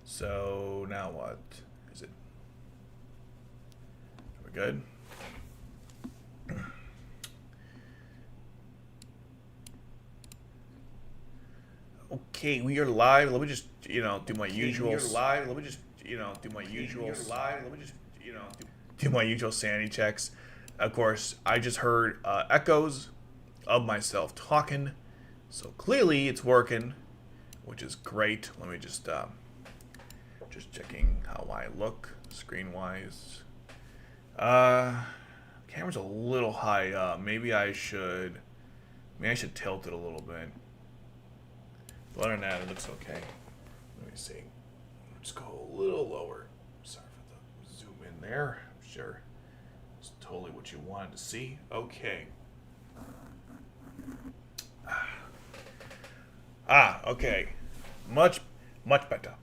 So now what? Is it? Are we good? Okay, we are live. Let me just, do my usual. We are live. Let me just, do my usual. We are live. Let me just, do my usual sanity checks. Of course, I just heard echoes of myself talking, so clearly it's working, which is great. Let me just checking how I look screen wise. Camera's a little high up. Maybe I should tilt it a little bit. But other than that, it looks okay. Let me see. Let's go a little lower. Sorry for the zoom in there. I'm sure it's totally what you wanted to see. Okay. Okay. Much better.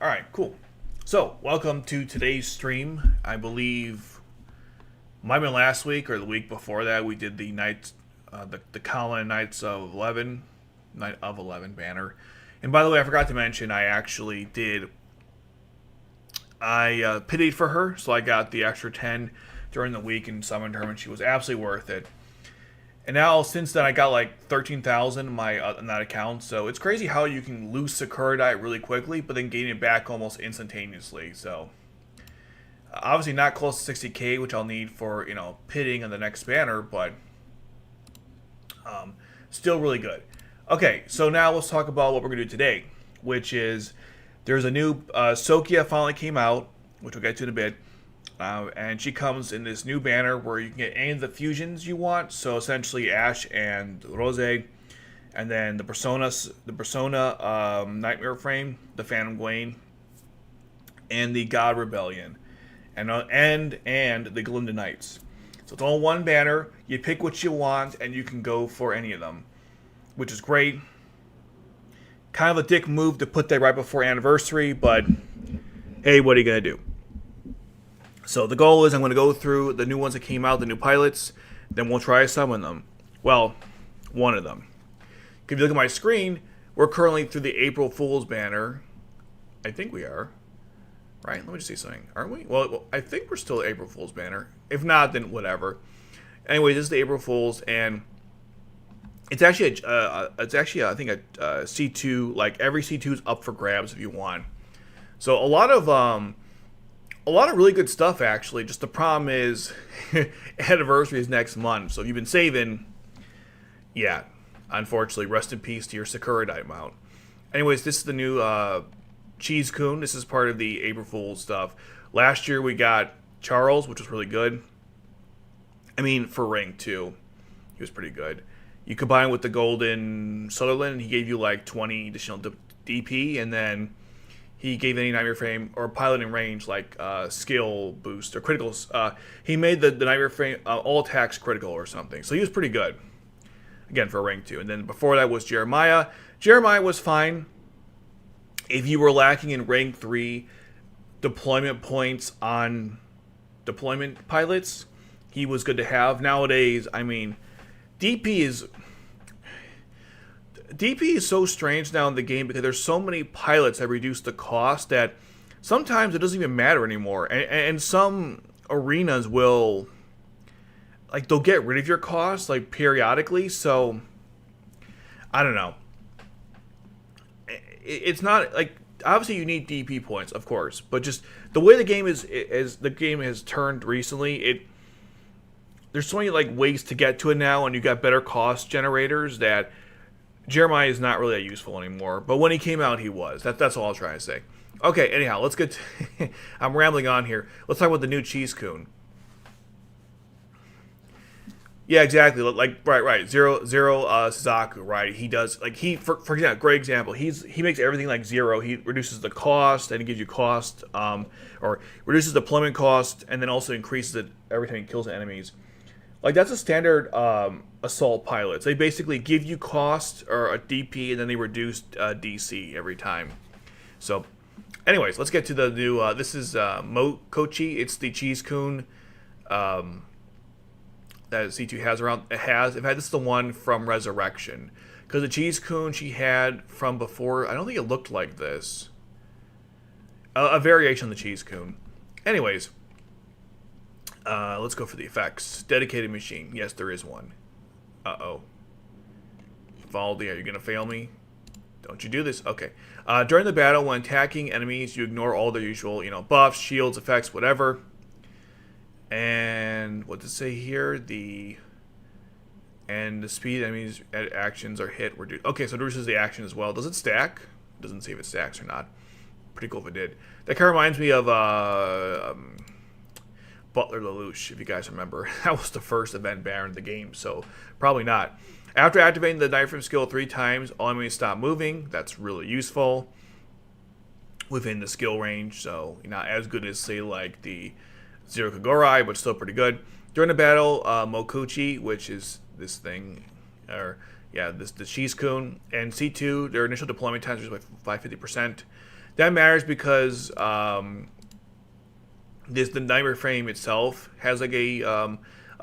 All right, cool. So, welcome to today's stream. I believe might have been last week or the week before that we did the the Colin Knights of 11, Night of 11 banner. And by the way, I forgot to mention, I actually did. I pitied for her, so I got the extra 10 during the week and summoned her, and she was absolutely worth it. And now, since then, I got like 13,000 in that account. So it's crazy how you can lose Sokkia really quickly, but then gain it back almost instantaneously. So obviously not close to 60k, which I'll need for pitting on the next banner, but still really good. Okay, so now let's talk about what we're gonna do today, which is there's a new Sokkia finally came out, which we'll get to in a bit. And she comes in this new banner where you can get any of the fusions you want. So essentially Ash and Rose, and then the Persona Nightmare Frame, the Phantom Gwain, and the God Rebellion, and the Glinda Knights. So it's all one banner. You pick what you want, and you can go for any of them, which is great. Kind of a dick move to put that right before anniversary, but hey, what are you gonna do? So the goal is I'm going to go through the new ones that came out, the new pilots, then we'll try to summon them. Well, one of them. If you look at my screen, we're currently through the April Fool's banner. I think we are. Right? Let me just see something. Aren't we? Well, I think we're still April Fool's banner. If not, then whatever. Anyway, this is the April Fool's, and it's actually I think a C2. Like every C2 is up for grabs if you want. So a lot of really good stuff, actually. Just the problem is, anniversary is next month. So if you've been saving, yeah, unfortunately, rest in peace to your Sokkia mount. Anyways, this is the new Cheese Coon. This is part of the April Fool's stuff. Last year we got Charles, which was really good. I mean, for rank 2, he was pretty good. You combine with the Golden Sutherland, he gave you like 20 additional DP, and then he gave any Nightmare Frame or piloting range like skill boost or criticals. He made the Nightmare Frame all attacks critical or something. So he was pretty good. Again, for rank 2. And then before that was Jeremiah. Jeremiah was fine. If you were lacking in rank 3 deployment points on deployment pilots, he was good to have. Nowadays, I mean, DP is so strange now in the game because there's so many pilots that reduce the cost that sometimes it doesn't even matter anymore. And some arenas will, like, they'll get rid of your cost, like, periodically. So, I don't know. It's not, like, obviously you need DP points, of course. But just the way the game has turned recently, there's so many, like, ways to get to it now, and you got better cost generators that Jeremiah is not really that useful anymore, but when he came out, he was. That's all I was trying to say. Okay, anyhow, let's get to I'm rambling on here. Let's talk about the new Cheese Coon. Yeah, exactly. Like, right. Zero, Suzaku, right? He does, like, for example, great example. He makes everything like 0. He reduces the cost, and he gives you cost, or reduces deployment cost, and then also increases it every time he kills enemies. Like, that's a standard assault pilots. They basically give you cost or a DP, and then they reduce DC every time. So, anyways, let's get to the new. This is Mokochi. It's the Cheese Coon that C2 has around. It has. In fact, this is the one from Resurrection. Because the cheese coon she had from before, I don't think it looked like this. A variation on the cheese coon. Anyways, let's go for the effects. Dedicated machine. Yes, there is one. Uh-oh. Valdi, are you going to fail me? Don't you do this? Okay. During the battle, when attacking enemies, you ignore all their usual, buffs, shields, effects, whatever. And what to say here? The speed enemies actions are hit reduced. Okay, so it reduces the action as well. Does it stack? It doesn't say if it stacks or not. Pretty cool if it did. That kind of reminds me of Butler Lelouch, if you guys remember. That was the first event Baron in the game, so probably not. After activating the knife skill 3 times, all enemies stop moving. That's really useful within the skill range, so not as good as, say, like the Zero Kagorai, but still pretty good. During the battle, Mokuchi, which is this thing, the Cheese-kun, and C2, their initial deployment times are by 50%. That matters because the Nightmare Frame itself has like a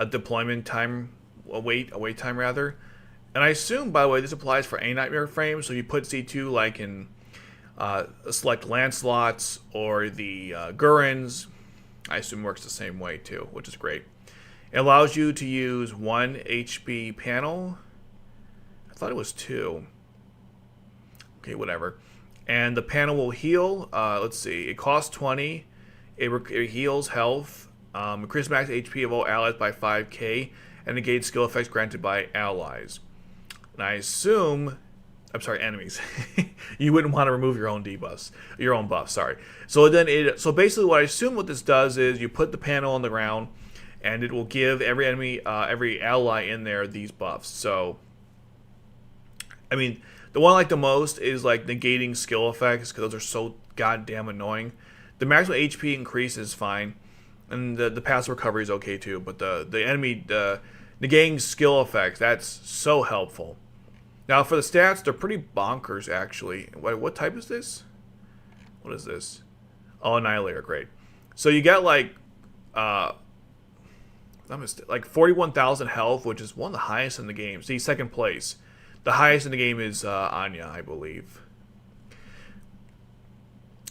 deployment time, a wait time rather. And I assume, by the way, this applies for any Nightmare Frame. So you put C2 like in select Lancelots or the Gurrens. I assume works the same way too, which is great. It allows you to use 1 HP panel. I thought it was 2. Okay, whatever. And the panel will heal. Let's see. It costs 20. It heals health. Increases max HP of all allies by 5k. And negates skill effects granted by allies. And I assume... I'm sorry, enemies. You wouldn't want to remove your own debuffs. Your own buff, sorry. So basically what I assume what this does is you put the panel on the ground and it will give every enemy, every ally in there these buffs. So, I mean, the one I like the most is like negating skill effects because those are so goddamn annoying. The maximum HP increase is fine. And the passive recovery is okay too. But the enemy, negating skill effects, that's so helpful. Now, for the stats, they're pretty bonkers, actually. What type is this? What is this? Oh, Annihilator, great. So you get, like 41,000 health, which is one of the highest in the game. See, second place. The highest in the game is Anya, I believe.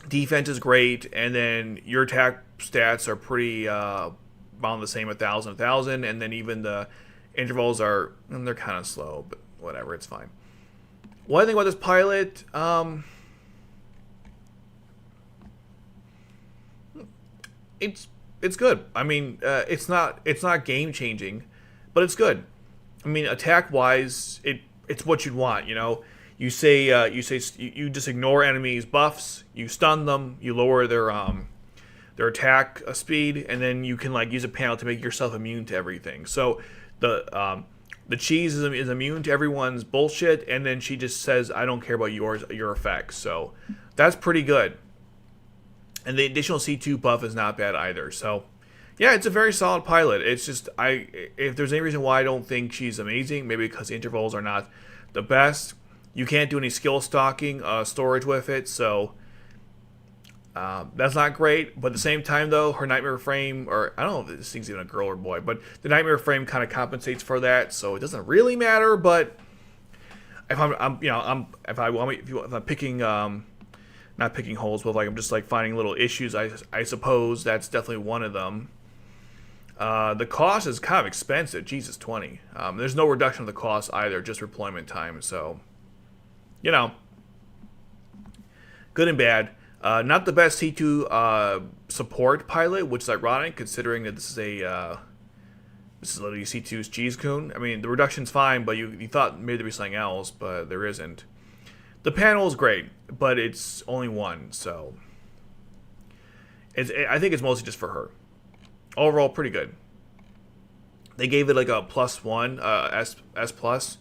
Defense is great, and then your attack stats are pretty around the same, 1,000, and then even the intervals are, they're kind of slow, but whatever, it's fine. One thing about this pilot, it's good. I mean, it's not game changing, but it's good. I mean, attack wise, it's what you'd want. You just ignore enemies' buffs, you stun them, you lower their attack speed, and then you can like use a panel to make yourself immune to everything. So the cheese is immune to everyone's bullshit, and then she just says, I don't care about your effects. So that's pretty good. And the additional C2 buff is not bad either. So yeah, it's a very solid pilot. It's just, if there's any reason why I don't think she's amazing, maybe because the intervals are not the best. You can't do any skill stocking storage with it, so that's not great. But at the same time, though, her Nightmare Frame, or I don't know if this thing's even a girl or boy, but the Nightmare Frame kind of compensates for that, so it doesn't really matter. But if I'm picking, not picking holes, but like I'm just like finding little issues, I suppose that's definitely one of them. The cost is kind of expensive. Jesus, 20. There's no reduction of the cost either, just deployment time. So, good and bad. Not the best C2 support pilot, which is ironic considering that this is literally C2's Cheese-kun. I mean, the reduction's fine, but you thought maybe there'd be something else, but there isn't. The panel is great, but it's only one, so I think it's mostly just for her. Overall, pretty good. They gave it like a +1, S plus.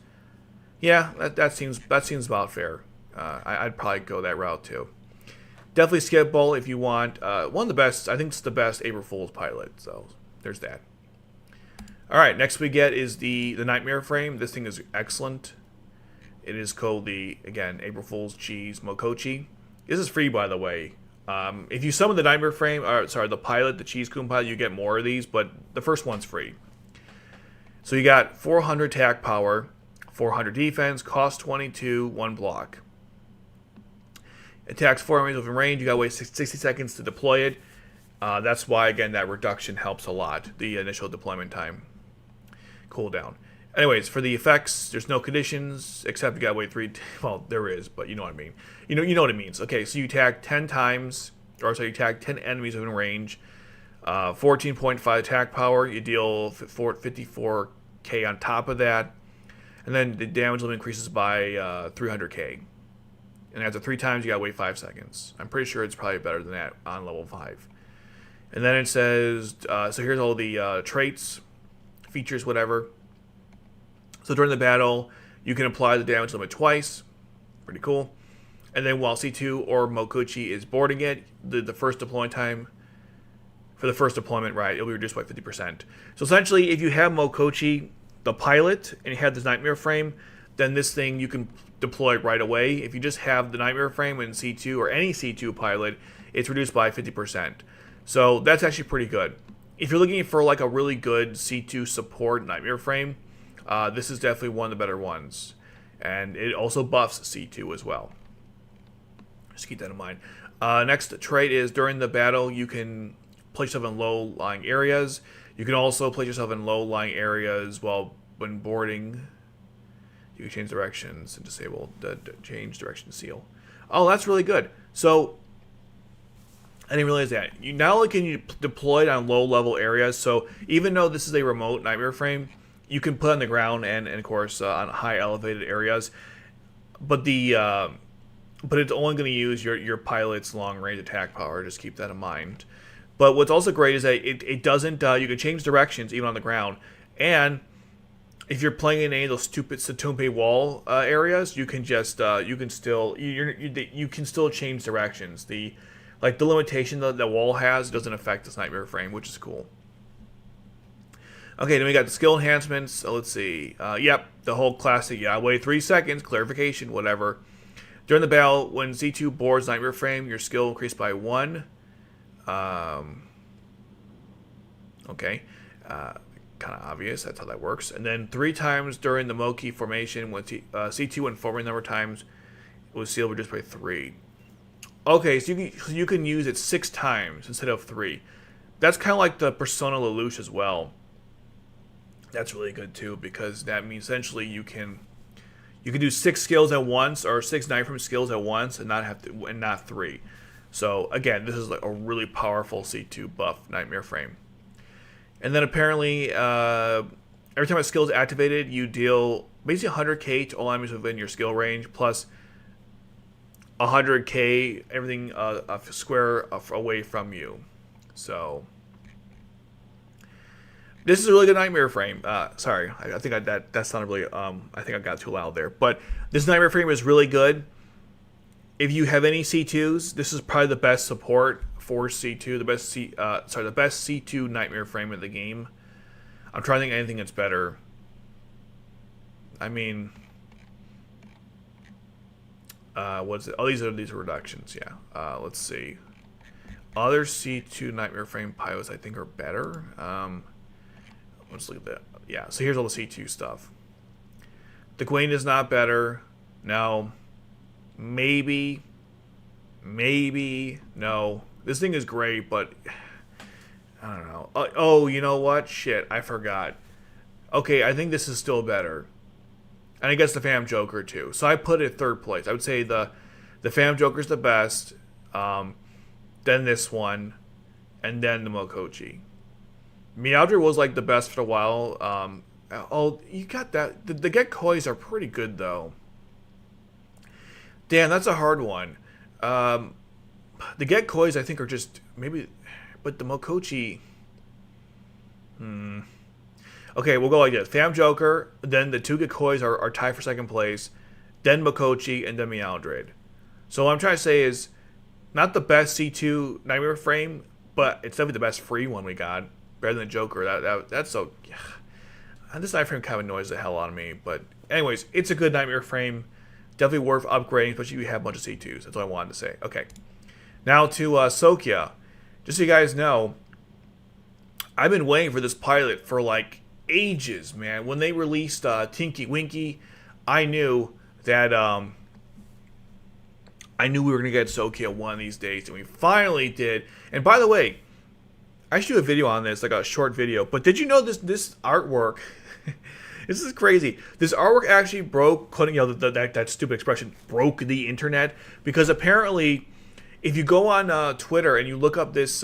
Yeah, that seems about fair. I'd probably go that route too. Definitely skippable if you want. One of the best, I think it's the best April Fool's pilot. So there's that. All right, next we get is the Nightmare Frame. This thing is excellent. It is called again, April Fool's Cheese Mokochi. This is free, by the way. If you summon the Nightmare Frame, the pilot, the Cheese-kun pilot, you get more of these, but the first one's free. So you got 400 attack power, 400 defense, cost 22, 1 block. Attacks 4 enemies within range. You gotta wait 60 seconds to deploy it. That's why, again, that reduction helps a lot. The initial deployment time. Cooldown. Anyways, for the effects, there's no conditions, except you gotta wait 3... Well, there is, but you know what I mean. You know what it means. Okay, so you attack 10 times, or sorry, you attack 10 enemies within range. 14.5 attack power. You deal 54k on top of that. And then the damage limit increases by 300k. And after 3 times, you gotta wait 5 seconds. I'm pretty sure it's probably better than that on level 5. And then it says, so here's all the traits, features, whatever. So during the battle, you can apply the damage limit twice. Pretty cool. And then while C2 or Mokochi is boarding it, the first deployment time, for the first deployment, right, it'll be reduced by 50%. So essentially, if you have Mokochi, the pilot, and you have this Nightmare Frame, then this thing you can deploy right away. If you just have the Nightmare Frame in C2 or any C2 pilot, it's reduced by 50%. So that's actually pretty good. If you're looking for like a really good C2 support Nightmare Frame, this is definitely one of the better ones. And it also buffs C2 as well. Just keep that in mind. Next trait is during the battle, you can place yourself in low-lying areas. You can also place yourself in low-lying areas when boarding. You can change directions and disable the change direction seal. Oh, that's really good. So I didn't realize that. Not only can you deploy it on low-level areas, so even though this is a remote Nightmare Frame, you can put it on the ground and of course, on high elevated areas. But it's only going to use your pilot's long-range attack power. Just keep that in mind. But what's also great is that it doesn't. You can change directions even on the ground, and if you're playing in any of those stupid Satumpe wall areas, you can just you can still change directions. The limitation that the wall has doesn't affect this Nightmare Frame, which is cool. Okay, then we got the skill enhancements. So let's see. Yep, the whole classic. Yeah, wait 3 seconds, clarification, whatever. During the battle, when C2 boards Nightmare Frame, your skill increased by 1. Okay. Kind of obvious. That's how that works. And then 3 times during the Moki formation, when C2 when forming number of times, it was sealed reduced by 3. Okay, so you can use it 6 times instead of 3. That's kind of like the Persona Lelouch as well. That's really good too, because that means essentially you can do 6 skills at once, or 6 Nightmare Frame skills at once, and not 3. So again, this is like a really powerful C2 buff Nightmare Frame. And then apparently, every time a skill is activated, you deal basically 100k to all enemies within your skill range, plus 100k everything a square away from you. So this is a really good Nightmare Frame. Sorry, I think that sounded really. I think I got too loud there. But this Nightmare Frame is really good. If you have any C2s, this is probably the best support for C2. The best C2 Nightmare Frame of the game. I'm trying to think of anything that's better. I mean, what's it? Oh, these are reductions. Yeah. Let's see. Other C2 Nightmare Frame pilots I think are better. Let's look at that. Yeah. So here's all the C2 stuff. The Gwen is not better. No. Maybe. No. This thing is great, but I don't know. Oh, you know what? Shit, I forgot. Okay, I think this is still better. And I guess the Phantom Joker too. So I put it 3rd place. I would say the Phantom Joker's the best. Then this one, and then the Mokochi. Meowdred was like the best for a while. Oh, you got that. The Get Kois are pretty good though. Damn, that's a hard one. The Get Kois I think are just maybe, but the Mokochi. Okay, we'll go like this: Phantom Joker, then the 2 Get Kois are tied for 2nd place, then Mokochi, and then Meowdred. So what I'm trying to say is, not the best C2 Nightmare Frame, but it's definitely the best free one we got. Better than the Joker. That's so. This Nightmare Frame kind of annoys the hell out of me. But anyways, it's a good Nightmare Frame. Definitely worth upgrading, especially if you have a bunch of C2s. That's what I wanted to say. Okay. Now to Sokkia. Just so you guys know, I've been waiting for this pilot for like ages, man. When they released Tinky Winky, I knew that I knew we were gonna get Sokkia one of these days, and we finally did. And by the way, I should do a video on this, like a short video. But did you know this artwork? This is crazy. This artwork actually broke, that stupid expression, broke the internet, because apparently, if you go on Twitter and you look up this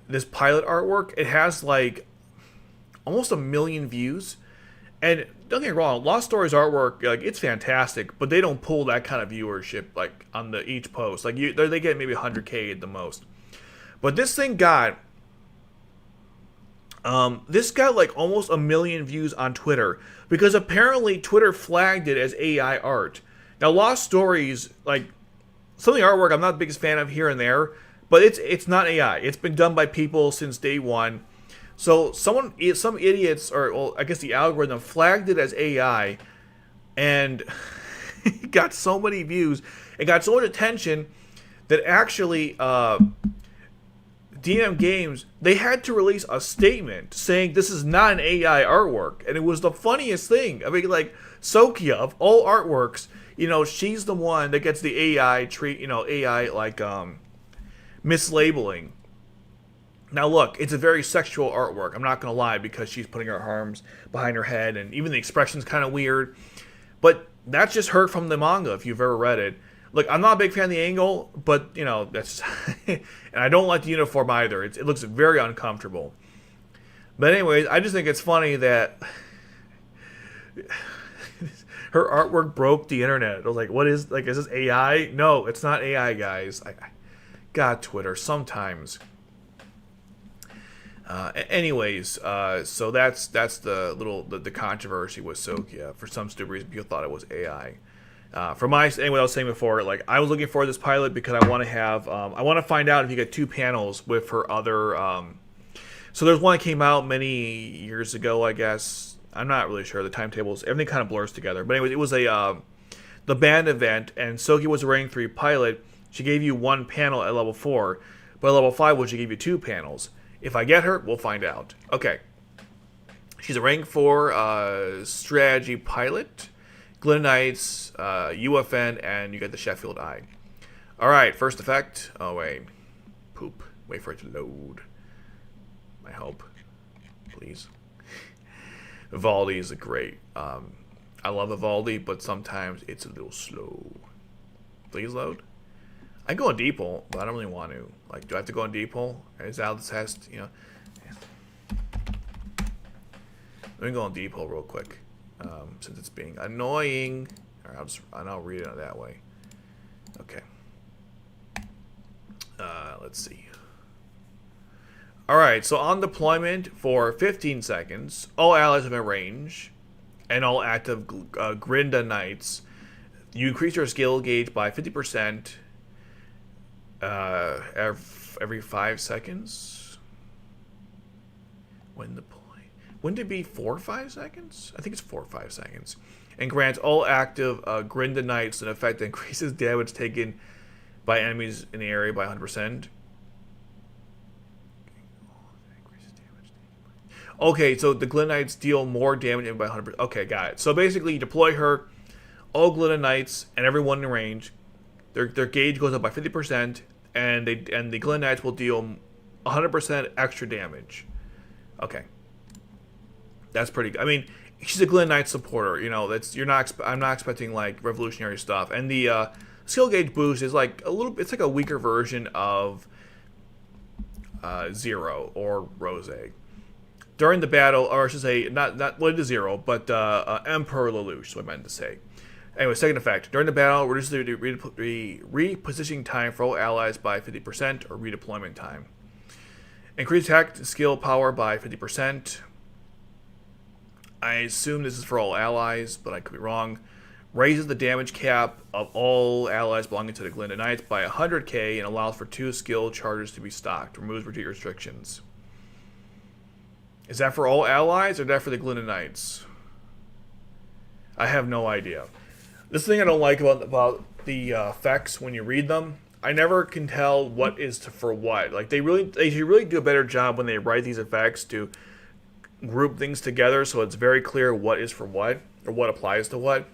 this pilot artwork, it has like almost 1 million views. And don't get me wrong, Lost Stories artwork, like, it's fantastic, but they don't pull that kind of viewership like on each post. Like they get maybe 100K at the most. But this thing got like almost 1 million views on Twitter, because apparently Twitter flagged it as AI art. Now, Lost Stories, like, some of the artwork I'm not the biggest fan of here and there, but it's not AI. It's been done by people since day one. So some idiots, or well, I guess the algorithm flagged it as AI, and it got so many views, it got so much attention that actually DM Games, they had to release a statement saying this is not an AI artwork. And it was the funniest thing. I mean, like, Sokkia, of all artworks, she's the one that gets the AI treat, AI, like, mislabeling. Now, look, it's a very sexual artwork. I'm not going to lie, because she's putting her arms behind her head, and even the expression's kind of weird. But that's just her from the manga, if you've ever read it. Look, I'm not a big fan of the angle, but, that's... and I don't like the uniform either. It looks very uncomfortable. But anyways, I just think it's funny that her artwork broke the internet. I was like, is this AI? No, it's not AI, guys. God, Twitter, sometimes. Anyways, so that's the controversy with Sokkia. For some stupid reason, people thought it was AI. Anyway, I was saying before, like, I was looking for this pilot because I want to find out if you get 2 panels with her other. So there's one that came out many years ago, I guess. I'm not really sure. The timetables, everything kind of blurs together. But anyways, it was the band event, and Sokkia was a rank 3 pilot. She gave you 1 panel at level 4, but at level 5, she gave you 2 panels. If I get her, we'll find out. Okay. She's a rank 4 strategy pilot. Glen Knights, UFN, and you get the Sheffield Eye. Alright, first effect. Oh, wait. Poop. Wait for it to load. I hope. Please. Vivaldi is great. I love Vivaldi, but sometimes it's a little slow. Please load. I go on Deeple, but I don't really want to. Like, do I have to go on Deeple? Is that the test? Let me go on Deeple real quick. Since it's being annoying. Alright, I'll read it that way. Okay. Let's see. Alright, so on deployment for 15 seconds, all allies within range and all active Grinda Knights, you increase your skill gauge by 50% every 5 seconds. When deployed. Wouldn't it be 4 or 5 seconds? I think it's 4 or 5 seconds. And grants all active Grinda Knights an effect that increases damage taken by enemies in the area by 100%. Okay, so the Glinda Knights deal more damage by 100%. Okay, got it. So basically, you deploy her, all Glinda Knights, and everyone in range. Their gauge goes up by 50%, and the Glinda Knights will deal 100% extra damage. Okay. That's pretty good. I mean, she's a Glen Knight supporter. I'm not expecting like revolutionary stuff. And the skill gauge boost is like it's like a weaker version of Zero or Rose. During the battle, or I should say, not it is Zero, but Emperor Lelouch is what I meant to say. Anyway, second effect. During the battle, reduces the repositioning time for all allies by 50% or redeployment time. Increase attack skill power by 50%. I assume this is for all allies, but I could be wrong. Raises the damage cap of all allies belonging to the Glinda Knights by 100k and allows for 2 skill charges to be stocked. Removes retreat restrictions. Is that for all allies or is that for the Glinda Knights? I have no idea. This thing I don't like about the effects when you read them. I never can tell what is for what. Like they should really do a better job when they write these effects to group things together so it's very clear what is for what or what applies to what.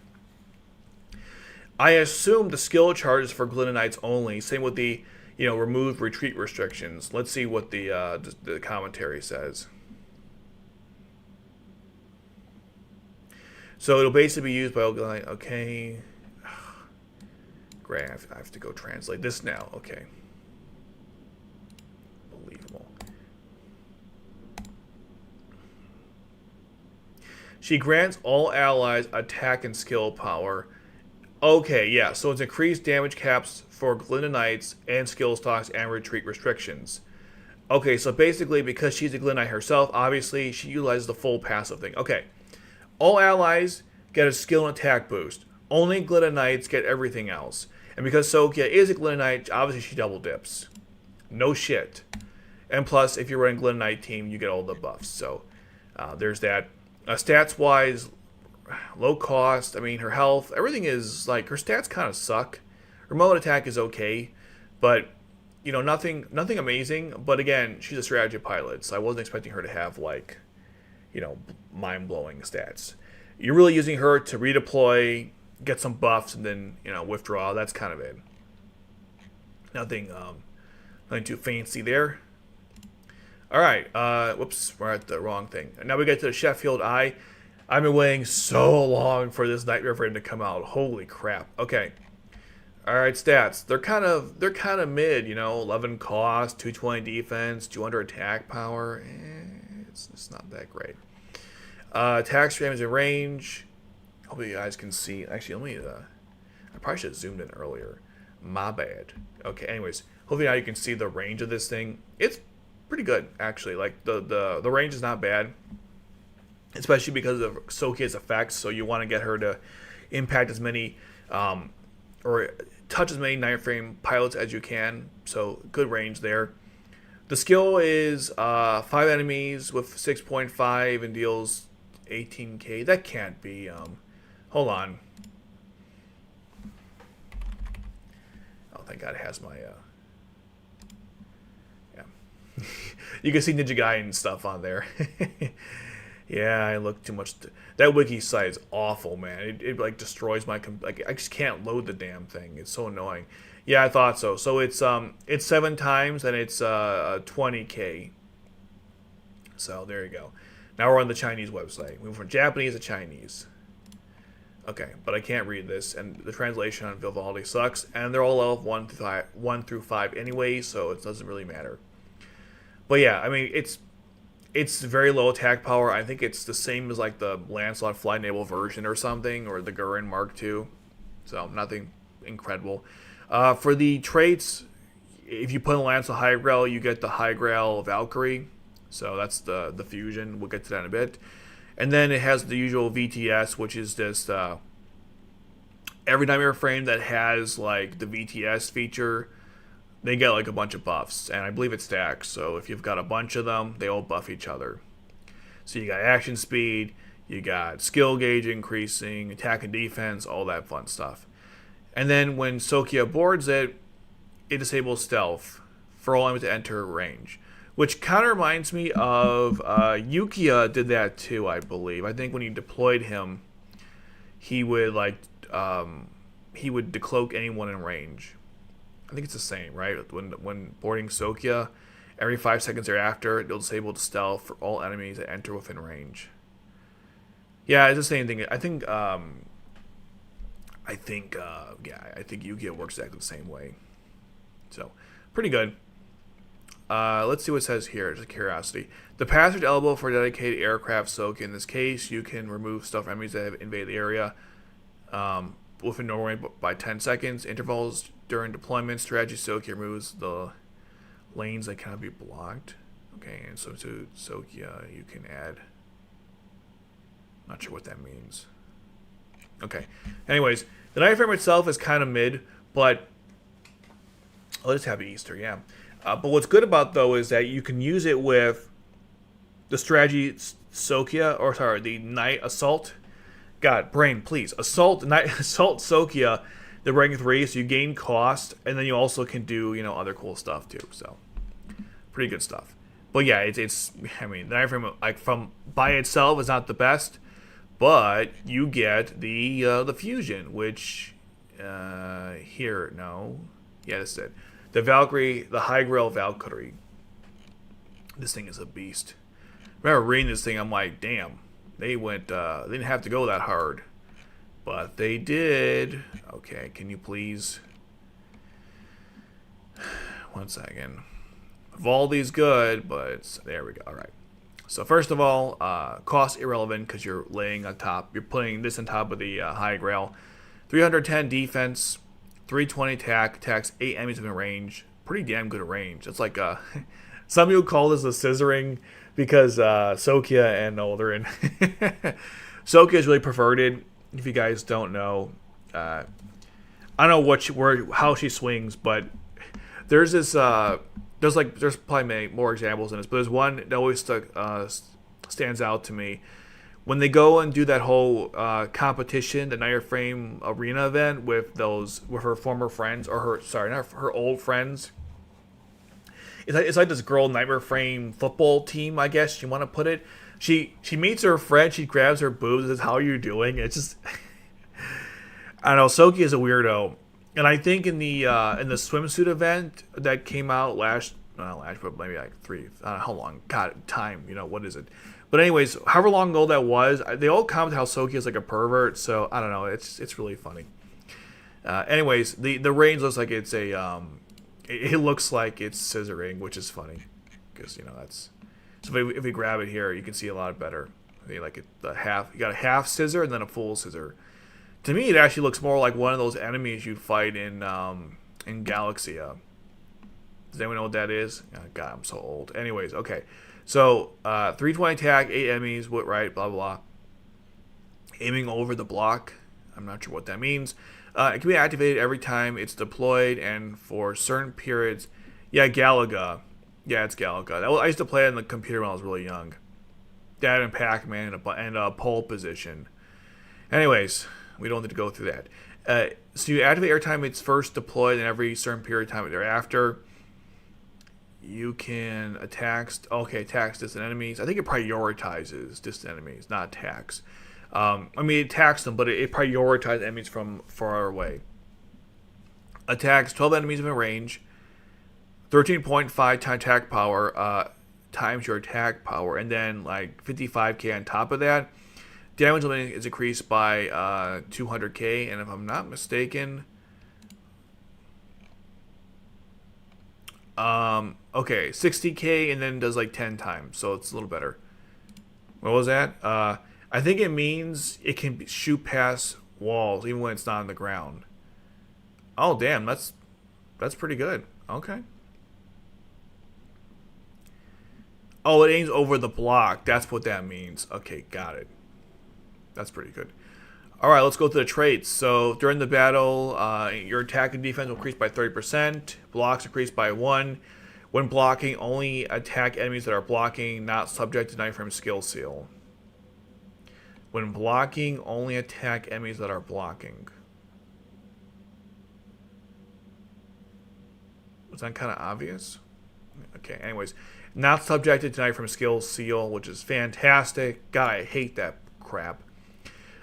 I assume the skill charges for Glinda Knights only. Same with the, remove retreat restrictions. Let's see what the commentary says. So it'll basically be used by okay. Great, I have to go translate this now. Okay. Unbelievable. She grants all allies attack and skill power. Okay, yeah, so it's increased damage caps for Glinda Knights and skill stocks and retreat restrictions. Okay, so basically, because she's a Glinda Knight herself, obviously, she utilizes the full passive thing. Okay. All allies get a skill and attack boost. Only Glinda Knights get everything else. And because Sokkia is a Glinda Knight, obviously she double dips. No shit. And plus, if you're running Glinda Knight team, you get all the buffs. So, there's that. Stats-wise, low cost. I mean, her health, everything is, like, her stats kind of suck. Her melee attack is okay. But, nothing amazing. But again, she's a strategy pilot. So I wasn't expecting her to have, like, mind-blowing stats. You're really using her to redeploy, get some buffs, and then, withdraw. That's kind of it. Nothing too fancy there. All right. Whoops, we're at the wrong thing. Now we get to the Sheffield Eye. I've been waiting so long for this nightmare for him to come out. Holy crap. Okay. All right, stats. They're kind of mid. 11 cost, 220 defense, 200 attack power. It's not that great. Attack stream is in range. Hopefully you guys can see. Actually, let me. I probably should have zoomed in earlier. My bad. Okay. Anyways, hopefully now you can see the range of this thing. It's pretty good, actually. Like the range is not bad, especially because of Sokkia's effects. So you want to get her to impact as many, or touch as many night frame pilots as you can. So good range there. The skill is 5 enemies with 6.5 and deals 18k. That can't be. Hold on. Oh, thank God it has my. Yeah. You can see Ninja Gaiden stuff on there. Yeah, I look too much. That wiki site is awful, man. It like destroys my. Like I just can't load the damn thing. It's so annoying. Yeah, I thought so. So it's 7 times and it's 20k. So there you go. Now we're on the Chinese website. We went from Japanese to Chinese. Okay, but I can't read this, and the translation on Vivaldi sucks. And they're all level 1 through 5 anyway, so it doesn't really matter. But yeah, I mean it's very low attack power. I think it's the same as like the Lancelot Fly Naval version or something, or the Gurren Mark II. So nothing incredible. For the traits, if you put in Lance of High Grail, you get the High Grail Valkyrie. So that's the fusion. We'll get to that in a bit. And then it has the usual VTS, which is this every Nightmare frame that has like the VTS feature, they get like a bunch of buffs. And I believe it stacks. So if you've got a bunch of them, they all buff each other. So you got action speed, you got skill gauge increasing, attack and defense, all that fun stuff. And then when Sokkia boards it, it disables stealth for all enemies to enter range. Which kind of reminds me of Yukia did that too, I believe. I think when you deployed him, he would decloak anyone in range. I think it's the same, right? When boarding Sokkia, every 5 seconds thereafter, it'll disable the stealth for all enemies that enter within range. Yeah, it's the same thing. I think Yukia works exactly the same way. So, pretty good. Let's see what it says here, just a curiosity. The passage elbow for dedicated aircraft Sokkia. In this case, you can remove stuff from enemies that have invaded the area within normal range by 10 seconds. Intervals during deployment. Strategy Sokkia removes the lanes that cannot be blocked. Okay, and so to Sokkia, you can add. Not sure what that means. Okay. Anyways, the night frame itself is kind of mid, but let's have Easter, yeah. But what's good about though is that you can use it with the strategy Sokkia, or sorry, the Night Assault. God, brain, please. Night Assault Sokkia, the rank 3, so you gain cost, and then you also can do, other cool stuff too. So, pretty good stuff. But yeah, it's I mean, the Night Frame, like, from by itself is not the best, but you get the fusion, which here, no. Yeah, this is it. The Valkyrie, the High Grail Valkyrie. This thing is a beast. I remember reading this thing, I'm like, damn. They went, they didn't have to go that hard. But they did. Okay, can you please... One second. Valdi's good, but there we go. All right. So first of all, cost irrelevant because you're laying on top. You're putting this on top of the High Grail. 310 defense, 320 attack, attacks 8 enemies within range. Pretty damn good range. It's like some people call this a scissoring because Sokkia and they're in. Sokkia is really perverted. If you guys don't know, I don't know how she swings, but there's this. There's probably many more examples in this, but there's one that always stands out to me. When they go and do that whole competition, the Nightmare Frame arena event with her former friends, or her old friends. It's like this girl Nightmare Frame football team, I guess you want to put it. She meets her friend, she grabs her boobs, and says, "How are you doing?" It's just, I don't know. Sokkia is a weirdo. And I think in the swimsuit event that came out but maybe like three, I don't know how long, God, time, what is it? But anyways, however long ago that was, they all comment how Sokkia is like a pervert, so I don't know, it's really funny. Anyways, the range looks like it's it looks like it's scissoring, which is funny, because, that's, so if we grab it here, you can see a lot better. You got a half scissor and then a full scissor. To me, it actually looks more like one of those enemies you'd fight in Galaxia. Does anyone know what that is? Oh, God, I'm so old. Anyways, okay. So, 320 attack, 8 enemies, right, blah, blah, blah. Aiming over the block. I'm not sure what that means. It can be activated every time it's deployed and for certain periods. Yeah, Galaga. Yeah, it's Galaga. I used to play it on the computer when I was really young. That and Pac-Man and a pole position. Anyways... We don't need to go through that. So you activate every time it's first deployed and every certain period of time thereafter. You can attack distant enemies. I think it prioritizes distant enemies, not attacks. It attacks them, but it prioritizes enemies from far away. Attacks 12 enemies within range. 13.5 times attack power, times your attack power, and then like 55k on top of that. Damage limit is increased by 200k, and if I'm not mistaken, 60k, and then does like 10 times, so it's a little better. What was that? I think it means it can shoot past walls even when it's not on the ground. Oh, damn, that's pretty good. Okay. Oh, it aims over the block. That's what that means. Okay, got it. That's pretty good. Alright, let's go to the traits. So, during the battle, your attack and defense will increase by 30%. Blocks increase by 1. When blocking, only attack enemies that are blocking, not subject to Nightmare Frame skill seal. When blocking, only attack enemies that are blocking. Was that kind of obvious? Okay, anyways. Not subjected to Nightmare Frame skill seal, which is fantastic. God, I hate that crap.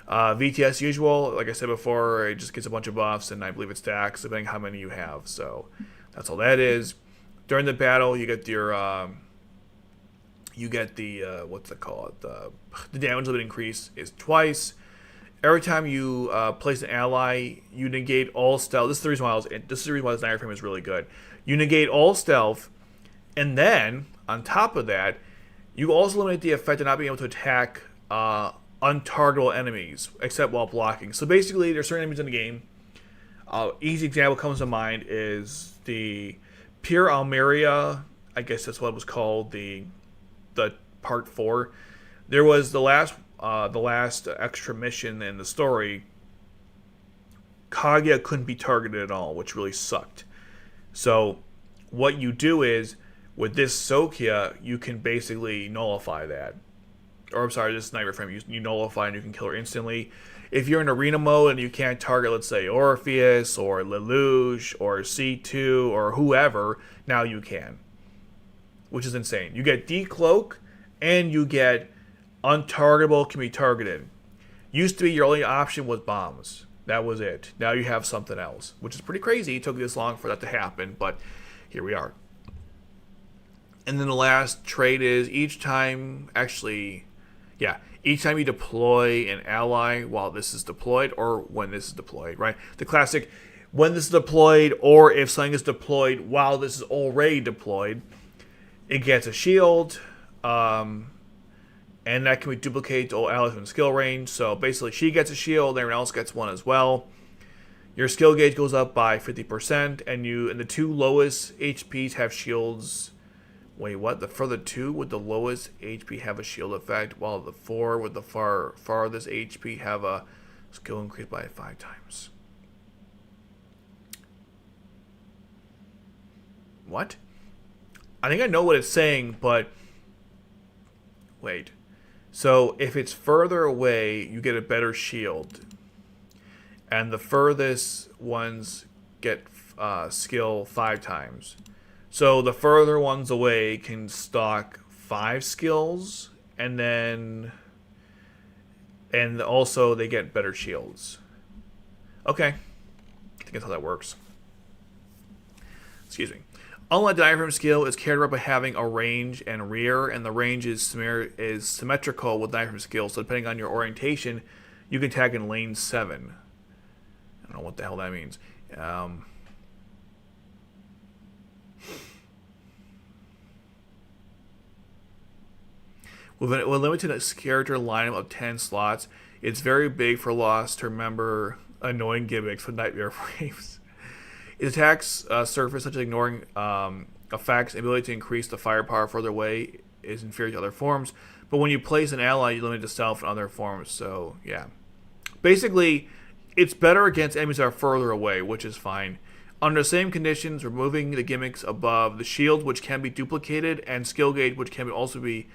VTS usual, like I said before, it just gets a bunch of buffs, and I believe it stacks depending how many you have. So that's all that is. During the battle, you get your what's it called? The damage limit increase is twice. Every time you place an ally, you negate all stealth. This is the reason why this Nightmare Frame is really good. You negate all stealth, and then on top of that, you also eliminate the effect of not being able to attack untargetable enemies, except while blocking. So basically, there's certain enemies in the game. Easy example comes to mind is the Pure Almeria. I guess that's what it was called. The part 4. There was the last extra mission in the story. Kaguya couldn't be targeted at all, which really sucked. So what you do is with this Sokkia, you can basically nullify that. Or I'm sorry, this Nightmare Frame, you nullify and you can kill her instantly. If you're in arena mode and you can't target, let's say, Orpheus or Lelouch or C2 or whoever, now you can. Which is insane. You get decloak and you get untargetable can be targeted. Used to be your only option was bombs. That was it. Now you have something else, which is pretty crazy. It took this long for that to happen, but here we are. And then the last trait is each time you deploy an ally while this is deployed or when this is deployed, right? The classic when this is deployed or if something is deployed while this is already deployed, it gets a shield. And that can be duplicated to all allies in skill range. So basically, she gets a shield, everyone else gets one as well. Your skill gauge goes up by 50%, and the two lowest HPs have shields. Wait, what? The two with the lowest HP have a shield effect, while the 4 with the farthest HP have a skill increase by 5 times. What? I think I know what it's saying, but wait. So if it's further away, you get a better shield. And the furthest ones get skill 5 times. So the further ones away can stock 5 skills. And also they get better shields. Okay. I think that's how that works. Excuse me. Unlike the diaphragm skill, is carried out by having a range and rear, and the range is symmetrical with diaphragm skill, so depending on your orientation, you can tag in lane 7. I don't know what the hell that means. With a limited character lineup of 10 slots, it's very big for Lost to remember annoying gimmicks with Nightmare Frames. Its attacks surface, such as ignoring effects, ability to increase the firepower further away is inferior to other forms. But when you place an ally, you limit itself in other forms. So, yeah. Basically, it's better against enemies that are further away, which is fine. Under the same conditions, removing the gimmicks above the shield, which can be duplicated, and skill gauge, which can also be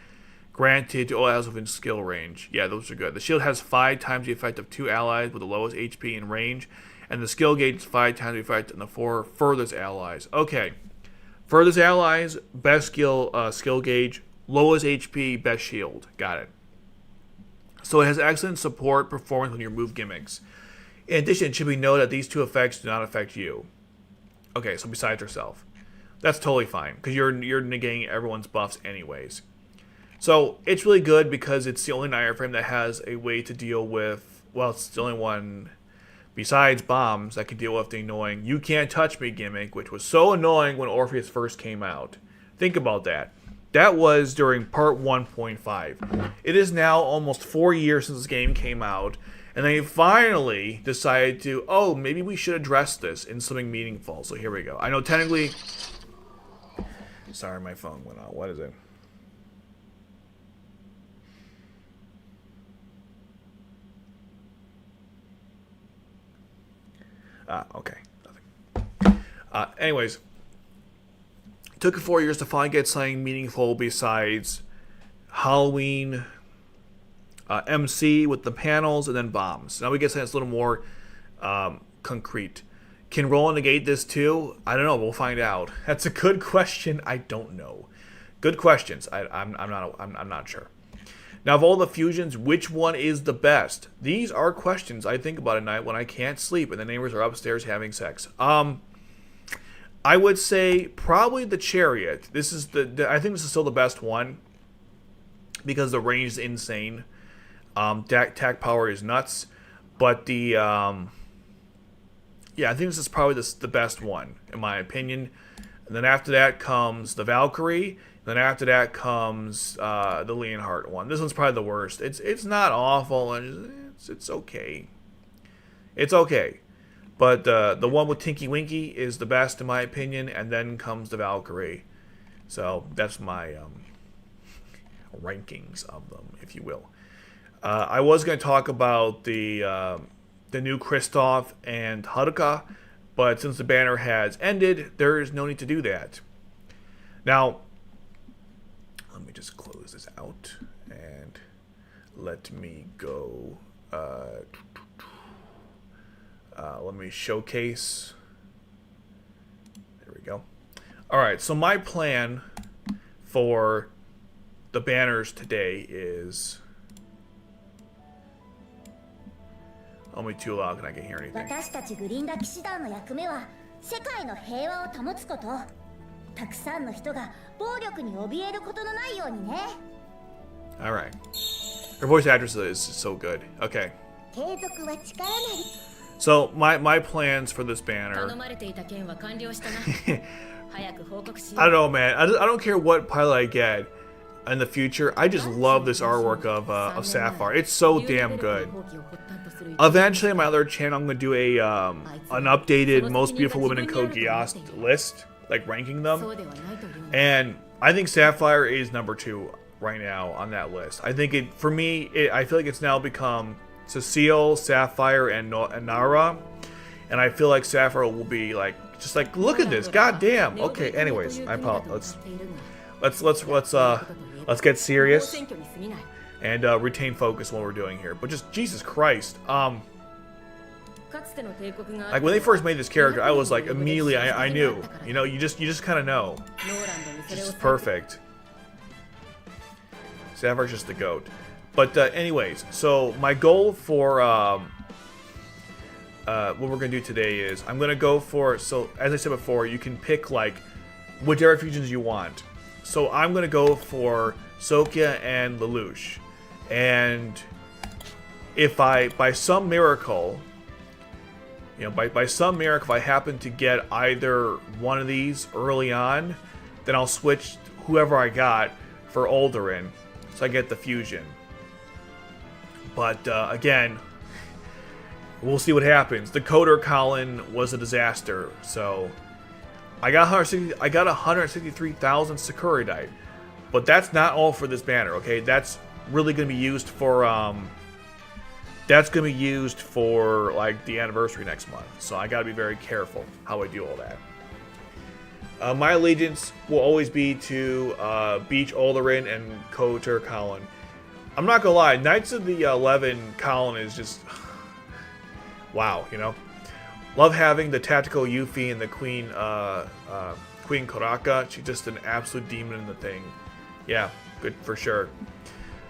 granted to all allies within skill range. Yeah, those are good. The shield has 5 times the effect of 2 allies with the lowest HP in range. And the skill gauge is 5 times the effect on the 4 furthest allies. Okay. Furthest allies, best skill gauge, lowest HP, best shield. Got it. So it has excellent support performance when you remove gimmicks. In addition, it should be noted that these 2 effects do not affect you. Okay, so besides yourself. That's totally fine, because you're negating everyone's buffs anyways. So it's really good because it's the only Nightframe that has a way to deal with, well, it's the only one besides bombs that can deal with the annoying "you can't touch me" gimmick, which was so annoying when Orpheus first came out. Think about that. That was during part 1.5. It is now almost 4 years since this game came out, and they finally decided to, oh, maybe we should address this in something meaningful. So here we go. I know technically... Sorry, my phone went out. What is it? Okay. Nothing. Anyways, it took 4 years to finally get something meaningful besides Halloween, MC with the panels, and then bombs. Now we get something that's a little more concrete. Can roll and negate this too? I don't know. We'll find out. That's a good question. I don't know. Good questions. I'm not sure. Now, of all the fusions, which one is the best? These are questions I think about at night when I can't sleep and the neighbors are upstairs having sex. I would say probably the Chariot. This is I think this is still the best one because the range is insane. Attack power is nuts, but I think this is probably the best one in my opinion. And then after that comes the Valkyrie. Then after that comes the Leonhardt one. This one's probably the worst. It's not awful. It's okay. It's okay. But the one with Tinky Winky is the best in my opinion. And then comes the Valkyrie. So that's my rankings of them, if you will. I was going to talk about the new Kristoff and Haruka. But since the banner has ended, there is no need to do that. Now... let me just close this out and let me go. Let me showcase. There we go. All right, so my plan for the banners today is... Only too loud and I can hear anything. 私たちグリンダ騎士団の役目は世界の平和を保つこと。たくさんの人が暴力に怯えることのないようにね。Alright. Her voice actress is so good. Okay. 継続は力なり。So my plans for this banner. 頼まれていた件は完了したな。早く報告しよう。I don't know, man. I don't care what pilot I get in the future. I just love this artwork of Sapphire. It's so damn good. Eventually, on my other channel, I'm gonna do a an updated most beautiful women in Code Geass list, like ranking them. And I think Sapphire is #2 right now on that list. I think for me, I feel like it's now become Cecile, Sapphire, and Nara. And I feel like Sapphire will be like, just like, look at this, goddamn. Okay, anyways, I apologize. Let's get serious and retain focus on what we're doing here. But just Jesus Christ, like when they first made this character, I was like immediately I knew, you know, you just kind of know. It's just perfect. Sapphire's just the goat. But anyways, so my goal for what we're gonna do today is I'm gonna go for, so as I said before, you can pick like whichever fusions you want. So I'm gonna go for Sokkia and Lelouch, and if by some miracle, you know, by some miracle, if I happen to get either one of these early on, then I'll switch whoever I got for Alderaan, so I get the fusion. But again, we'll see what happens. The Coder Colin was a disaster, so I got 163,000 Sakuradite, but that's not all for this banner. Okay, that's really going to be used for like the anniversary next month. So I got to be very careful how I do all that. My allegiance will always be to Beach Alderaan and Coder Colin. I'm not gonna lie, Knights of the 11 Colin is just wow, you know. Love having the tactical Yuffie and the Queen Koraka. She's just an absolute demon in the thing. Yeah, good for sure.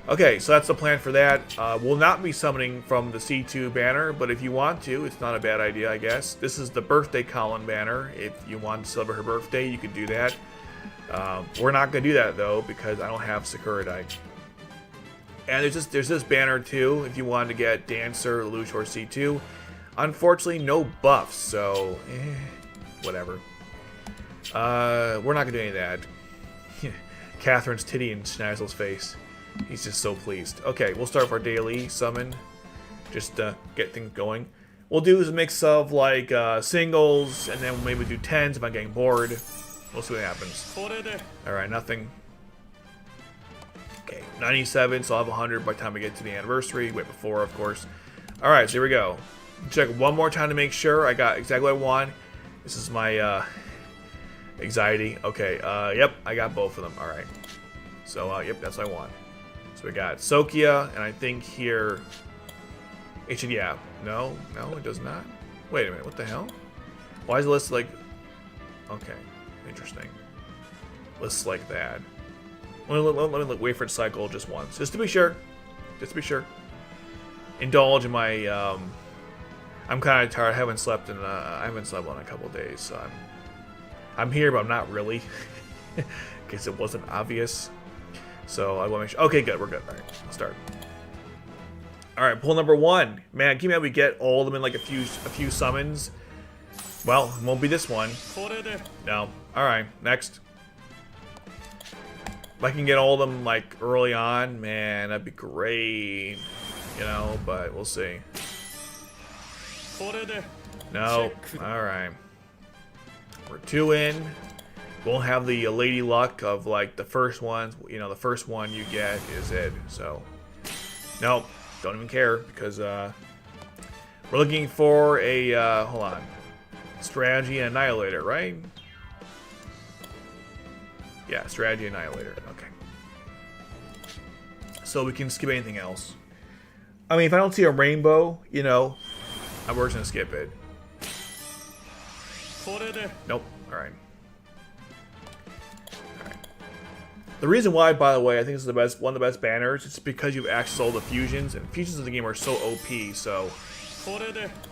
Okay, so that's the plan for that. We'll not be summoning from the C2 banner, but if you want to, it's not a bad idea, I guess. This is the birthday Colin banner. If you want to celebrate her birthday, you could do that. We're not gonna do that though because I don't have Sakuradite. And there's this banner too, if you wanted to get Dancer, Lelouch, or C2. Unfortunately, no buffs, so whatever. We're not gonna do any of that. Catherine's titty in Schnizel's face. He's just so pleased. Okay, we'll start with our daily summon. Just get things going. We'll do a mix of like singles, and then we'll maybe do 10s if I'm getting bored. We'll see what happens. Alright, nothing. Okay, 97, so I'll have 100 by the time we get to the anniversary. Wait, before, of course. Alright, so here we go. Check one more time to make sure I got exactly what I want. This is my anxiety. Okay, yep, I got both of them. Alright. So, yep, that's what I want. So we got Sokkia, and I think here... It should, yeah. No, it does not. Wait a minute, what the hell? Why is the list like... Okay, interesting. Lists like that. Let me wait for it to cycle just once, just to be sure. Just to be sure. Indulge in my. I'm kind of tired. I haven't slept in a couple of days, so I'm here, but I'm not really. In case it wasn't obvious. So I want to make sure. Okay, good. We're good. All right, let's start. All right, pull number 1. Man, keep me up. We get all of them in like a few summons. Well, it won't be this one. No. All right, next. If I can get all of them like early on, man, that'd be great. You know, but we'll see. No. Alright. We're 2 in. Won't have the lady luck of like the first ones. You know, the first one you get is it. So, nope. Don't even care because we're looking for a, hold on. Strategy Annihilator, right? Yeah, Strategy Annihilator. Okay. So we can skip anything else. I mean, if I don't see a rainbow, you know, I'm just gonna skip it. Nope. Alright. Alright. The reason why, by the way, I think this is one of the best banners, it's because you've accessed all the fusions, and fusions in the game are so OP, so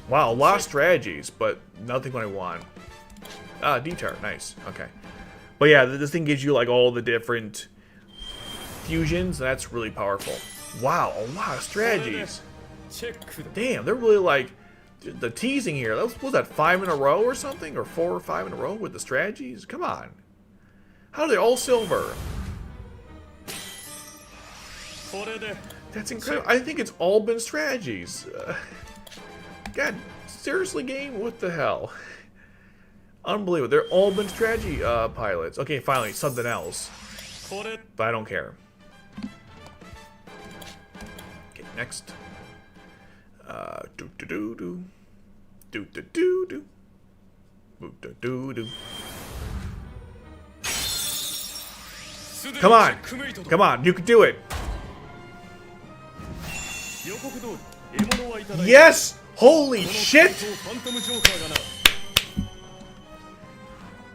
Wow, a lot of strategies, but nothing what I want. Deter, nice. Okay. But yeah, this thing gives you like all the different fusions, and that's really powerful. Wow, a lot of strategies. Damn, they're really like the teasing here. Was that 5 in a row or something, or 4 or 5 in a row with the strategies? Come on, how are they all silver? That's incredible. I think it's all been strategies. God, seriously, game? What the hell? Unbelievable. They're all been strategy pilots. Okay, finally, something else. But I don't care. Okay, next. Do-do-do-do. Do-do-do-do. Do-do-do-do. Come on! Come on, you can do it! Yes! Holy shit!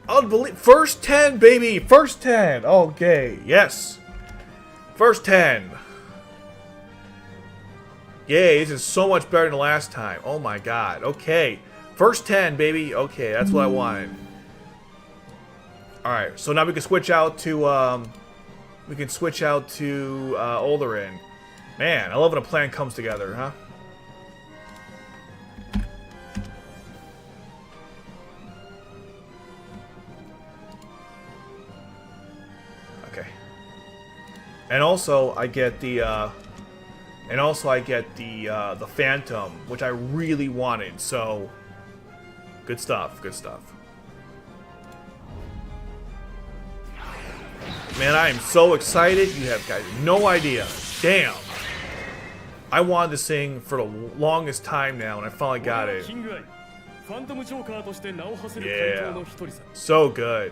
Unbelievable. First 10, baby! First 10! Okay, yes. First 10. Yay, this is so much better than last time. Oh my god. Okay. First 10, baby. Okay, that's what I wanted. Alright, so now we can switch out to, Olderin. Man, I love when a plan comes together, huh? Okay. And also, I get the Phantom, which I really wanted. So, good stuff. Good stuff. Man, I am so excited. You have guys no idea. Damn. I wanted this thing for the longest time now, and I finally got it. Yeah. So good.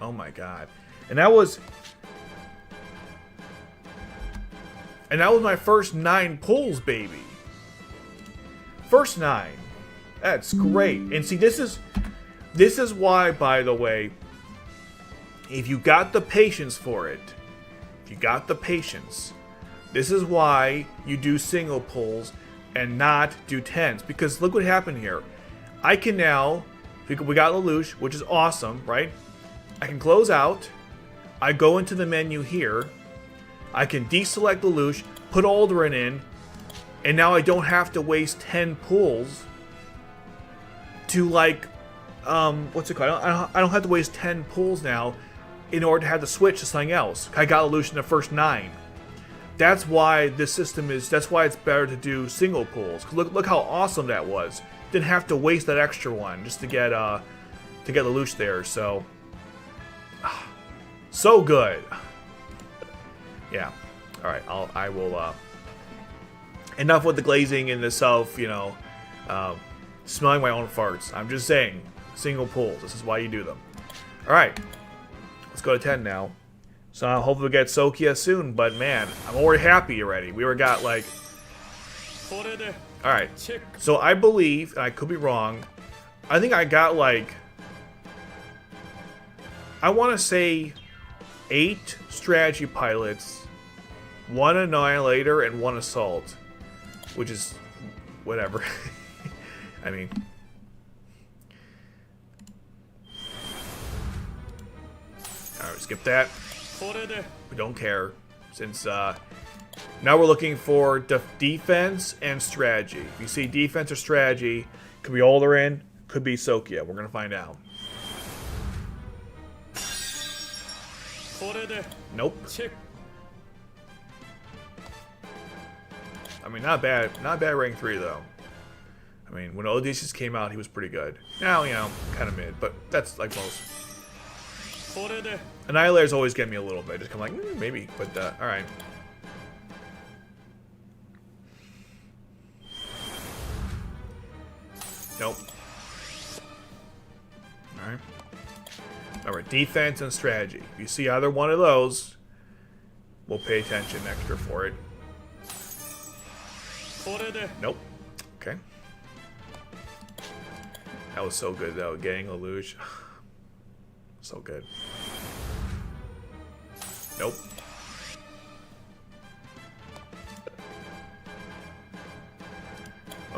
Oh my god. And that was my first 9 pulls, baby. First 9. That's great. And see, this is why, by the way, if you got the patience for it, this is why you do single pulls and not do 10s. Because look what happened here. I can now, we got Lelouch, which is awesome, right? I can close out. I go into the menu here. I can deselect Lelouch, put Alderin in, and now I don't have to waste 10 pulls to like, what's it called? I don't have to waste 10 pulls now in order to have to switch to something else. I got Lelouch in the first 9. That's why this system is, that's why it's better to do single pulls. Look how awesome that was. Didn't have to waste that extra one just to get Lelouch there, so so good. Yeah. All right. I will. Enough with the glazing and the self. Smelling my own farts. I'm just saying. Single pulls. This is why you do them. All right. Let's go to 10 now. So hopefully we get Sokkia soon. But man, I'm already happy already. We already got like. All right. So I believe, and I could be wrong. I think I got like. I want to say 8 strategy pilots, 1 annihilator, and 1 assault, which is whatever. I mean, all right, skip that. We don't care, since now we're looking for defense and strategy. If you see defense or strategy, could be Alderin, could be Sokkia. We're gonna find out. Nope. I mean, not bad rank 3 though. I mean, when Odysseus came out, he was pretty good. Now, kind of mid, but that's like most. Annihilators always get me a little bit. Just kind of like, maybe, but all right. Nope. All right. Alright, defense and strategy. If you see either one of those, we'll pay attention extra for it. Nope. Okay. That was so good though, getting Lelouch. So good. Nope.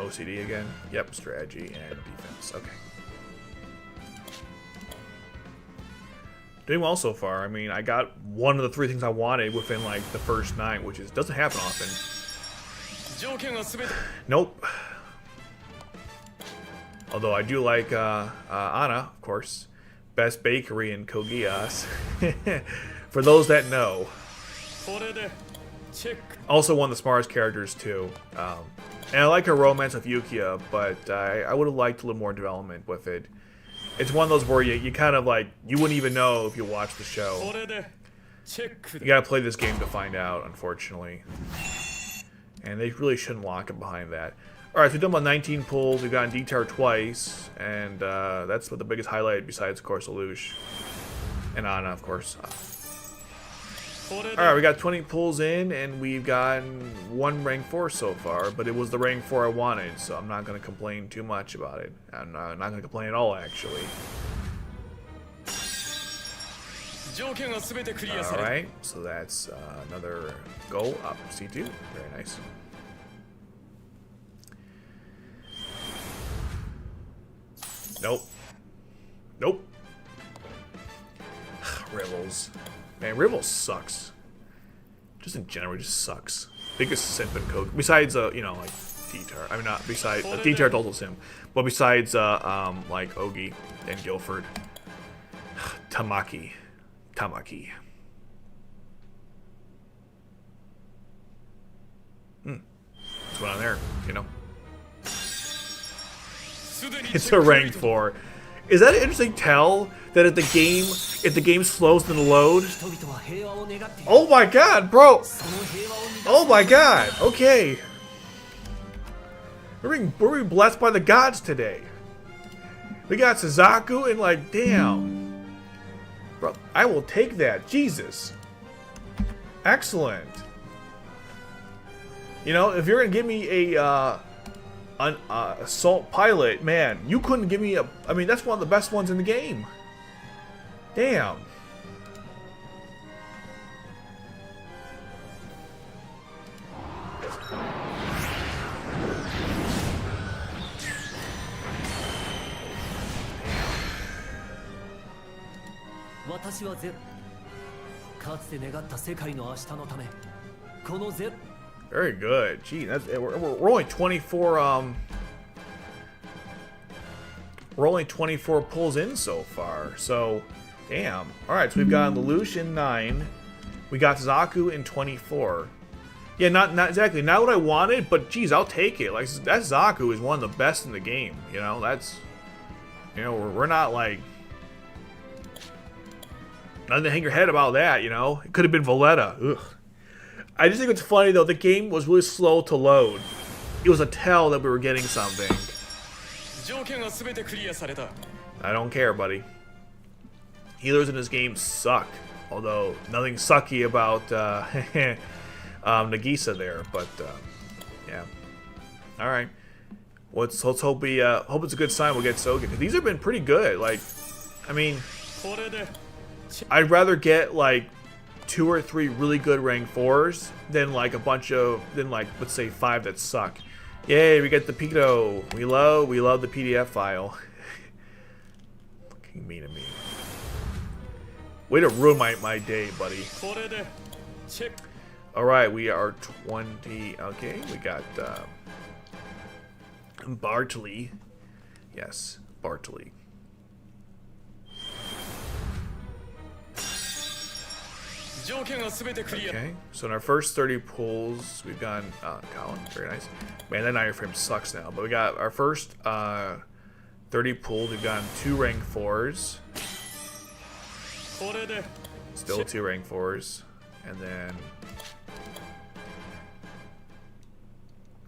OCD again. Yep, strategy and defense. Okay. Doing well so far. I mean, I got one of the 3 things I wanted within like the first night, which doesn't happen often. Nope. Although I do like Anna, of course. Best bakery in Kogias. For those that know. Also one of the smartest characters too. And I like her romance with Yukia, but I would have liked a little more development with it. It's one of those where you kind of like, you wouldn't even know if you watch the show. You gotta play this game to find out, unfortunately. And they really shouldn't lock it behind that. Alright, so we've done about 19 pulls, we've gotten D-Tar twice, and that's what the biggest highlight besides, of course, Lelouch. And Anna, of course. Alright, we got 20 pulls in, and we've gotten 1 rank 4 so far, but it was the rank 4 I wanted, so I'm not going to complain too much about it. I'm not going to complain at all, actually. Alright, so that's another goal up C2. Very nice. Nope. Nope. Rivals. Man, Rivals sucks. Just in general, just sucks. Biggest simp in Code. Besides, you know, like D-Tar. I mean, not besides D-Tar's also simp, but besides, like Ogi and Guilford. Tamaki. What's going on there? You know. It's a rank 4. Is that an interesting tell that if the game slows in the load? Oh my god, bro! Oh my god, okay. We're being blessed by the gods today. We got Suzaku and like, damn. Bro, I will take that. Jesus. Excellent. You know, if you're gonna give me a assault pilot, man, you couldn't give me a. I mean, that's one of the best ones in the game. Damn. Very good. Gee, that's, we're only 24. We're only 24 pulls in so far. So, damn. All right, so we've got Lelouch in 9. We got Zaku in 24. Yeah, not exactly not what I wanted, but geez, I'll take it. Like that Zaku is one of the best in the game. You know, that's, you know, we're not like. Nothing to hang your head about that, you know. It could have been Valletta. Ugh. I just think it's funny though. The game was really slow to load. It was a tell that we were getting something. I don't care, buddy. Healers in this game suck. Although nothing sucky about Nagisa there, but yeah. All right. Let's hope it's a good sign. We'll get Sokkia, because these have been pretty good. Like, I mean, I'd rather get like 2 or 3 really good rank 4s than like a bunch of let's say 5 that suck. Yay, we get the Pico. We love the PDF file. Fucking mean to me. Way to ruin my day, buddy. Alright, we are 20. Okay, we got Bartley. Yes, Bartley. Okay, so in our first 30 pulls, we've gotten Colin, very nice. Man, that iron frame sucks now, but we got our first 30 pulls, we've gotten 2 rank 4s. Still 2 rank 4s, and then.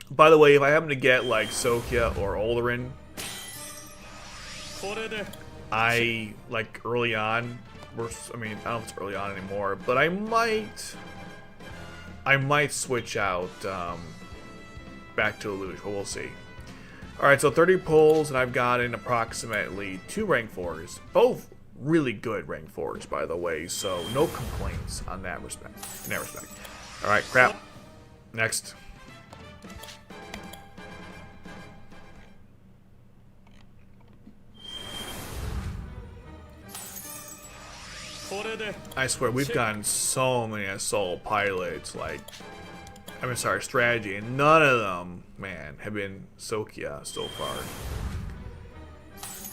By the way, if I happen to get like Sokkia or Olderin, I like early on. I mean, I don't know if it's early on anymore, but I might switch out back to Lelouch, but we'll see. Alright, so 30 pulls, and I've gotten approximately 2 rank 4s. Both really good rank 4s, by the way, so no complaints on that respect. In that respect. Alright, crap. Next. I swear, we've gotten so many assault pilots, like, I mean, sorry, strategy, and none of them, man, have been Sokkia so far.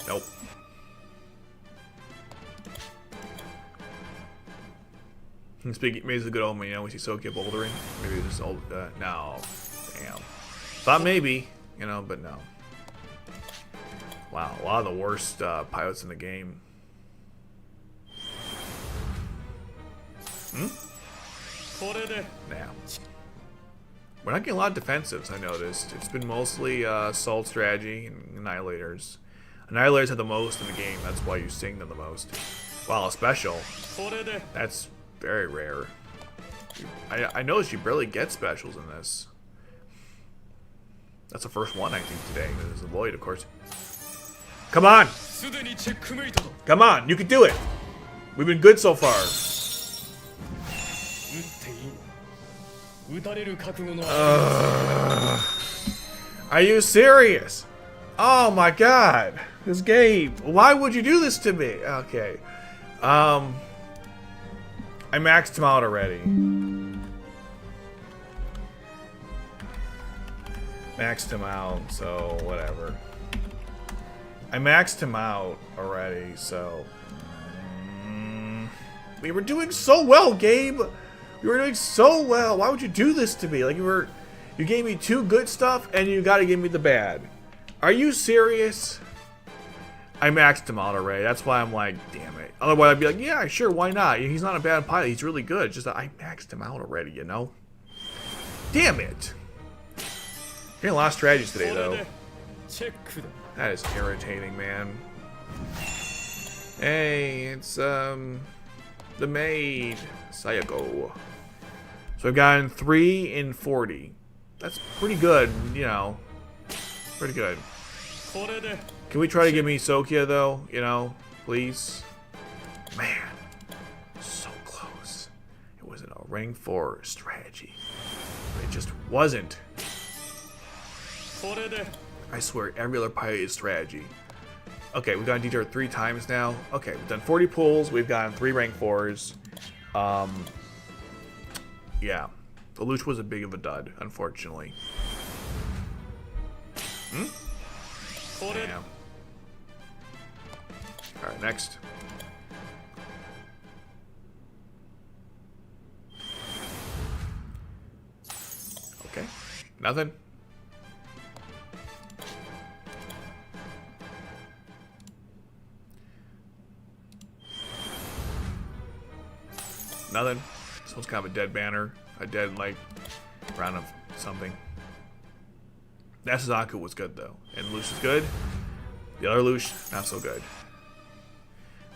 Nope. Maybe it's a good omen, you know, we see Sokkia bouldering. Maybe it's just old, no. Damn. Thought maybe, you know, but no. Wow, a lot of the worst pilots in the game. Nah. We're not getting a lot of defensives, I noticed. It's been mostly assault strategy and annihilators. Annihilators have the most in the game, that's why you sing them the most. Wow, a special. That's very rare. I noticed you barely get specials in this. That's the first one, I think, today. There's a Lloyd, of course. Come on! Come on, you can do it! We've been good so far. Are you serious? Oh my god. This game. Why would you do this to me? Okay. I maxed him out already. Maxed him out, so whatever. I maxed him out already, so... We were doing so well, Gabe! We were doing so well. Why would you do this to me? Like, you gave me 2 good stuff, and you gotta give me the bad. Are you serious? I maxed him out already. That's why I'm like, damn it. Otherwise, I'd be like, yeah, sure, why not? He's not a bad pilot. He's really good. It's just that I maxed him out already, you know? Damn it. Getting a lot of strategies today, though. That is irritating, man. Hey, it's, the maid. Sayako. So I've gotten 3 in 40. That's pretty good, you know. Pretty good. Can we try to give me Sokkia, though? You know, please? Man. So close. It was a rank 4 strategy. But it just wasn't. I swear, every other pilot is strategy. Okay, we've gotten detour 3 times now. Okay, we've done 40 pulls. We've gotten 3 rank 4s. Yeah. Lelouch was a big of a dud, unfortunately. Damn. Alright, next. Okay. Nothing. Nothing. This one's kind of a dead banner. A dead, like, round of something. That Suzaku was good, though. And Lelouch is good. The other Lelouch, not so good.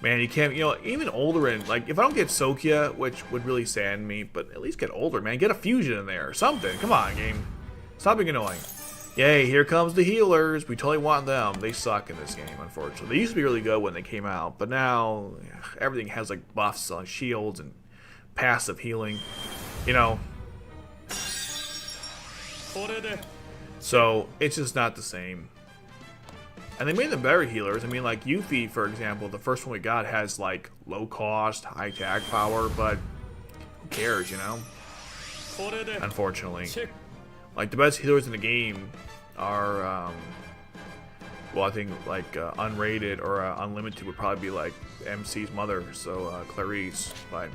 Man, you can't, you know, even Olderin, like, if I don't get Sokkia, which would really sadden me, but at least get Older, man. Get a fusion in there or something. Come on, game. Stop being annoying. Yay, here comes the healers. We totally want them. They suck in this game, unfortunately. They used to be really good when they came out, but now everything has, like, buffs on shields and passive healing, you know. So it's just not the same. And they made them better healers. I mean, like Yuffie, for example, the first one we got has like low cost, high tag power, but who cares, you know? Unfortunately, like the best healers in the game are, well, I think like unrated or unlimited would probably be like MC's mother, so Clarice, but.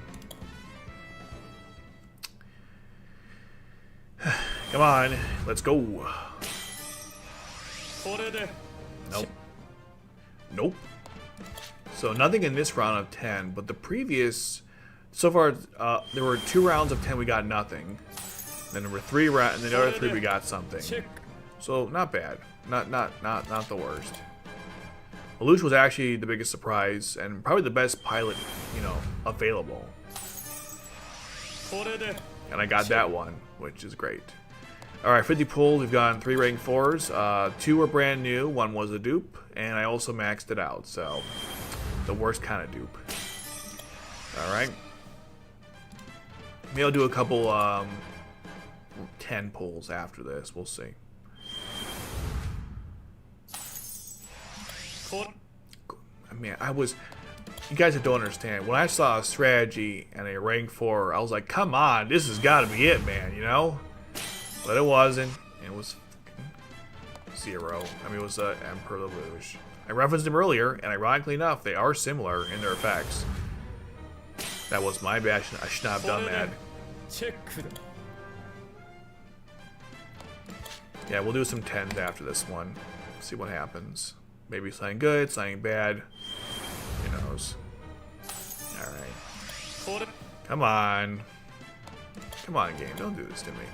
Come on, let's go. Nope. Nope. So nothing in this round of 10, but the previous, so far, there were 2 rounds of 10 we got nothing. Then there were 3 rounds, and then the other 3 we got something. So not bad, not the worst. Lelouch was actually the biggest surprise and probably the best pilot, you know, available. And I got that one, which is great. Alright, 50 pulls, we've gotten 3 rank 4s. 2 were brand new, 1 was a dupe, and I also maxed it out, so the worst kind of dupe. Alright. Maybe I'll do a couple 10 pulls after this, we'll see. I mean, you guys don't understand. When I saw a strategy and a rank 4, I was like, come on, this has got to be it, man, you know? But it wasn't. It was 0. I mean, it was Emperor Lelouch. I referenced him earlier, and ironically enough, they are similar in their effects. That was my bad. I should not have done that. Yeah, we'll do some 10s after this one. See what happens. Maybe something good, something bad. Who knows? Alright. Come on. Come on, game. Don't do this to me.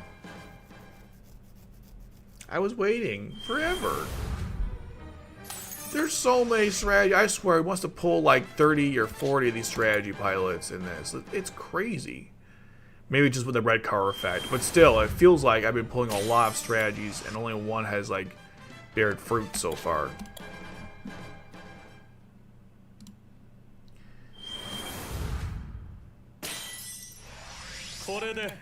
I was waiting forever. There's so many strategy. I swear, he wants to pull like 30 or 40 of these strategy pilots in this. It's crazy. Maybe just with the red car effect, but still, it feels like I've been pulling a lot of strategies, and only one has like bared fruit so far.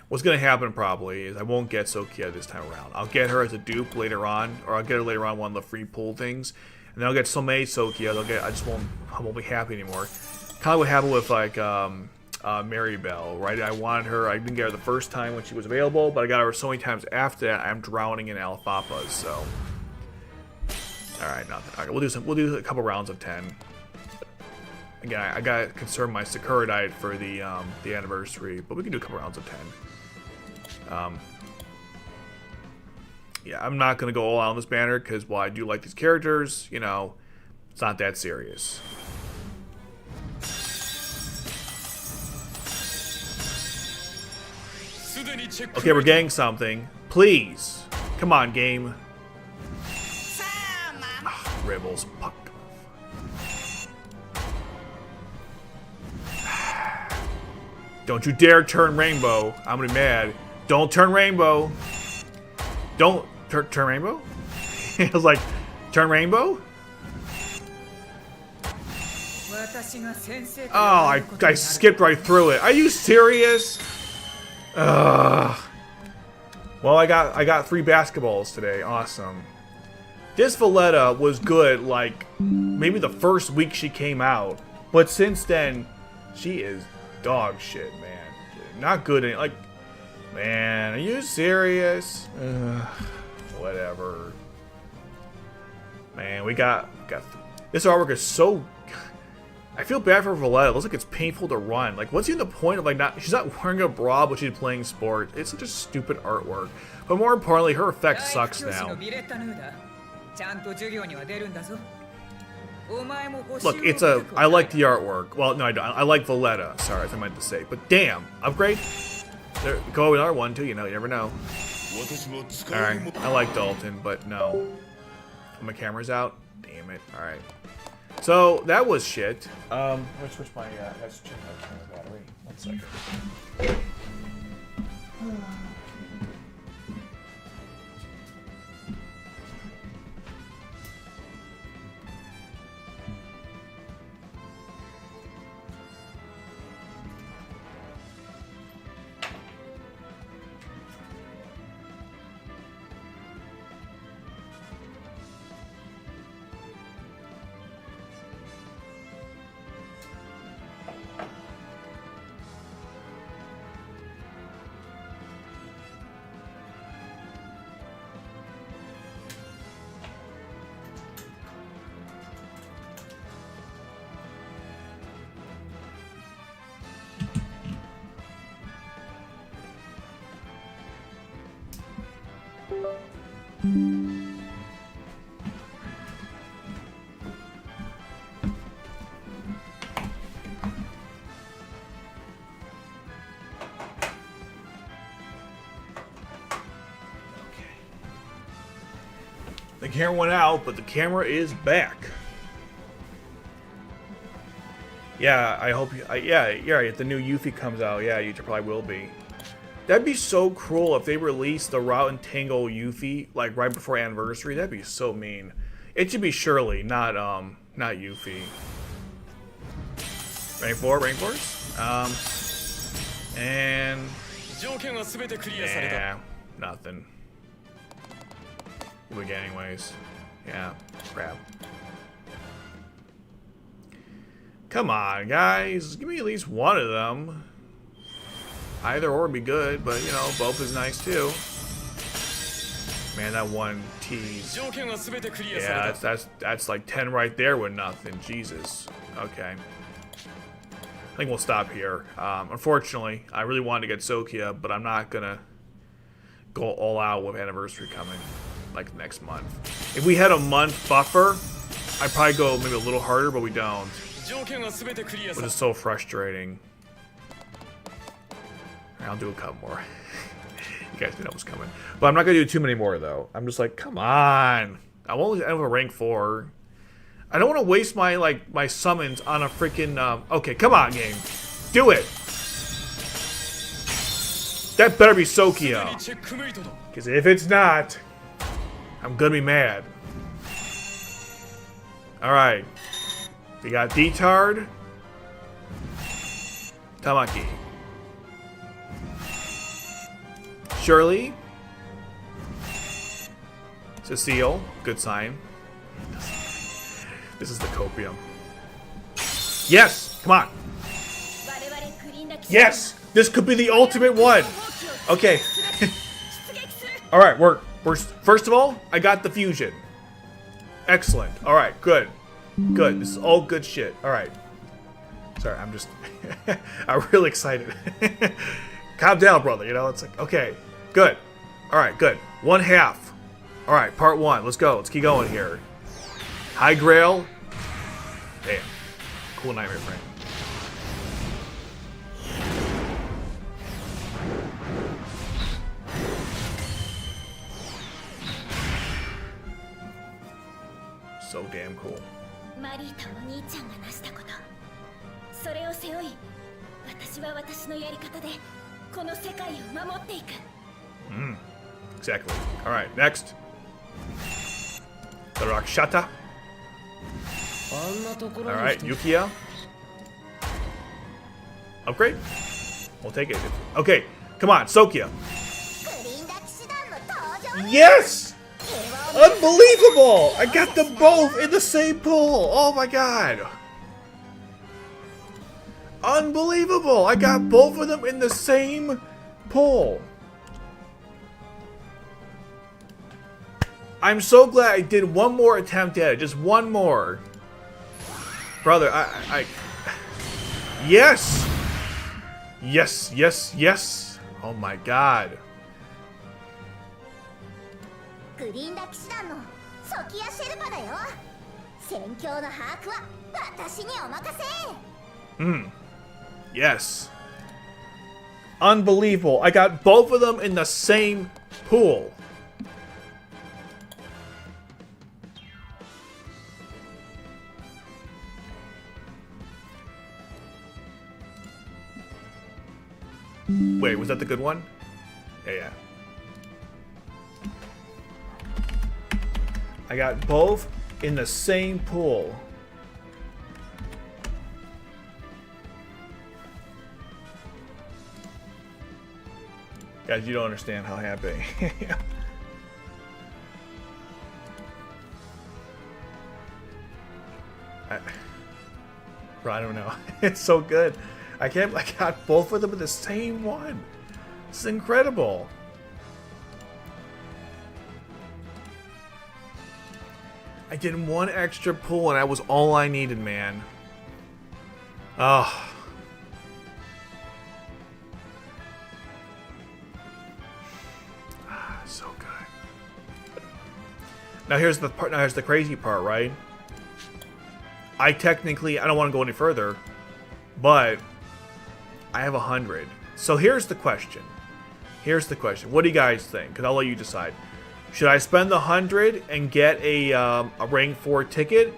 What's gonna happen probably is I won't get Sokkia this time around. I'll get her as a dupe later on, or I'll get her later on one of the free pull things. And then I'll get so many Sokkia, I won't be happy anymore. Kind of what happened with like Mary Bell, right? I wanted her, I didn't get her the first time when she was available, but I got her so many times after that, I'm drowning in alfalfas, so. Alright, nothing. Okay, we'll do a couple rounds of 10. Again, I gotta conserve my Sakura diet for the anniversary, but we can do a couple rounds of 10. Yeah, I'm not going to go all out on this banner because while I do like these characters, you know, it's not that serious. Okay, we're getting something. Please. Come on, game. Ribbles. Fuck off. Don't you dare turn rainbow. I'm going to be mad. Don't turn rainbow. Don't. Turn rainbow? I was like, turn rainbow? Oh, I skipped right through it. Are you serious? Ugh. Well, I got 3 basketballs today. Awesome. This Valletta was good, like, maybe the first week she came out. But since then, she is dog shit, man. Not good. Like, man, are you serious? Ugh. Whatever. Man, we got this artwork is so. I feel bad for Valletta. It looks like it's painful to run. Like, what's even the point of like not? She's not wearing a bra, but she's playing sport. It's such a stupid artwork. But more importantly, her effect sucks now. Look, it's a. I like the artwork. Well, no, I don't. I like Valletta. Sorry, as I meant to say. But damn, upgrade. There, go with another one too. You know, you never know. Alright, I like Dalton, but no. My camera's out? Damn it. Alright. So, that was shit. I'm gonna switch my camera battery. 1 second. The camera went out, but the camera is back. Yeah, I hope you. Yeah, if the new Yuffie comes out, yeah, you probably will be. That'd be so cruel if they released the Route and Tango Yuffie like right before anniversary. That'd be so mean. It should be Shirley, not Yuffie. Rank 4, rank 4s. And yeah, nothing. What we get anyways? Yeah, crap. Come on, guys. Give me at least one of them. Either or would be good, but, you know, both is nice, too. Man, that one tease. Yeah, that's like 10 right there with nothing. Jesus. Okay. I think we'll stop here. Unfortunately, I really wanted to get Sokkia, but I'm not gonna go all out with Anniversary coming, like next month. If we had a month buffer, I'd probably go maybe a little harder, but we don't. Which is so frustrating. I'll do a couple more. You guys knew that was coming. But I'm not going to do too many more, though. I'm just like, come on. I'm only at a rank 4. I don't want to waste my, like, my summons on a freaking, okay, come on, game. Do it. That better be Sokkia. Because if it's not, I'm going to be mad. Alright. We got Detard. Tamaki. Shirley. Cecile. Good sign. This is the copium. Yes! Come on! Yes! This could be the ultimate one! Okay. Alright, we're first of all, I got the fusion. Excellent. Alright, good. Good. This is all good shit. Alright. Sorry, I'm just I'm really excited. Calm down, brother, you know, it's like, okay, good. Alright, good. 1/2. Alright, part 1. Let's go. Let's keep going here. High Grail. Damn. Cool Nightmare Frame. So damn cool. Exactly. Alright, next. The Rakshata. Alright, Yukiya. Upgrade? We'll take it. Okay, come on, Sokkia. Yes! Unbelievable! I got them both in the same pool! Oh my god! Unbelievable! I got both of them in the same pool. I'm so glad I did one more attempt at it. Just one more. Brother, I yes! Yes, yes, yes! Oh my god. Yes. Unbelievable. I got both of them in the same pool. Wait, was that the good one? Yeah. I got both in the same pool. Guys, you don't understand how happy I am. I don't know. It's so good. I got both of them in the same one. It's incredible. I did one extra pull and that was all I needed, man. Oh. So good. Now here's the part. Now here's the crazy part, right? I don't want to go any further, but I have 100. So here's the question. Here's the question. What do you guys think? Because I'll let you decide. Should I spend the 100 and get a rank 4 ticket,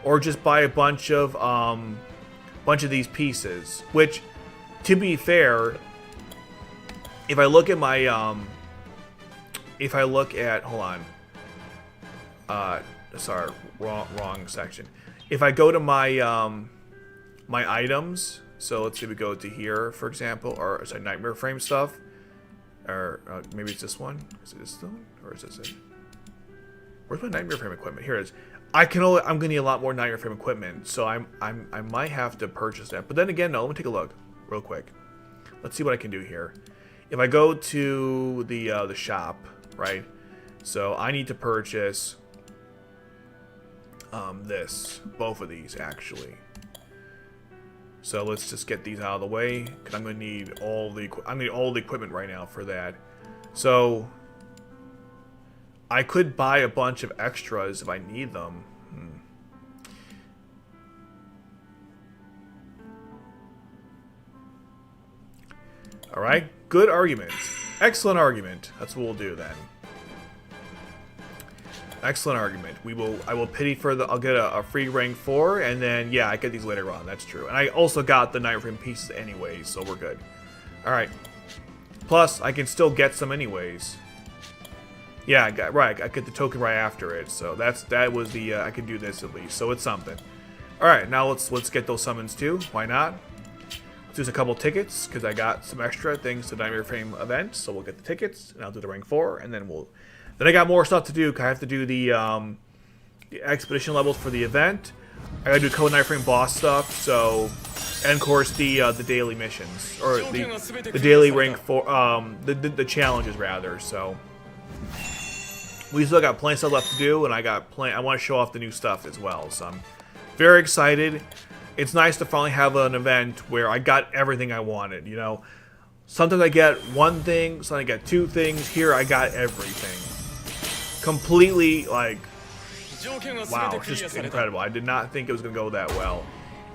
or just buy a bunch of these pieces? Which, to be fair, if I look at my hold on. Sorry, wrong section. If I go to my my items, so let's say we go to here, for example, or sorry, Nightmare Frame stuff, or maybe it's this one. Is it this one, or is this it? Where's my Nightmare Frame equipment? Here it is. I'm gonna need a lot more Night Frame equipment, so I might have to purchase that. But then again, no. Let me take a look real quick. Let's see what I can do here. If I go to the shop, right? So I need to purchase both of these actually. So let's just get these out of the way, because I'm gonna need all the equipment right now for that. So I could buy a bunch of extras if I need them. Alright, good argument. Excellent argument. That's what we'll do then. Excellent argument. I will pity for I'll get a free rank 4, and then, yeah, I get these later on. That's true. And I also got the Night Frame pieces anyways, so we're good. Alright. Plus, I can still get some anyways. Yeah, I get the token right after it, so that was the, I can do this at least, so it's something. Alright, now let's get those summons too. Why not? Let's use a couple tickets, because I got some extra things to the Night Frame event, so we'll get the tickets, and I'll do the rank 4, and then Then I got more stuff to do, because I have to do the expedition levels for the event. I gotta do Code Night Frame boss stuff, so... And of course the daily missions, or the daily rank 4, the challenges rather, so... We still got plenty of stuff left to do, and I want to show off the new stuff as well, so I'm very excited. It's nice to finally have an event where I got everything I wanted, you know? Sometimes I get one thing, sometimes I get two things. Here I got everything. Completely, like, wow, just incredible. I did not think it was going to go that well.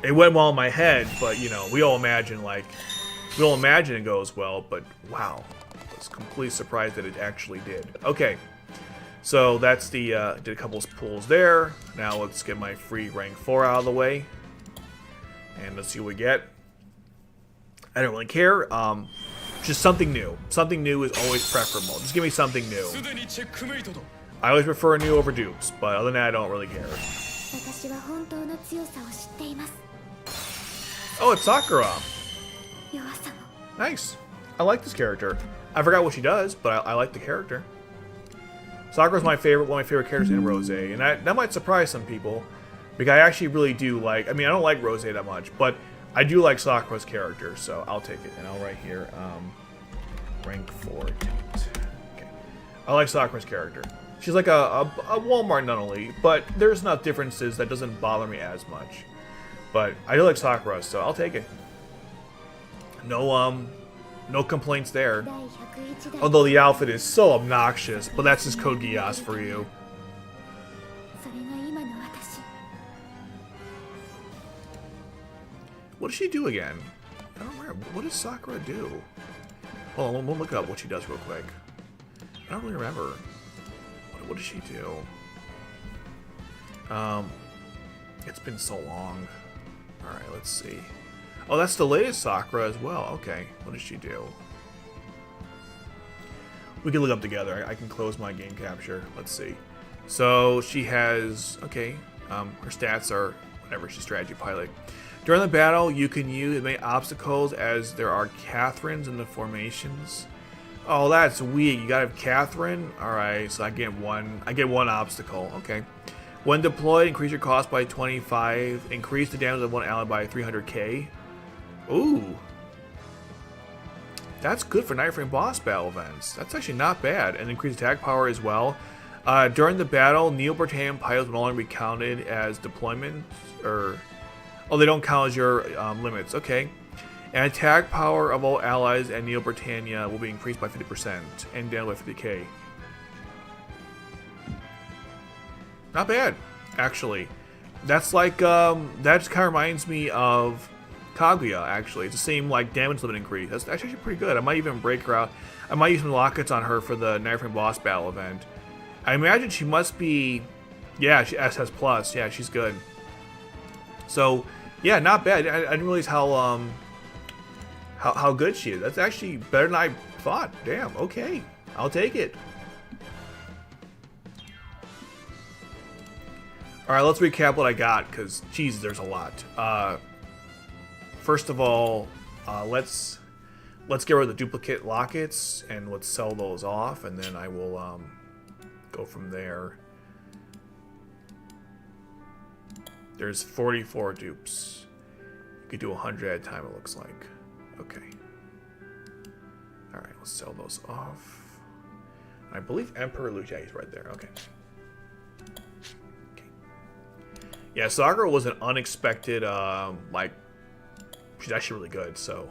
It went well in my head, but, you know, we all imagine it goes well, but wow. I was completely surprised that it actually did. Okay. So that's the, did a couple of pulls there. Now let's get my free rank 4 out of the way. And let's see what we get. I don't really care. Just something new. Something new is always preferable. Just give me something new. I always prefer new over dupes, but other than that, I don't really care. Oh, it's Sakura. Nice. I like this character. I forgot what she does, but I like the character. Sakura's one of my favorite characters in Rose, and that might surprise some people, because I actually really do like. I mean, I don't like Rose that much, but I do like Sakura's character, so I'll take it. And I'll write here, rank 4 ticket. Okay, I like Sakura's character. She's like a Walmart Nunnally, but there's enough differences that doesn't bother me as much. But I do like Sakura, so I'll take it. No complaints there. Although the outfit is so obnoxious, but that's just Code Geass for you. What does she do again? I don't remember. What does Sakura do? Hold on, we'll look up what she does real quick. I don't really remember. What does she do? It's been so long. Alright, let's see. Oh, that's the latest Sakura as well. Okay, what does she do? We can look up together. I can close my game capture. Let's see. So she has, okay, her stats are whatever. She's strategy pilot. During the battle, you can use many obstacles as there are Catherines in the formations. Oh, that's weak. You gotta have Catherine. All right, so I get one obstacle. Okay. When deployed, increase your cost by 25. Increase the damage of one ally by 300k. Ooh. That's good for Night Frame boss battle events. That's actually not bad. And increase attack power as well. During the battle, Neo-Britannian pilots will no longer be counted as deployment. Oh, they don't count as your limits. Okay. And attack power of all allies and Neo-Britannia will be increased by 50% and down by 50k. Not bad, actually. That's like, that just kind of reminds me of Kaguya, actually. It's the same, like, damage limit increase. That's actually pretty good. I might even break her out. I might use some lockets on her for the Night Frame boss battle event. I imagine she must be, yeah, she SS+. Yeah, she's good. So, yeah, not bad. I didn't realize how good she is. That's actually better than I thought. Damn, okay. I'll take it. Alright, let's recap what I got, because, geez, there's a lot. First of all, let's get rid of the duplicate lockets, and let's sell those off, and then I will go from there. There's 44 dupes. You could do 100 at a time, it looks like. Okay. Alright, let's sell those off. I believe Emperor Lelouch is right there. Okay. Yeah, Sakura was an unexpected, like, she's actually really good, so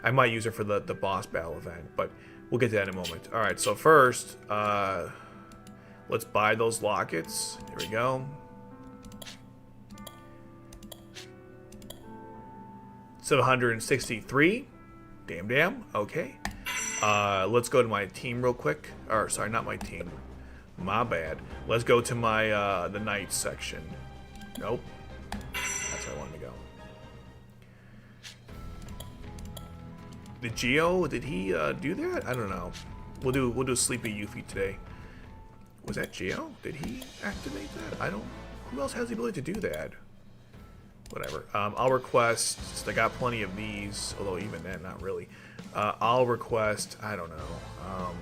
I might use her for the boss battle event, but we'll get to that in a moment. Alright, so first, let's buy those lockets. Here we go. 763. Damn. Okay. Let's go to my team real quick. Or, sorry, not my team. My bad. Let's go to my, the knights section. Nope. That's where I wanted to go. Did Geo, did he do that? I don't know. We'll do Sleepy Yuffie today. Was that Geo? Did he activate that? I don't. Who else has the ability to do that? Whatever. I'll request. Since I got plenty of these, although even then, not really. I'll request. I don't know.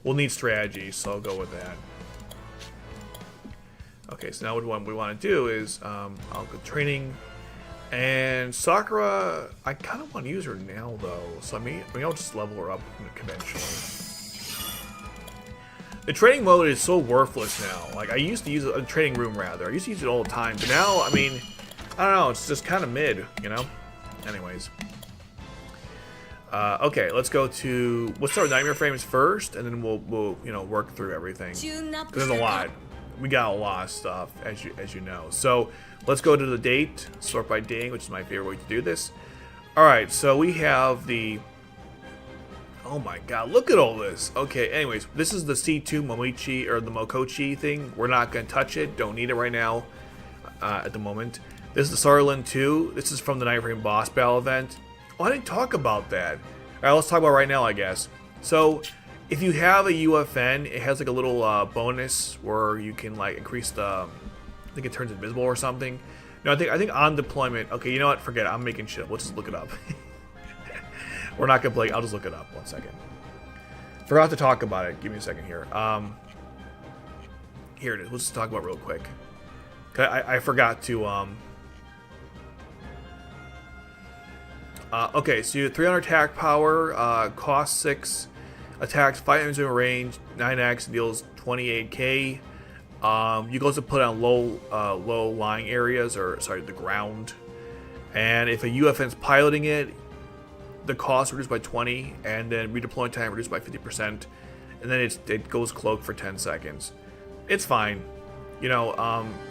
We'll need strategy, so I'll go with that. Okay, so now what we want to do is I'll go training. And Sakura, I kind of want to use her now, though. So I mean, I'll just level her up conventionally. The training mode is so worthless now. Like, I used to use a training room, rather. I used to use it all the time. But now, I mean, I don't know. It's just kind of mid, you know? Anyways. Okay, let's go to... Let's start with Nightmare Frames first, and then we'll you know, work through everything. Because there's a lot. We got a lot of stuff, as you know. So, let's go to the date. Sort by dating, which is my favorite way to do this. Alright, so we have the... Oh my god, look at all this. Okay, anyways, this is the C2 Momoichi, or the Mokochi thing. We're not going to touch it. Don't need it right now, at the moment. This is the Sarlin 2. This is from the Night Frame Boss Battle event. Oh, I didn't talk about that. Alright, let's talk about it right now, I guess. So, if you have a UFN, it has like a little bonus where you can like increase the... I think it turns invisible or something. No, I think on deployment... Okay, you know what? Forget it. I'm making shit up. Let's just look it up. We're not gonna play. I'll just look it up. 1 second. Forgot to talk about it. Give me a second here. Here it is. Let's just talk about it real quick. I forgot to. Okay, so you have 300 attack power, cost 6, attacks 5 enemies in range, 9x, deals 28k. You can also put on low lying areas, or sorry, the ground. And if a UFN's piloting it, the cost reduced by 20, and then redeploying time reduced by 50%, and then it goes cloak for 10 seconds. It's fine, you know.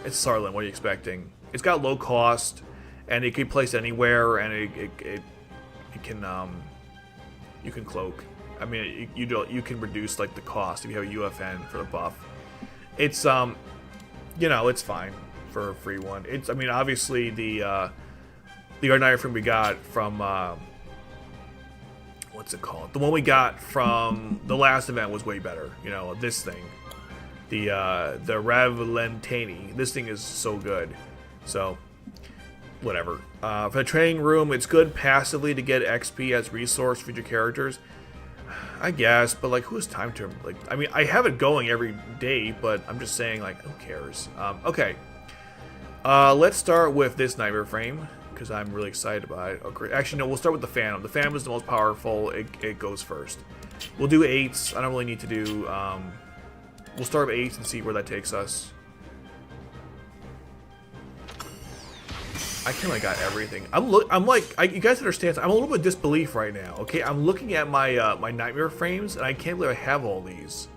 It's Sarlin. What are you expecting? It's got low cost, and it can be placed anywhere, and it can you can cloak. I mean, you can reduce like the cost if you have a UFN for the buff. It's you know, it's fine for a free one. It's, I mean, obviously the Night Frame we got from what's it called? The one we got from the last event was way better. You know, this thing, the Ravlentani. This thing is so good. So, whatever. For the training room, it's good passively to get XP as resource for your characters, I guess. But like, who has time to like? I mean, I have it going every day, but I'm just saying, like, who cares? Okay. Let's start with this Nightmare Frame, because I'm really excited about it. Okay. Actually, no, we'll start with the Phantom. The Phantom is the most powerful. It goes first. We'll do 8s. I don't really need to do... we'll start with 8s and see where that takes us. I kind of got everything. I'm like... you guys understand, I'm a little bit of disbelief right now, okay? I'm looking at my my Nightmare Frames, and I can't believe I have all these.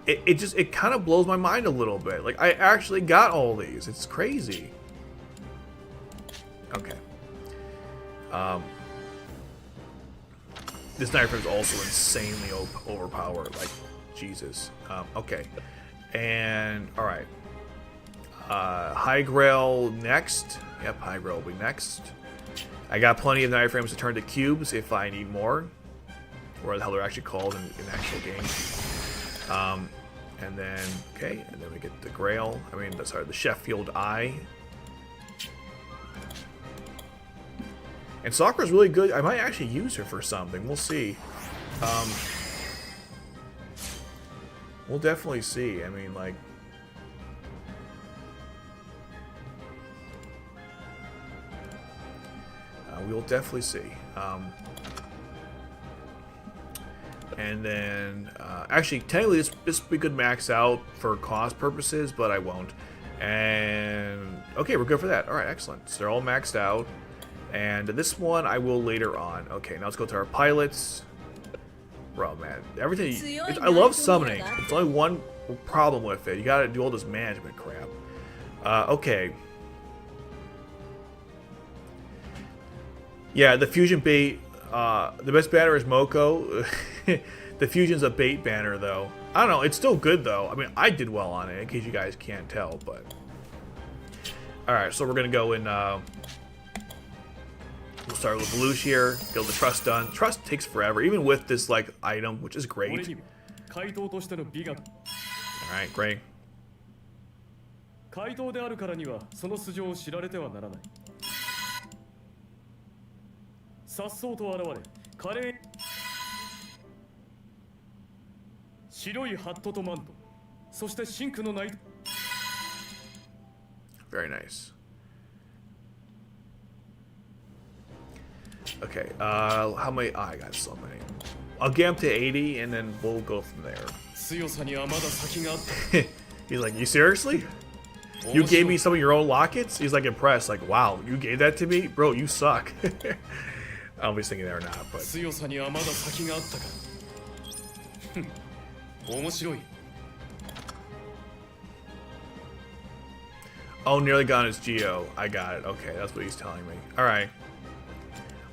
It kind of blows my mind a little bit. Like, I actually got all these. It's crazy. Okay. This Night Frame is also insanely overpowered. Like, Jesus. Okay. And, alright. High Grail next. Yep, High Grail will be next. I got plenty of Night Frames to turn to cubes if I need more. Or the hell they're actually called in actual games. And then, okay, and then we get the Grail. I mean, sorry, the Sheffield Eye. And Sakura's really good. I might actually use her for something. We'll see. We'll definitely see. I mean, like... We will definitely see. And then, actually, technically, this we could max out for cost purposes, but I won't. And okay, we're good for that. All right, excellent. So they're all maxed out, and this one I will later on. Okay, now let's go to our pilots. Bro, man, everything. I love summoning. There's only one problem with it. You gotta do all this management crap. Okay. Yeah, the fusion bait. The best banner is Moko. The fusion's a bait banner, though. I don't know. It's still good, though. I mean, I did well on it, in case you guys can't tell, but... Alright, so we're gonna go in, we'll start with Lelouch here. Get the trust done. Trust takes forever, even with this, like, item, which is great. Alright, great. 怪盗であるからにはその素性を知られてはならない。颯爽と現れ、華麗白いハットとマント、そして真紅のナイト。Very nice. Okay, how many? Oh, I got so many. I'll get him to 80 and then we'll go from there. 強さにはまだ先があった。 He's like, you seriously? You gave me some of your own lockets? He's like impressed, like, wow, you gave that to me? Bro, you suck. I don't know if he's thinking that or not, but... 強さにはまだ先があったか。面白い。 Oh, nearly gone is Geo. I got it. Okay, that's what he's telling me. Alright.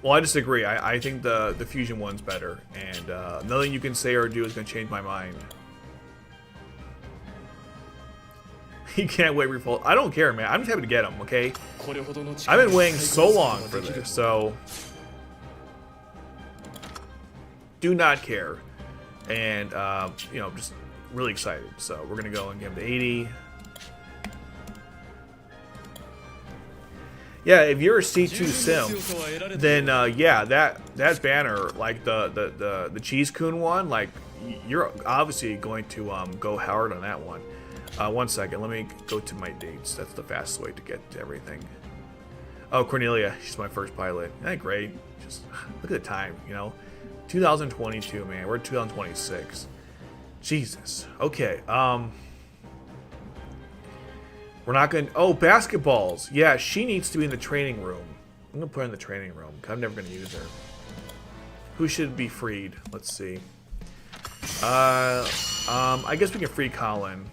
Well, I disagree. I think the fusion one's better. And nothing you can say or do is going to change my mind. He can't wait for full. I don't care, man. I'm just happy to get him, okay? I've been waiting so long for this, so... Do not care. And, you know, just really excited. So we're going to go and give him the 80. Yeah, if you're a C2 sim, then yeah, that banner, like the Cheese Coon one, like you're obviously going to go hard on that one. 1 second, let me go to my dates. That's the fastest way to get to everything. Oh, Cornelia, she's my first pilot. Great. Just look at the time, you know, 2022, man. We're 2026. Jesus. Okay. We're not going to... Oh, basketballs. Yeah, she needs to be in the training room. I'm going to put her in the training room, because I'm never going to use her. Who should be freed? Let's see. I guess we can free Colin.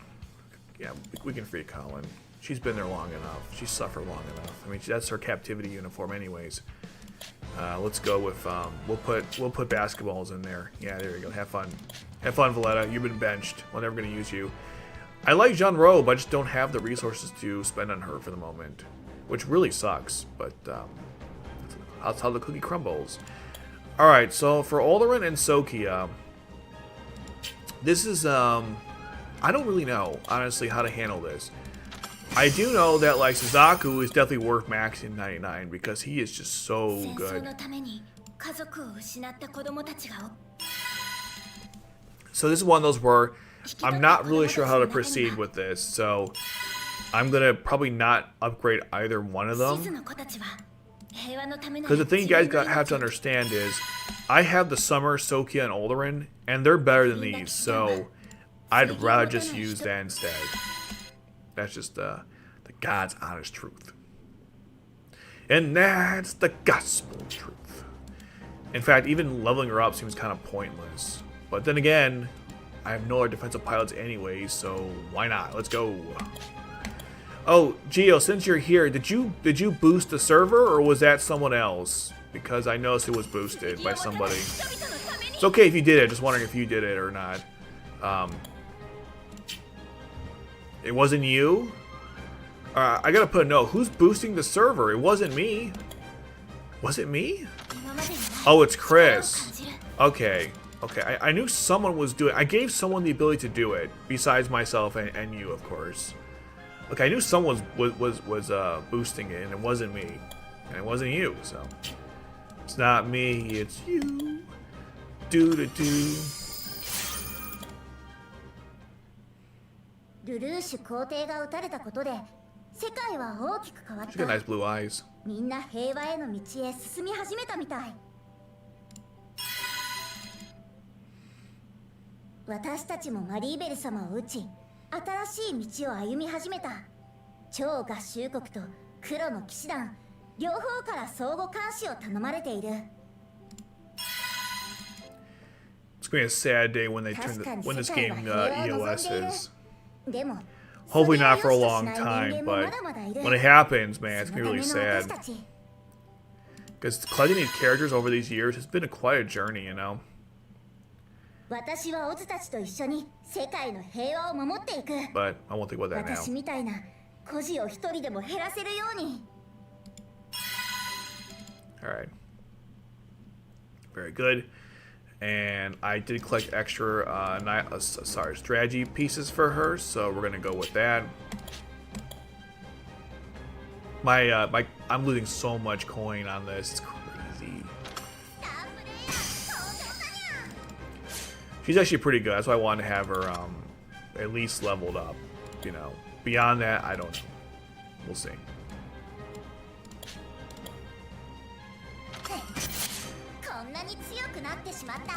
Yeah, we can free Colin. She's been there long enough. She's suffered long enough. I mean, that's her captivity uniform anyways. Let's go with... We'll put basketballs in there. Yeah, there you go. Have fun. Have fun, Valletta. You've been benched. We're never going to use you. I like Jean Ro, but I just don't have the resources to spend on her for the moment, which really sucks, but that's how the cookie crumbles. Alright, so for Alderaan and Sokkia, this is, I don't really know, honestly, how to handle this. I do know that, like, Suzaku is definitely worth maxing 99 because he is just so good. So this is one of those where I'm not really sure how to proceed with this, so I'm gonna probably not upgrade either one of them. Because the thing you guys have to understand is, I have the Summer, Sokkia, and Alderaan, and they're better than these, so I'd rather just use that instead. That's just the God's honest truth. And that's the gospel truth. In fact, even leveling her up seems kind of pointless. But then again, I have no other defensive pilots anyways, so why not? Let's go. Oh, Geo, since you're here, did you boost the server or was that someone else? Because I noticed it was boosted by somebody. It's okay if you did it. Just wondering if you did it or not. It wasn't you? I gotta put a note. Who's boosting the server? It wasn't me. Was it me? Oh, it's Chris. Okay. Okay, I knew someone was doing... I gave someone the ability to do it, besides myself and you, of course. Okay, I knew someone was boosting it, and it wasn't me. And it wasn't you, so... It's not me, it's you. Do-do-do. ルルーシュ皇帝が撃たれたことで世界は大きく変わっ She's got た。 nice blue eyes. みんな平和への道へ進み始めたみたい。私たちもマリーベル様を討ち、新しい道を歩み始めた。超合衆国と黒の騎士団、両方から相互監視を頼まれている。 It's gonna be a sad day when they turn 確かに when 世 this 界は game 平和を望んでいる。 EOSs. でも Hopefully それを not for a 良しと long しない time, 人間も but まだまだいる。 when it happens, man, it's そ gonna の be た really めの sad. 私たち。 Because collecting these characters over these years has been quite a journey, you know. 私はオズたちと一緒に世界の平和を守っていく。 But I won't think about that 私 now. みたいな孤児を一人でも減らせるように。 All right. Very good. And I did collect extra strategy pieces for her, so we're gonna go with that. I'm losing so much coin on this. It's crazy. She's actually pretty good. That's why I wanted to have her at least leveled up. You know, beyond that, I don't know. We'll see. こんなに強くなってしまった。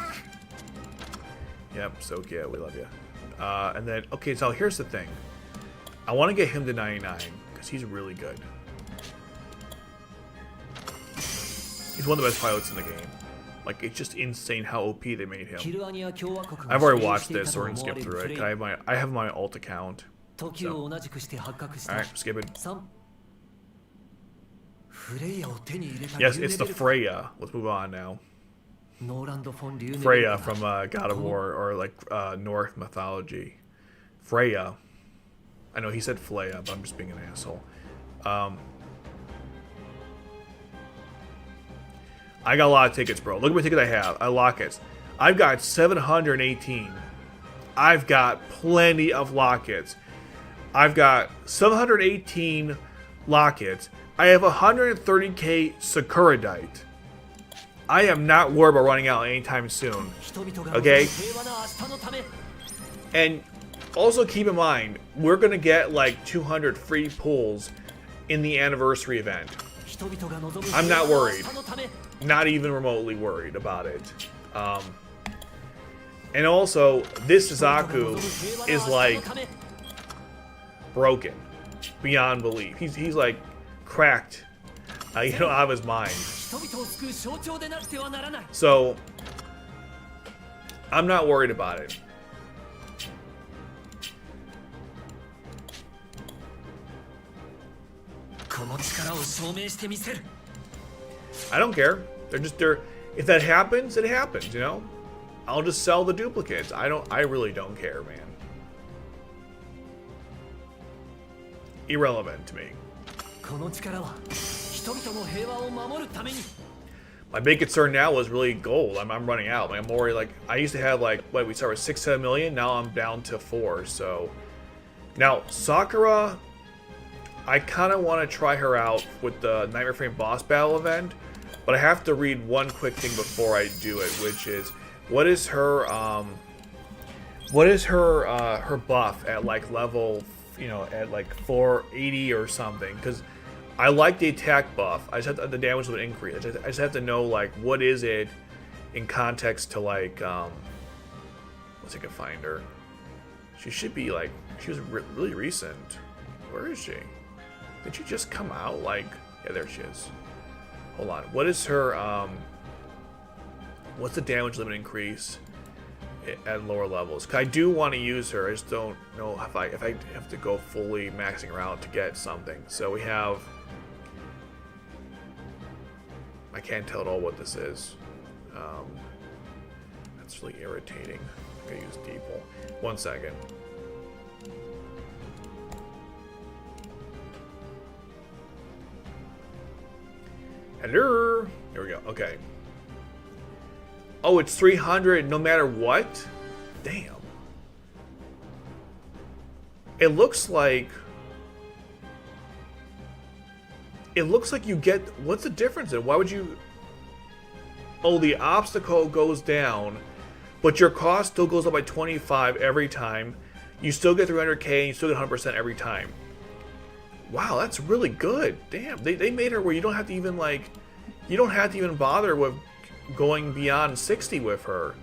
Yep, Sokkia, we love you. And then, okay, so here's the thing. I want to get him to 99 because he's really good. He's one of the best pilots in the game. Like, it's just insane how OP they made him. I've already watched this, so we're gonna skip through it. I have my alt account. So. Alright, skip it. Yes, it's the Freya. Let's move on now. Freya from God of War, or like Norse mythology. Freya. I know he said Freya, but I'm just being an asshole. I got a lot of tickets, bro. Look at my tickets I have. Lockets. I've got 718. I've got plenty of lockets. I've got 718 lockets. I have 130k Sakuradite. I am not worried about running out anytime soon. Okay? And also keep in mind, we're going to get like 200 free pulls in the anniversary event. I'm not worried. Not even remotely worried about it. And also, this Zaku is like broken beyond belief. He's like cracked, out of his mind. So I'm not worried about it. I don't care. They're if that happens, it happens, you know? I'll just sell the duplicates. I really don't care, man. Irrelevant to me. My big concern now is really gold. I'm running out. Like, I'm worried. Like, I used to have like we started with 6-7 million. Now I'm down to 4. So now Sakura, I kind of want to try her out with the Nightmare Frame boss battle event, but I have to read one quick thing before I do it, which is what is her her buff at like level, at like 480 or something? Because I like the attack buff. I just have the damage would increase. I just have to know like what is it in context to like let's see if I can find her. She should be like she was really recent. Where is she? Did she just come out? Like, yeah, there she is. Hold on. What is her what's the damage limit increase at lower levels? 'Cause I do want to use her. I just don't know if I have to go fully maxing her out to get something. So we have. I can't tell at all what this is. That's really irritating. I'm gonna use Deeple. 1 second. Hello. Here we go. Okay. Oh, it's 300 no matter what? Damn. It looks like you get... What's the difference then? Why would you... Oh, the obstacle goes down, but your cost still goes up by 25 every time. You still get 300k and you still get 100% every time. Wow, that's really good. Damn, they made her where you don't have to even like, you don't have to even bother with going beyond 60 with her.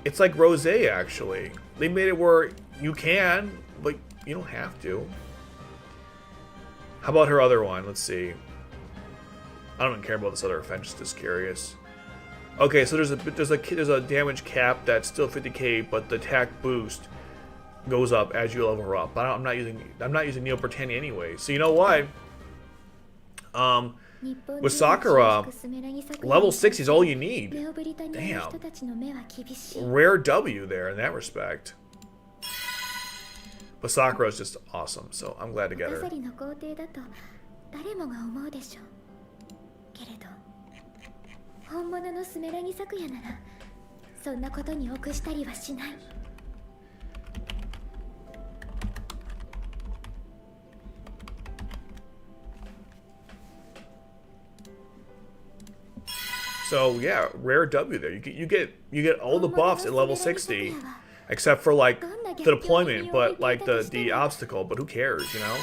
It's like Rose, actually. They made it where you can, but you don't have to. How about her other one? Let's see. I don't even care about this other offense. Just curious. Okay, so there's a damage cap that's still 50k, but the attack boost goes up as you level her up. But I'm not using Neo Britannia anyway. So you know what? With Sakura, level 60 is all you need. Damn. Rare W there in that respect. But Sakura is just awesome, so I'm glad to get her. 本物のスメラギ咲夜ならそんなことに臆したりはしない。 So yeah, rare W there. You get all the buffs at level 60, except for like the deployment, but like the obstacle. But who cares, you know?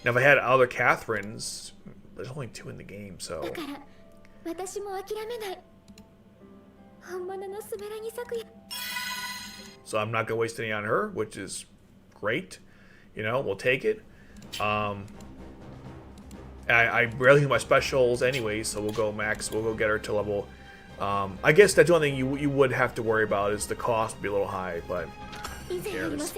Now if I had other Catherines, there's only 2 in the game, so. 私も諦めない。本物のスメラギ咲夜。 So I'm not gonna waste any on her, which is great. You know, we'll take it. I rarely do my specials anyway, so we'll go max. We'll go get her to level. I guess that's the only thing you would have to worry about is the cost would be a little high, but who cares?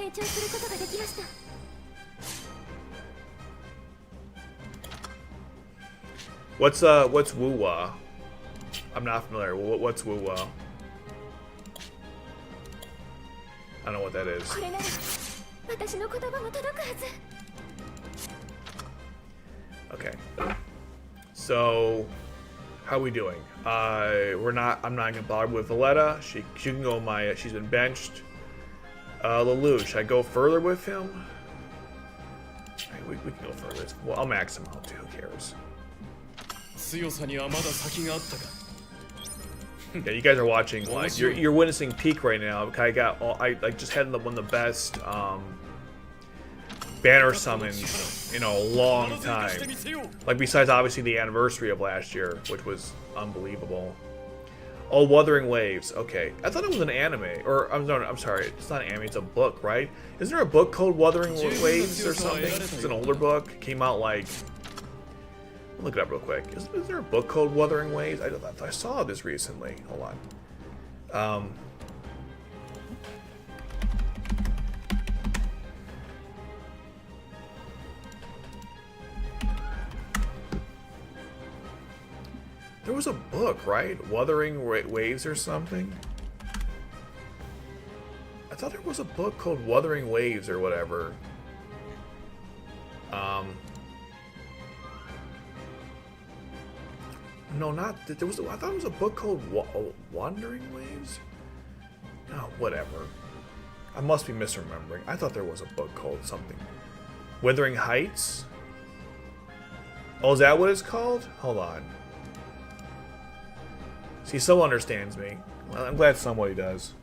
What's Wuwa? I'm not familiar. What's Wuwa? I don't know what that is. Okay. So, how are we doing? I'm not gonna bother with Valletta. She can go my. She's been benched. Lelouch, should I go further with him? We can go further. Well, I'll max him out too. Who cares? Yeah, you guys are watching. Like you're witnessing peak right now. I just had one of the best banner summons in a long time. Like besides obviously the anniversary of last year, which was unbelievable. Oh, Wuthering Waves. Okay, I thought it was an anime, or I'm sorry, it's not an anime. It's a book, right? Isn't there a book called Wuthering Waves or something? It's an older book. It came out like. I'll look it up real quick. Is there a book called Wuthering Waves? I saw this recently. Hold on. There was a book, right? Wuthering Waves or something? I thought there was a book called Wuthering Waves or whatever. No, not there was. I thought it was a book called Wandering Waves. No, whatever. I must be misremembering. I thought there was a book called something. Wuthering Heights. Oh, is that what it's called? Hold on. See, someone understands me. Well, I'm glad somebody does.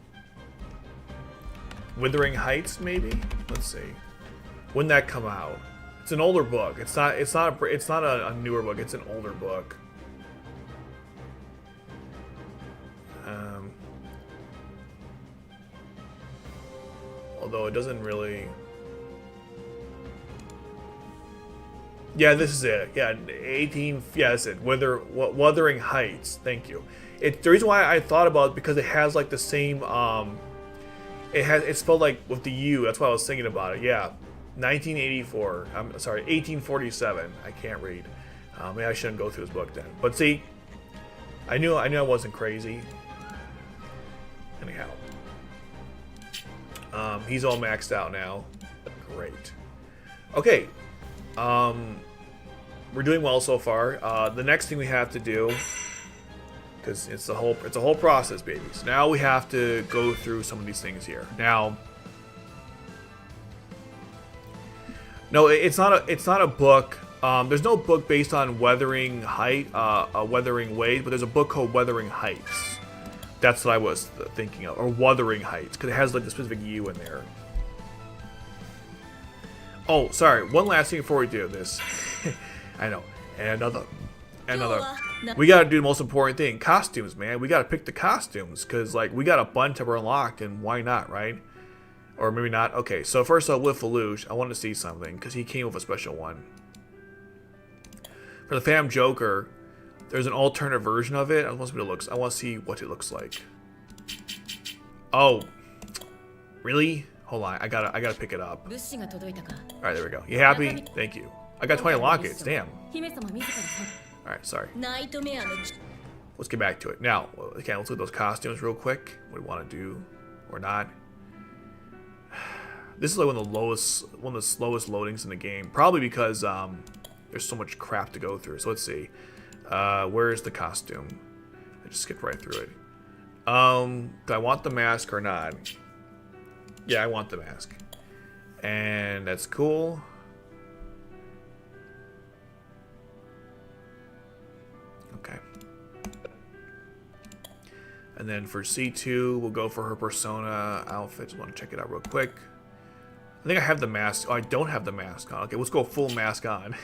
Wuthering Heights, maybe. Let's see. When did that come out? It's an older book. It's not a newer book. It's an older book. Although it doesn't really. Yeah, this is it. Yeah, 18. Yeah, that's it. Wuthering Heights. Thank you. The reason why I thought about it because it has like the same. It's spelled like with the U. That's why I was thinking about it. Yeah, 1984. I'm sorry, 1847. I can't read. Maybe I shouldn't go through this book then. But see, I knew I wasn't crazy. Anyhow, he's all maxed out now. Great. Okay. We're doing well so far. The next thing we have to do, because it's a whole process, baby. So now we have to go through some of these things here. Now, no, it's not a book. There's no book based on Wuthering Waves, but there's a book called Wuthering Heights. That's what I was thinking of, or Wuthering Heights, because it has like the specific U in there. Oh, sorry. One last thing before we do this. I know. And another. We gotta do the most important thing. Costumes, man. We gotta pick the costumes. Because, like, we got a bunch of unlocked, and why not, right? Or maybe not. Okay, so first off, with Lelouch, I want to see something. Because he came with a special one. For the Phantom Joker, there's an alternate version of it. I want to see what it looks like. Oh. Really? Hold on. I gotta pick it up. 物資が届いたか Alright, there we go. You happy? Thank you. I got 20 lockets. Damn. 姫様自らさ Alright, sorry. ナイトメアの Let's get back to it. Now, okay, let's look at those costumes real quick. What do we want to do or not? This is like one of the slowest loadings in the game. Probably because there's so much crap to go through. So let's see. Where's the costume? I just skipped right through it. Do I want the mask or not? Yeah, I want the mask. And that's cool. Okay. And then for C2, we'll go for her Persona outfit. Just want to check it out real quick. I think I have the mask. Oh, I don't have the mask on. Okay, let's go full mask on.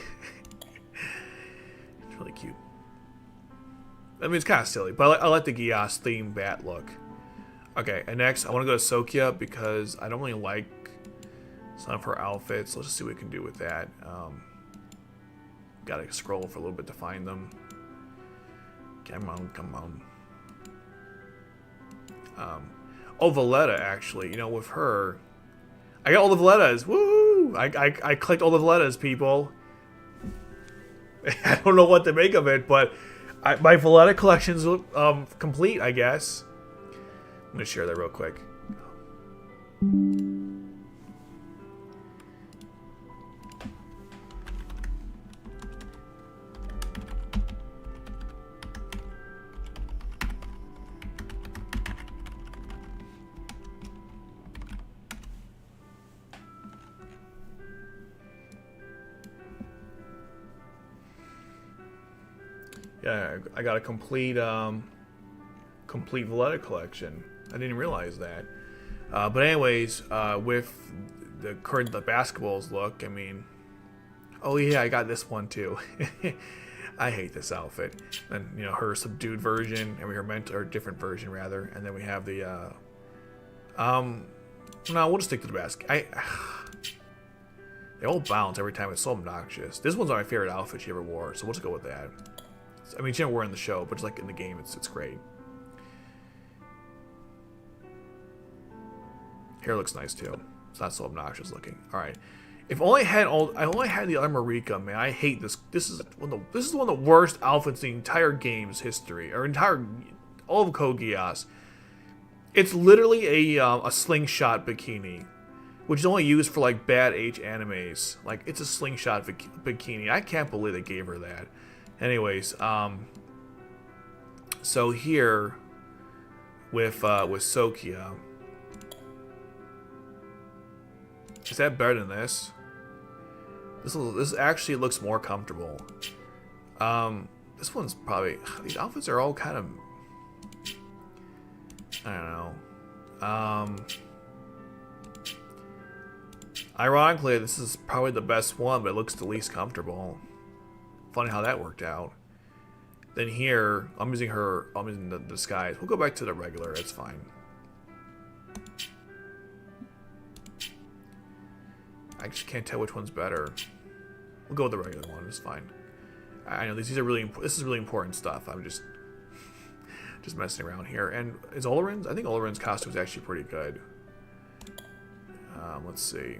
It's really cute. I mean, it's kind of silly, but I like the Gias theme bat look. Okay, and next, I want to go to Sokkia because I don't really like some of her outfits. Let's just see what we can do with that. Gotta scroll for a little bit to find them. Come on, come on. Oh, Valletta, actually. You know, with her... I got all the Vallettas. Woo! I clicked all the Vallettas, people. I don't know what to make of it, but my Valletta collection's complete, I guess. I'm going to share that real quick. Yeah, I got a complete Valletta collection. I didn't realize that. But anyways, with the basketballs look, I mean, oh yeah, I got this one too. I hate this outfit. And you know, her subdued version, and her different version rather, and then we have the no, we'll just stick to the basket. They all bounce every time. It's so obnoxious. This one's my favorite outfit she ever wore, so we'll just go with that. I mean, she didn't wear it in the show, but just like in the game, it's great. Hair looks nice too. It's not so obnoxious looking. All right. If only I had the other Marika, man. I hate this. This is one of the worst outfits in the entire game's history, or all of Code Geass. It's literally a slingshot bikini, which is only used for like bad H animes. Like it's a slingshot bikini. I can't believe they gave her that. Anyways, so here with Sokkia, is that better than this? This actually looks more comfortable. This one's probably, these outfits are all kind of, I don't know. Ironically, this is probably the best one, but it looks the least comfortable. Funny how that worked out. Then here, I'm using the disguise. We'll go back to the regular, it's fine. I just can't tell which one's better. We'll go with the regular one, it's fine. I know these are really this is really important stuff. I'm just messing around here. And is Olarin's? I think Olarin's costume is actually pretty good. Let's see.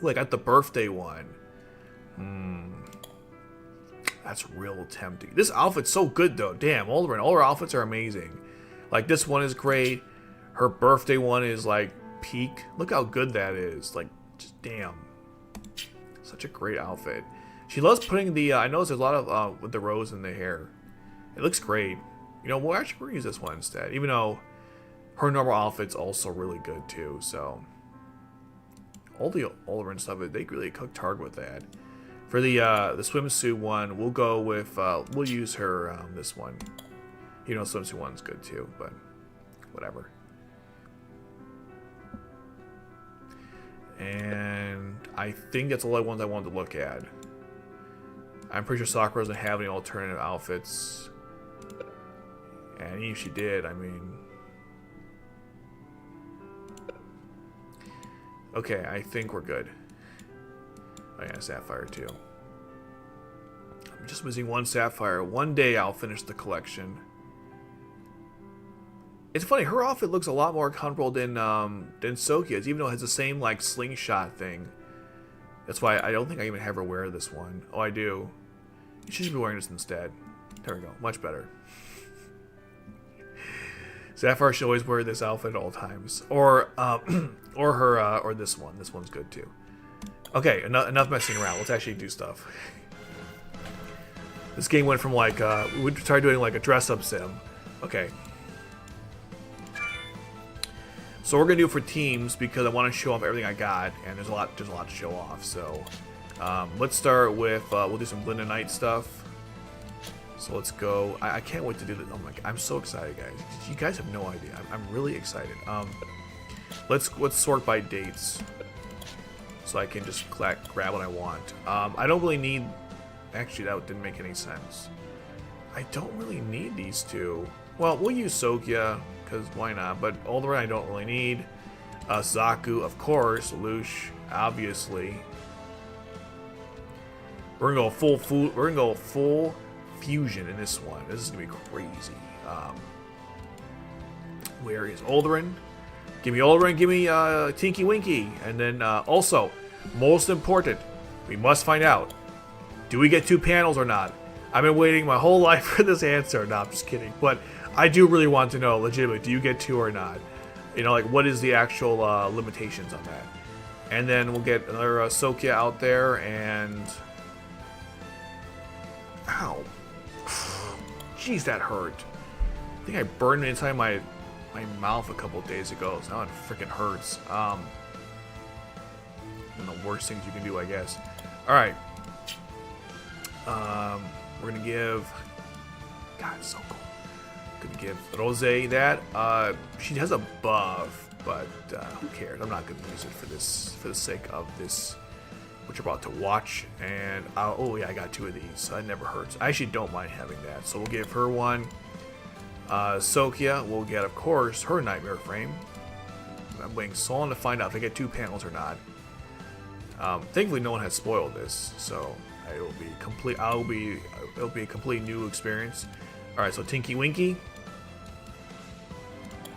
Ooh, I got the birthday one. That's real tempting. This outfit's so good though. Damn, all her outfits are amazing. Like this one is great. Her birthday one is like peak. Look how good that is. Like, just damn. Such a great outfit. She loves putting the, I noticed there's a lot of, with the rose in the hair. It looks great. You know, we're going to use this one instead. Even though her normal outfit's also really good too, so. All the Olarin stuff, they really cooked hard with that. For the swimsuit one, we'll go with, we'll use her, this one. You know, swimsuit one's good too, but whatever. And I think that's all the ones I wanted to look at. I'm pretty sure Sakura doesn't have any alternative outfits. And even if she did, I mean... Okay, I think we're good. Oh yeah, Sapphire too. I'm just missing one Sapphire. One day I'll finish the collection. It's funny, her outfit looks a lot more comfortable than Sokkia's, even though it has the same like slingshot thing. That's why I don't think I even have her wear this one. Oh, I do. She should be wearing this instead. There we go. Much better. Sapphire should always wear this outfit at all times, or this one. This one's good too. Okay, enough messing around. Let's actually do stuff. This game went from like we tried doing like a dress-up sim. Okay. So we're gonna do it for teams because I want to show off everything I got, and there's a lot to show off. So let's start with we'll do some Glinda Knight stuff. So let's go. I can't wait to do this. Oh my god, I'm so excited, guys. You guys have no idea. I'm really excited. Let's sort by dates, so I can just grab what I want. I don't really need. Actually, that didn't make any sense. I don't really need these two. Well, we'll use Sokkia, because why not? But Alderaan I don't really need. Zaku, of course. Lelouch, obviously. We're gonna go full fusion in this one. This is gonna be crazy. Where is Alderaan? Give me Alderaan. Give me Tinky Winky. And then also, most important, we must find out: do we get 2 panels or not? I've been waiting my whole life for this answer. No, I'm just kidding. But I do really want to know, legitimately, do you get 2 or not? You know, like, what is the actual limitations on that? And then we'll get another Sokkia out there, and... Ow. Jeez, that hurt. I think I burned it inside my mouth a couple of days ago, so now it freaking hurts. One of the worst things you can do, I guess. Alright. We're gonna give... God, it's so cool. Gonna give Rose that. She has a buff, but who cares? I'm not gonna use it for the sake of this, what you're about to watch. And oh yeah, I got 2 of these, so that never hurts. I actually don't mind having that, so we'll give her one. Sokkia will get, of course, her Nightmare Frame. I'm waiting so long to find out if I get 2 panels or not. Thankfully, no one has spoiled this, so it will be complete. It'll be a complete new experience. All right, so Tinky Winky.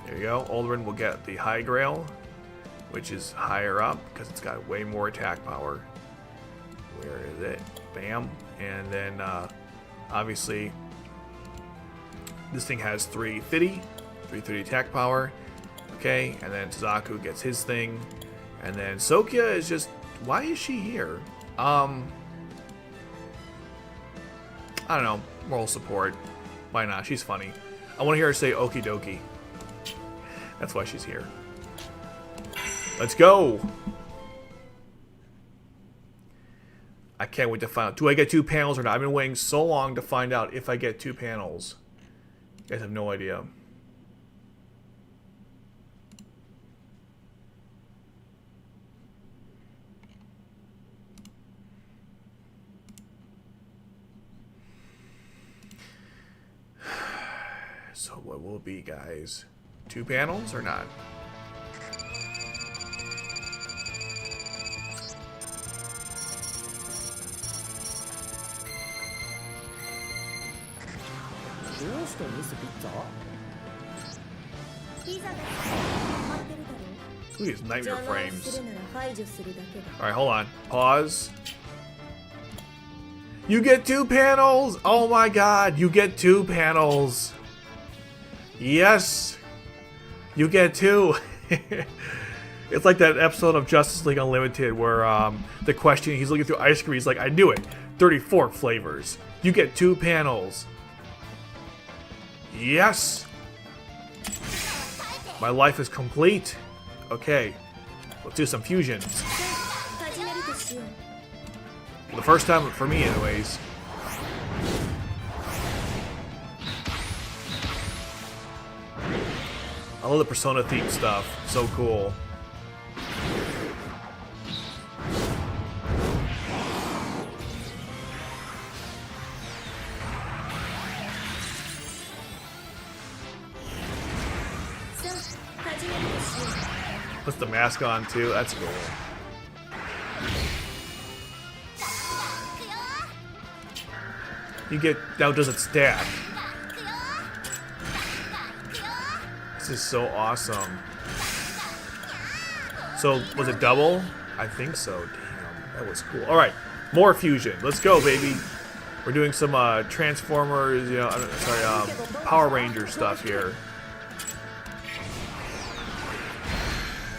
There you go. Alderaan will get the High Grail, which is higher up because it's got way more attack power. Where is it? Bam. And then, obviously, this thing has 330 attack power. Okay, and then Zaku gets his thing. And then Sokkia is just... Why is she here? I don't know. Moral support. Why not? She's funny. I want to hear her say okie dokie. That's why she's here. Let's go! I can't wait to find out. Do I get 2 panels or not? I've been waiting so long to find out if I get 2 panels. You guys have no idea. So what will it be, guys? 2 panels or not? Look at these nightmare frames. Alright, hold on. Pause. You get 2 panels! Oh my god, you get 2 panels! Yes! You get 2! It's like that episode of Justice League Unlimited where the question, he's looking through ice cream, he's like, I knew it! 34 flavors. You get 2 panels. Yes! My life is complete. Okay, let's do some fusions. The first time for me, anyways. I love the Persona themed stuff. So cool. Puts the mask on too. That's cool. You get now. Does it stack? This is so awesome. So was it double? I think so. Damn, that was cool. All right, more fusion. Let's go, baby. We're doing some Transformers, you know, sorry, Power Ranger stuff here.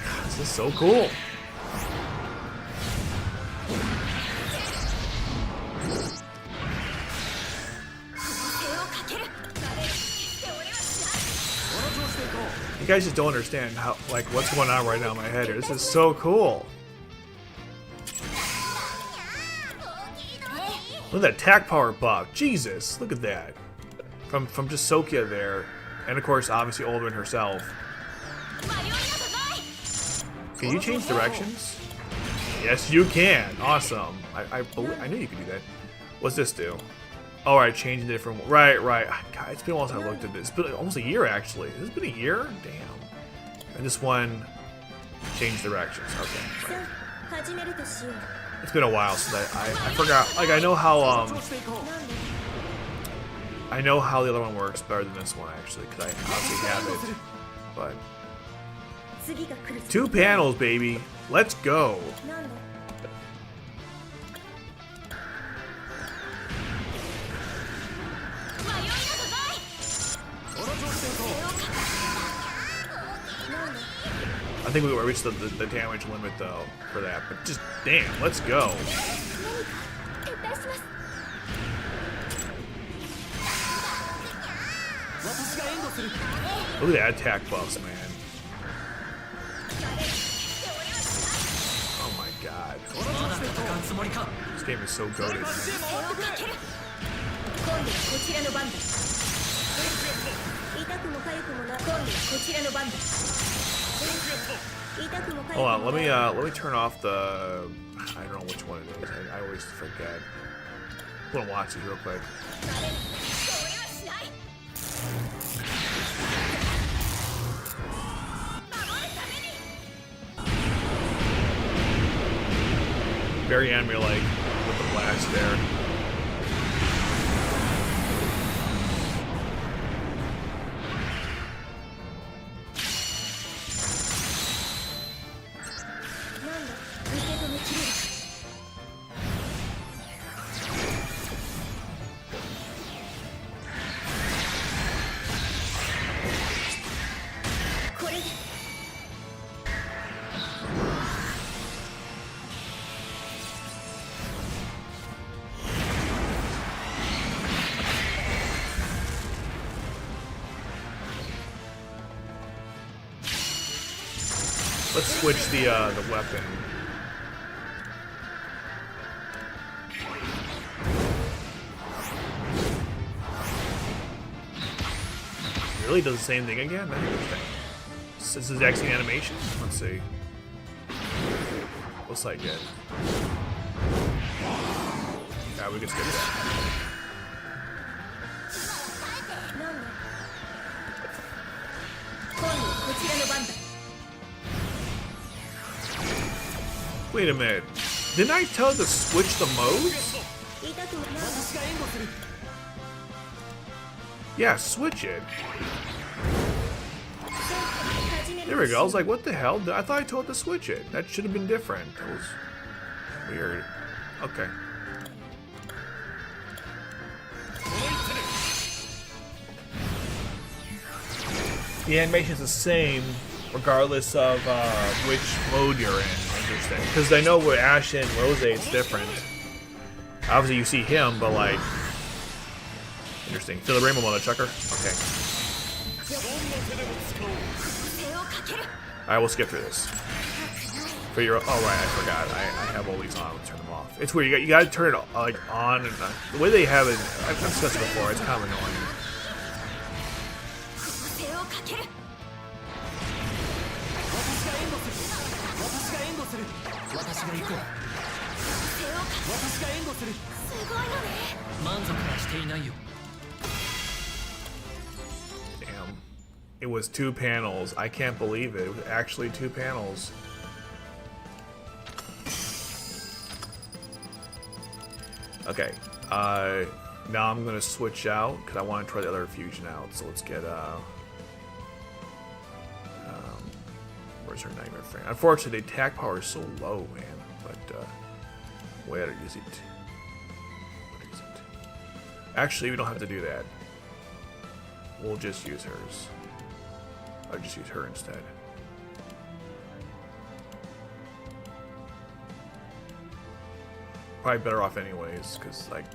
God, this is so cool. You guys just don't understand how, like, what's going on right now in my head here. This is so cool. Look at that attack power buff. Jesus, look at that. From just Sokkia there. And of course, obviously, Ulvin herself. Can you change directions? Yes, you can. Awesome. I knew you could do that. What's this do? All right, changing different. Right. God, it's been a while since I looked at this. It's been almost a year, actually. Has it been a year? Damn. And this one, change directions. Okay. Right. It's been a while since I forgot. Like, I know how the other one works better than this one, actually, because I obviously have it. But 2 panels, baby. Let's go. I think we reached the damage limit though for that, but just damn, let's go. Look at that attack buffs, man. Oh my god. This game is so goated, man. Hold on, let me turn off the. I don't know which one it is. I always forget. I'm gonna watch it real quick. Very anime-like with the blast there. Let's switch the weapon. Really does the same thing again? That's interesting. This is the exact same animation? Let's see. What's that get? Yeah, we can skip that. Wait a minute. Didn't I tell it to switch the modes? Yeah, switch it. There we go. I was like, what the hell? I thought I told it to switch it. That should have been different. That was weird. Okay. The animation is the same regardless of which mode you're in. Interesting. Because I know with Ash and Rose it's different. Obviously you see him, but like... Interesting. Feel the rainbow mother chucker? Okay. Alright, we'll skip through this. For your... Oh right, I forgot. I have all these on. Let's turn them off. It's weird. You gotta turn it like on and the way they have it... I've discussed it before. It's kind of annoying. Damn. It was 2 panels. I can't believe it. It was actually 2 panels. Okay. Now I'm gonna switch out because I want to try the other fusion out. So let's get where's her nightmare frame? Unfortunately, the attack power is so low, man. But where is it? What is it? Actually, we don't have to do that. We'll just use hers. I'll just use her instead. Probably better off anyways, because like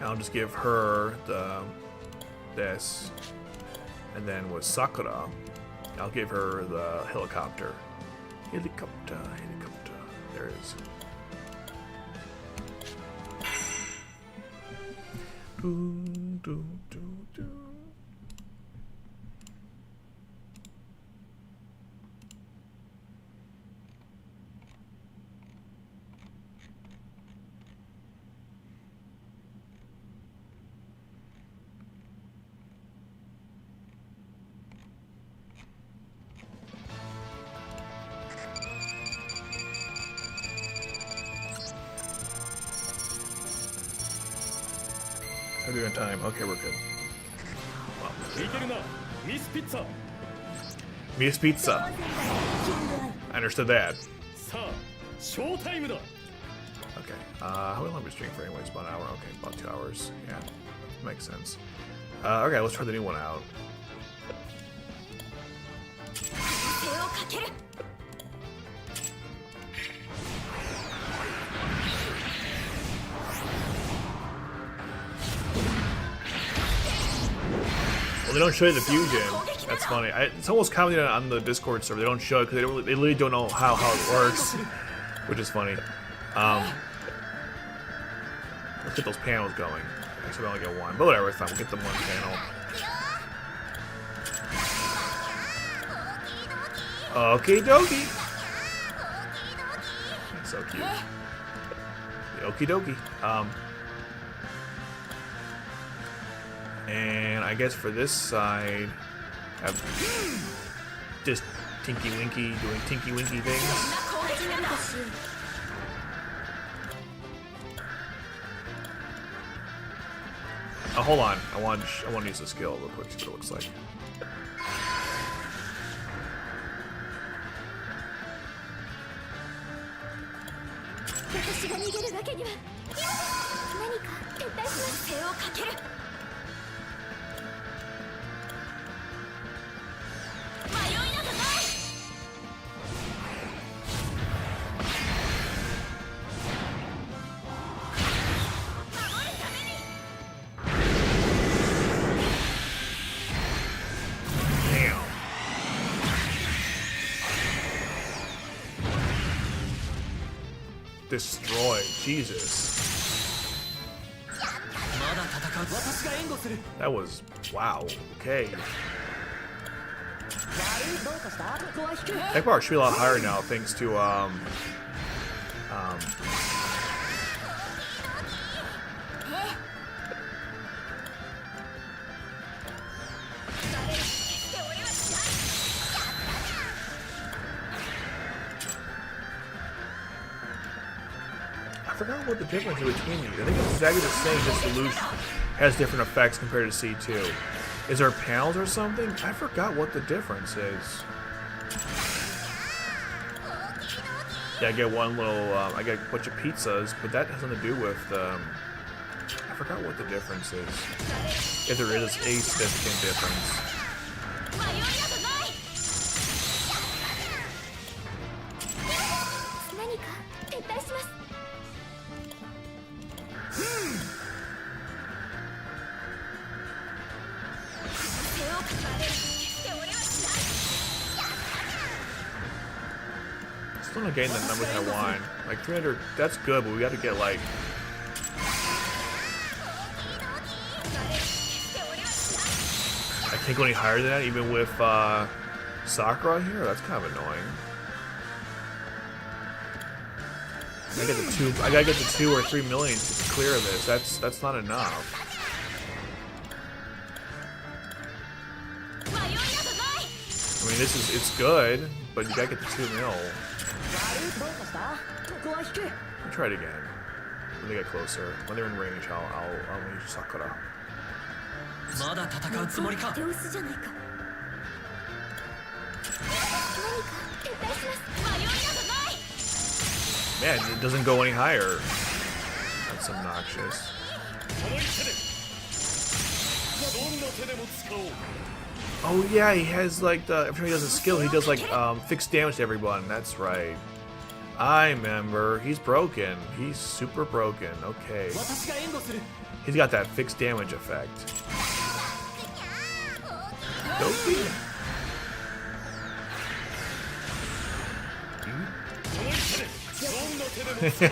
I'll just give her this, and then with Sakura, I'll give her the helicopter. Helicopter. There it is. We're doing time. Okay, we're good. Wow. いけるなミスピッツァ Mia's Pizza. I understood that. さあショータイムだ Okay. How long have we streaming for anyways? About an hour. Okay, about 2 hours. Yeah, makes sense. Okay, let's try the new one out. 手をかける Well, they don't show you the fusion. That's funny. It's almost commented on the Discord server. They don't show it because they really don't know how it works, which is funny. Let's get those panels going. Actually, we only get one, but whatever, it's fine. We'll get them one panel. Okie dokie. So cute. Okie dokie. And I guess for this side, have just Tinky Winky doing Tinky Winky things. Oh, hold on. I want to use the skill real quick. See what it looks like. Destroyed. Jesus. That was wow. Okay. That bar should be a lot higher now, thanks to I forgot what the difference is between these. I think it's exactly the same, just Lelouch has different effects compared to C2. Is there panels or something? I forgot what the difference is. Yeah, I get one little, I get a bunch of pizzas, but that has nothing to do with, I forgot what the difference is. If there is a significant difference. Still not getting the numbers I want. Like 300, that's good, but we got to get like. I can't go any higher than that, even with Sakura here. That's kind of annoying. I get the two. I gotta get the 2 or 3 million to clear this. That's not enough. mean, it's good, but you gotta get the 2 mil. Let me try it again. When they get closer, when they're in range, I'll use Sakura. まだ戦うつもりか。手薄じゃないか。何か撤退します。迷いなどない。 Man, it doesn't go any higher. That's obnoxious. Oh yeah, he has like the every time he does a skill, he does like fixed damage to everyone. That's right. I remember. He's broken. He's super broken. Okay. He's got that fixed damage effect. Doki.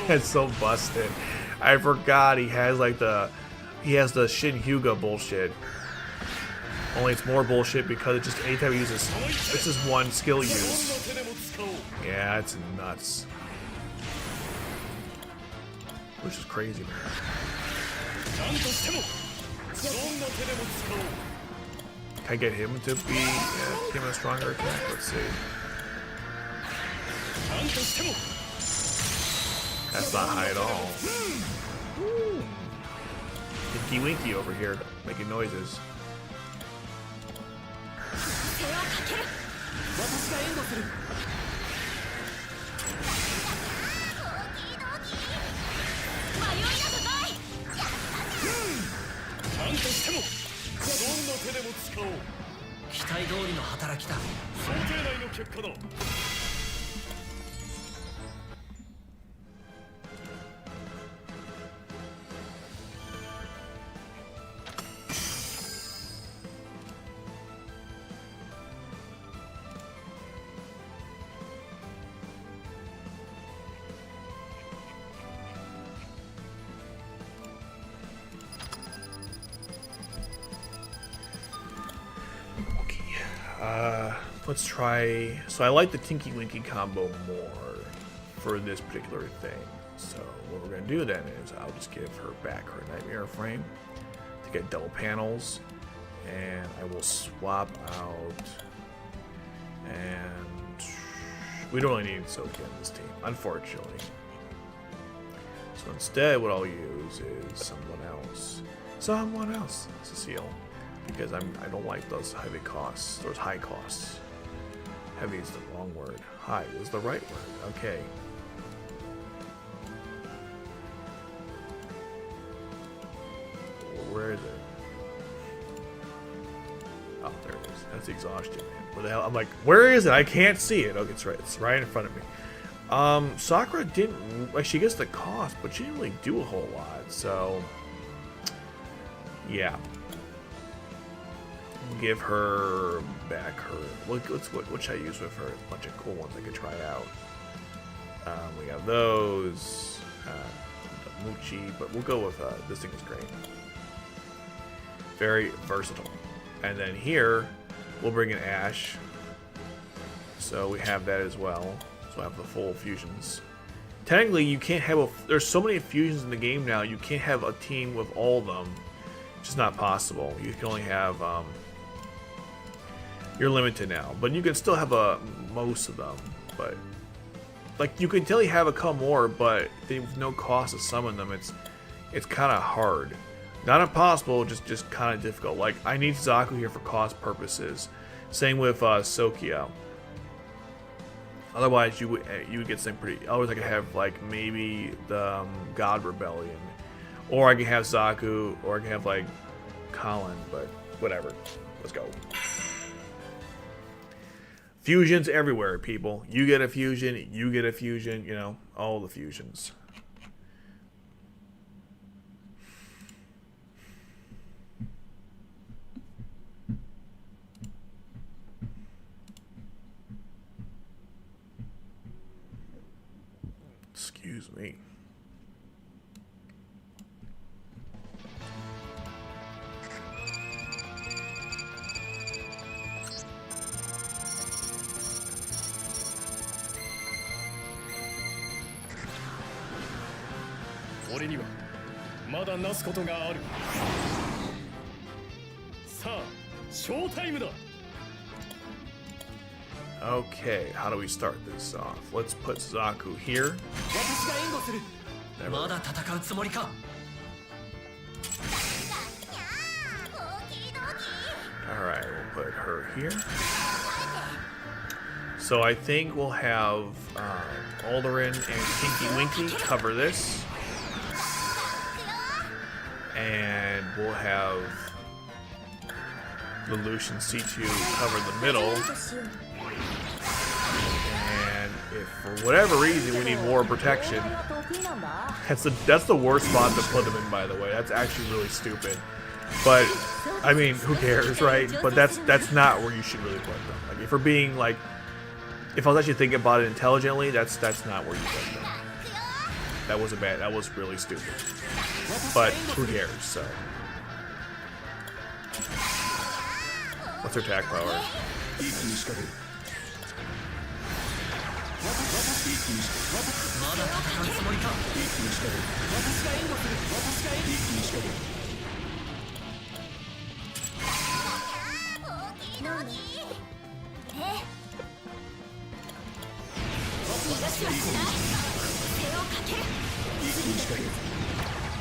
It's so busted. I forgot he has like the Shin Hyuga bullshit. Only it's more bullshit because it just anytime he uses it's just one skill use. Yeah, it's nuts. Which is crazy, man. Can I get him to be give him a stronger attack? Let's see. That's not high at all. Tinky Winky over here making noises. Let's try. So I like the Tinky Winky combo more for this particular thing. So what we're gonna do then is I'll just give her back her Nightmare Frame to get double panels, and I will swap out. And we don't really need Sokkia in this team, unfortunately. So instead, what I'll use is someone else, Cecile. Because I don't like those heavy costs, those high costs. Heavy is the wrong word. High is the right word. Okay. Where is it? Oh, there it is. That's exhaustion, man. What the hell? I'm like, where is it? I can't see it. Okay, it's right. It's right in front of me. Sakura didn't. Like, she gets the cost, but she didn't really do a whole lot. So, yeah. Give her back her. What should I use with her? A bunch of cool ones I could try out. We got those. Muchi, but we'll go with this thing is great. Very versatile. And then here, we'll bring in Ash. So we have that as well. So I have the full fusions. Technically, you can't have there's so many fusions in the game now. You can't have a team with all of them. It's just not possible. You can only have. You're limited now, but you can still have most of them. But like you can tell you have a couple more, but they've no cost to summon them. It's kind of hard, not impossible, just kind of difficult. Like I need Zaku here for cost purposes. Same with Sokkia. Otherwise, you would get something pretty. Otherwise, I could have like maybe the God Rebellion, or I can have Zaku, or I can have like Colin. But whatever, let's go. Fusions everywhere, people. You get a fusion, you get a fusion, you know, all the fusions. Excuse me.俺にはまだなすことがある。さあ、ショータイムだ。Okay, how do we start this off? Let's put Zaku here. 私が援護する There we ま go. だ戦うつもりか Alright, we'll put her here. So I think we'll have Alderin and Tinky Winky cover this. And we'll have Lelouch and C2 cover the middle. And if for whatever reason we need more protection, that's the worst spot to put them in, by the way. That's actually really stupid. But I mean, who cares, right? But that's not where you should really put them. Like if we're being like, if I was actually thinking about it intelligently, that's not where you put them. That was really stupid. But who cares? So what's her attack power? まだ戦うつもりか私が援護する私が援護する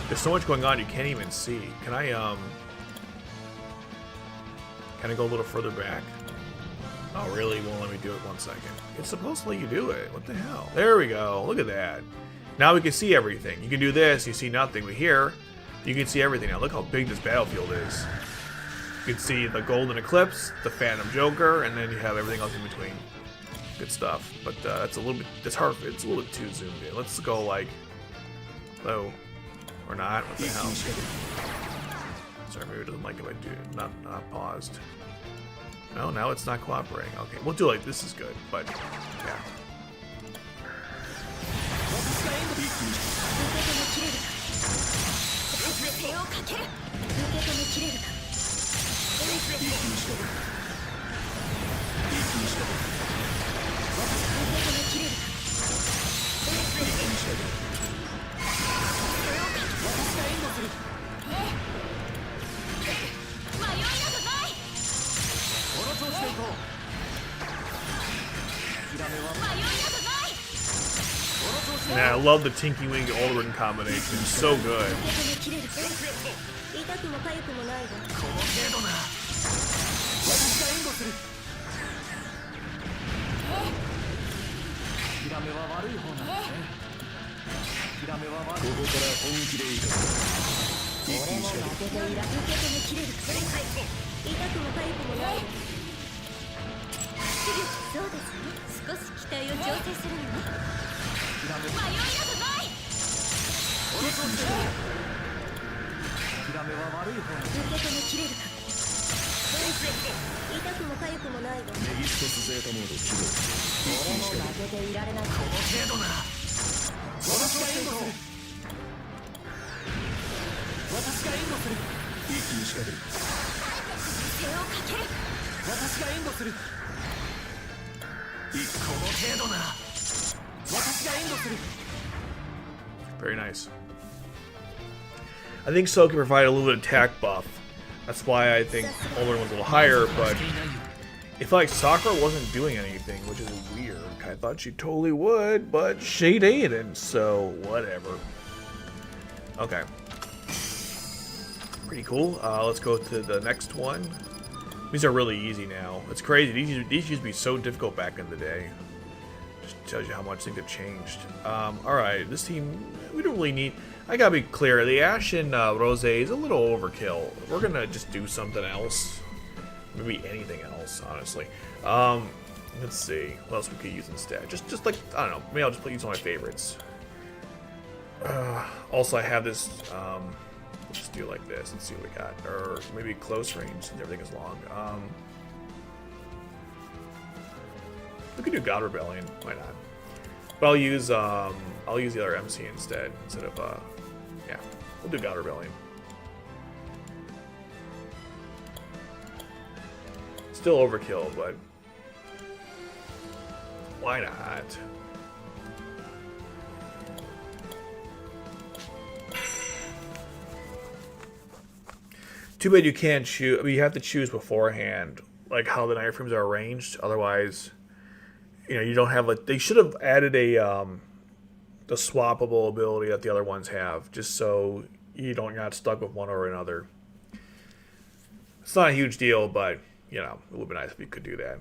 There's so much going on you can't even see. Can I go a little further back? Oh really? Won't let me do it 1 second. It's supposed to let you do it. What the hell? There we go. Look at that. Now we can see everything. You can do this, you see nothing, but here you can see everything now. Look how big this battlefield is. You can see the Golden Eclipse, the Phantom Joker, and then you have everything else in between. Good stuff. But that's a little bit, it's hard, it's a little bit too zoomed in. Let's go like low. Or not. What the hell? Sorry, maybe it doesn't like if I do not paused. No, now it's not cooperating. Okay, we'll do like this is good, but yeah. Man, I love the Tinky Winky Alderin combination. It's so good. 私が援護するこの程度なら私が援護する Very nice. I think Sokkia provided a little bit of attack buff. That's why I think Alderin was a little higher, but it felt like Sakura wasn't doing anything, which is weird. I thought she totally would, but she didn't, so whatever. Okay. Pretty cool. Let's go to the next one. These are really easy now. It's crazy. These used to be so difficult back in the day. Just tells you how much things have changed. Alright, this team, we don't really need... I gotta be clear, the Ashen Rose is a little overkill. We're gonna just do something else. Maybe anything else, honestly. Let's see. What else we could use instead? Just like, I don't know. Maybe I'll just use one of my favorites. Also, I have this... Let's just do it like this and see what we got. Or maybe close range since everything is long. We could do God Rebellion. Why not? But I'll use the other MC instead of yeah. We'll do God Rebellion. Still overkill, but why not? Too bad you can't choose. I mean, you have to choose beforehand, like how the night frames are arranged. Otherwise, You know, you don't have a. They should have added a the swappable ability that the other ones have, just so you're not stuck with one or another. It's not a huge deal, but you know, it would be nice if we could do that.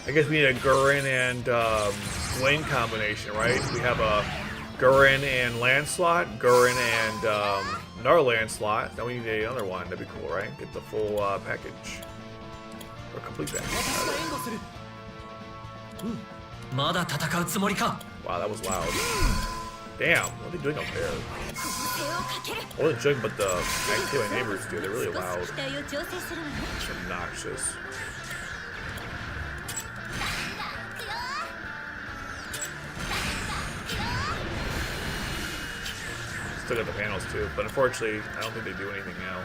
I guess we need a Gurren and Wayne combination, right? We have a Gurren and Lancelot, Gurren and another Lancelot. Then we need another one. That'd be cool, right? Get the full package. Or complete package. Wow, that was loud. Damn, what are they doing up there? I wasn't joking, but the activity my neighbors do, they're really loud. It's obnoxious. Still got the panels too, but unfortunately, I don't think they do anything now.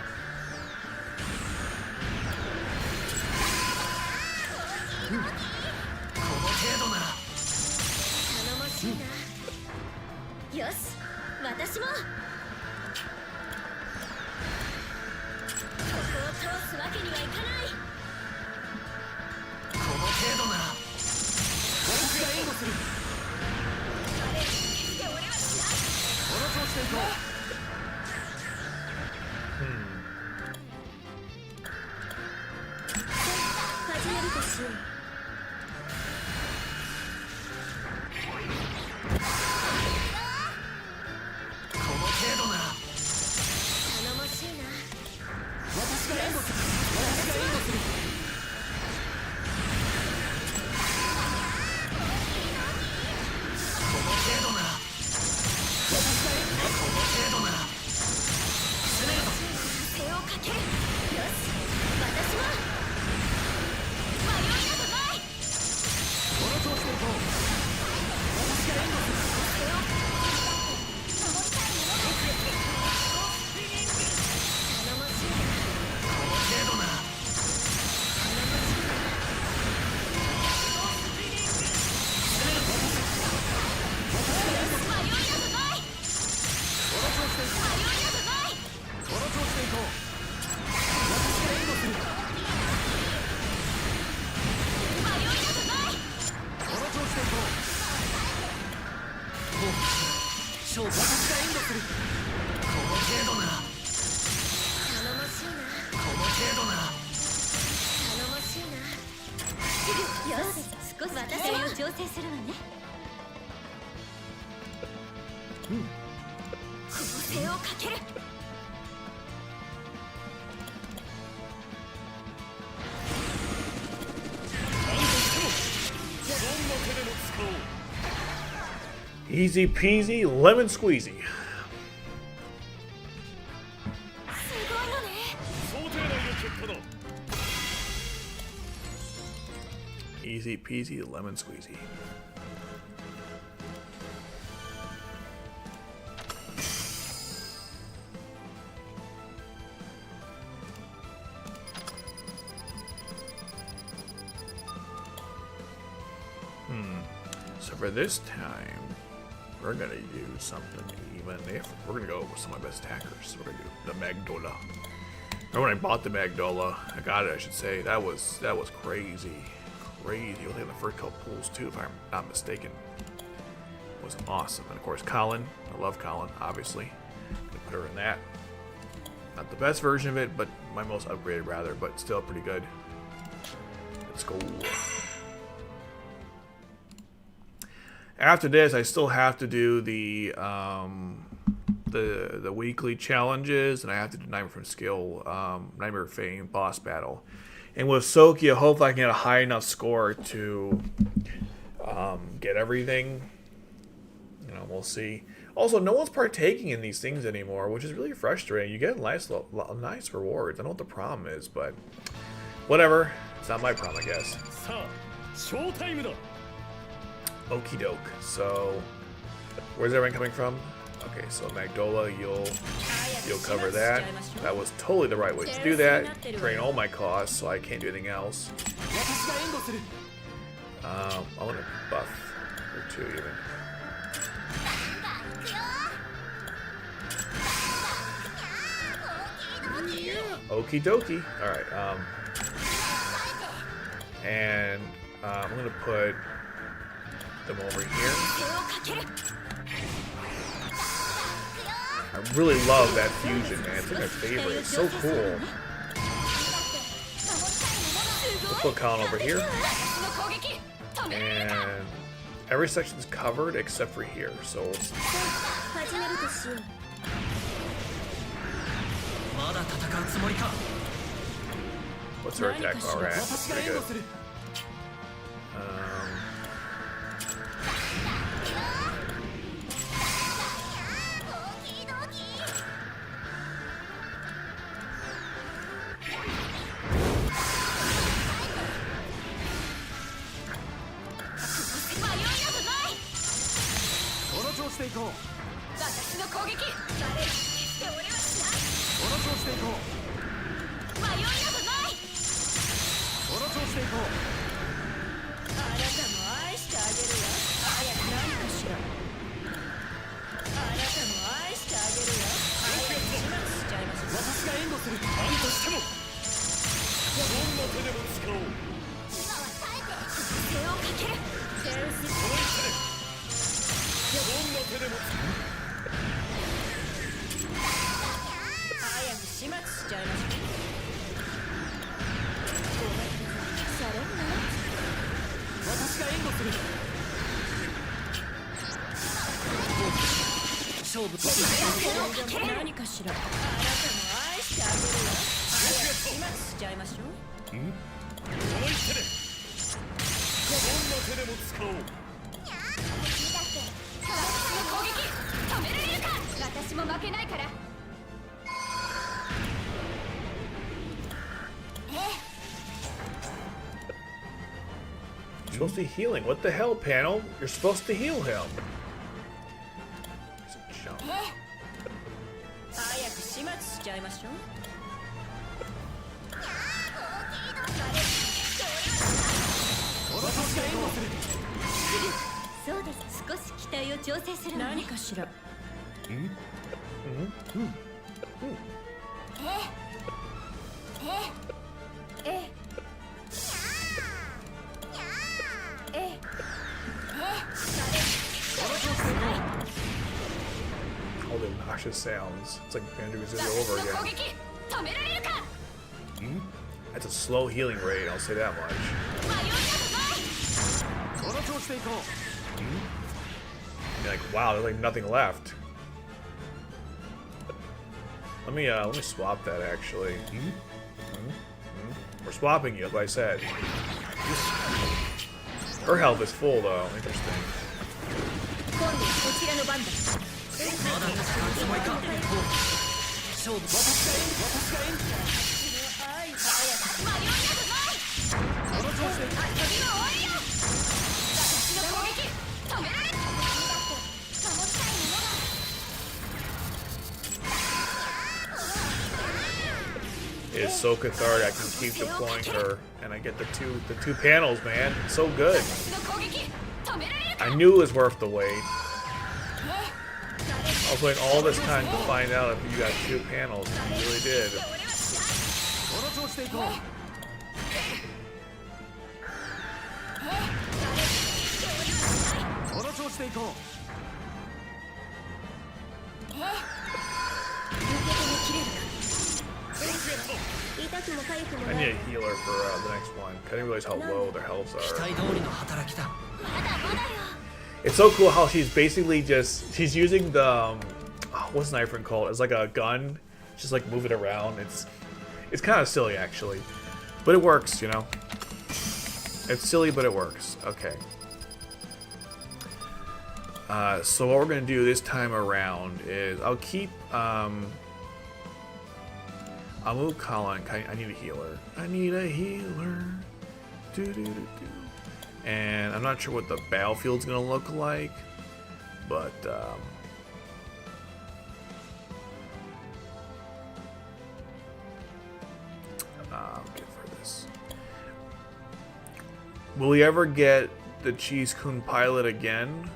Easy peasy, lemon squeezy. Easy peasy, lemon squeezy. So for this time, we're gonna do something even different. We're gonna go with some of my best attackers. We're gonna do the Magdola. Remember when I bought the Magdola? I got it, I should say. That was crazy. Crazy. You'll think the first couple pulls too, if I'm not mistaken. It was awesome. And of course, Colin. I love Colin, obviously. Gonna put her in that. Not the best version of it, but my most upgraded rather, but still pretty good. Let's go. After this, I still have to do the weekly challenges, and I have to do Nightmare from Skill, Nightmare Fame boss battle. And with Sokkia, hopefully I can get a high enough score to get everything. You know, we'll see. Also, no one's partaking in these things anymore, which is really frustrating. You get nice rewards. I don't know what the problem is, but whatever. It's not my problem, I guess. さあ、ショータイムだ。 Okie doke. So, where's everyone coming from? Okay, so Magdola, you'll cover that. That was totally the right way to do that. Drain all my costs, so I can't do anything else. 私が援護する I want to buff or two even. Okie dokie. All right. And I'm gonna put them over here. I really love that fusion, man. It's like my favorite. It's so cool. We'll put Colin over here. And every section's covered except for here. So let's... 始めるとしよう まだ戦うつもりか What's her attack power at? 私が Pretty 援護 good. する この調子でいこう私の攻撃誰にしておりはしないこの調子でいこう迷いなどないこの調子でいこうあなたも愛してあげるよ早く何かしらあなたも愛してあげるよ早く始末しちゃいます私が援護する何としてもどんな手でも使おう手をかけるセンスこの一手でどんな手でも早く始末しちゃいますシャレにな私が援護する勝負手をかける何かしらあなたも愛してあげるよ早く始末しちゃいましょうこの一手でどんな手でも使おう私の攻撃止められるか私も負けないから You're supposed to be healing. What the hell, panel? You're supposed to heal him. He's a jump. 早く始末しちゃいましょう私が援護するそうです少し期待を調整する何かしらAll the obnoxious sounds. It's like Banjo-Kazooie all over 攻 again. 撃止められるか That's a slow healing rate, I'll say that much. 迷いなどないこの調子でいこう You're like, wow, there's like nothing left. Let me swap that actually. We're swapping you, like I said. Her health is full though. Interesting. 今度こちらの番だまだ戦うつもりか勝負私が援護迷いなどないこの調子で遊びは終わりよ私の攻撃止められる It's so cathartic. I can keep deploying her, and I get the two panels, man. It's so good. 私の攻撃止められるか I knew it was worth the wait. I was waiting all this time to find out if you got two panels, and you really did. この調子でいこうこの調子でいこう I need a healer for the next one. I didn't realize how low their healths 期 are. 待通りの働きだ It's so cool how she's basically she's using the what's the knife called? It's like a gun. Just like move it around. It's kind of silly actually, But it works, you know. It's silly, but it works. Okay. So what we're going to do this time around is I'll keep... I'll move Colin. I need a healer. I need a healer. And I'm not sure what the battlefield's going to look like. But... good for this. Will we ever get the Cheese Kun pilot again?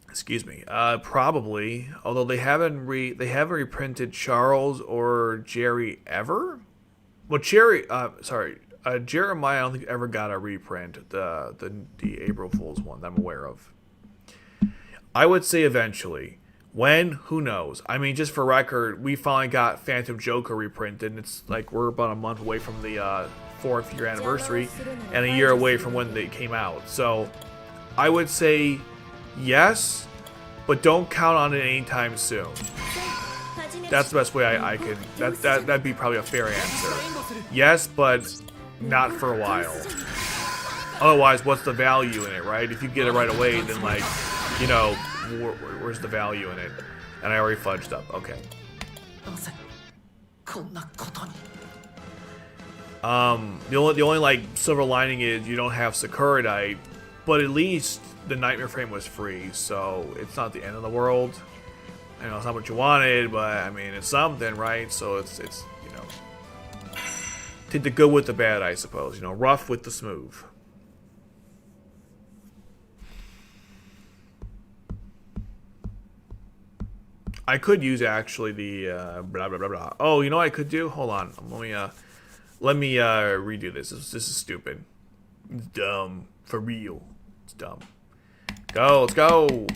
Excuse me. Probably. Although they haven't reprinted Charles or Jerry ever. Well, Jeremiah, I don't think ever got a reprint. The April Fool's one that I'm aware of. I would say eventually. When? Who knows? I mean, just for record, we finally got Phantom Joker reprinted, and it's like we're about a month away from the 4th year anniversary, and a year away from when they came out. So, I would say yes, but don't count on it anytime soon. That's the best way I could. That'd be probably a fair answer. Yes, but not for a while. Otherwise, what's the value in it, right? If you get it right away, then like, you know. Where's the value in it? And I already fudged up. Okay. The only like silver lining is you don't have Sakuradite, but at least the Nightmare Frame was free, so it's not the end of the world. I know it's not what you wanted, but I mean it's something, right? So it's you know, take the good with the bad, I suppose. You know, rough with the smooth. I could use actually the blah blah blah blah. Oh, you know what I could do? Hold on. Let me redo this. This is stupid. It's dumb. For real. It's dumb. Go, let's go.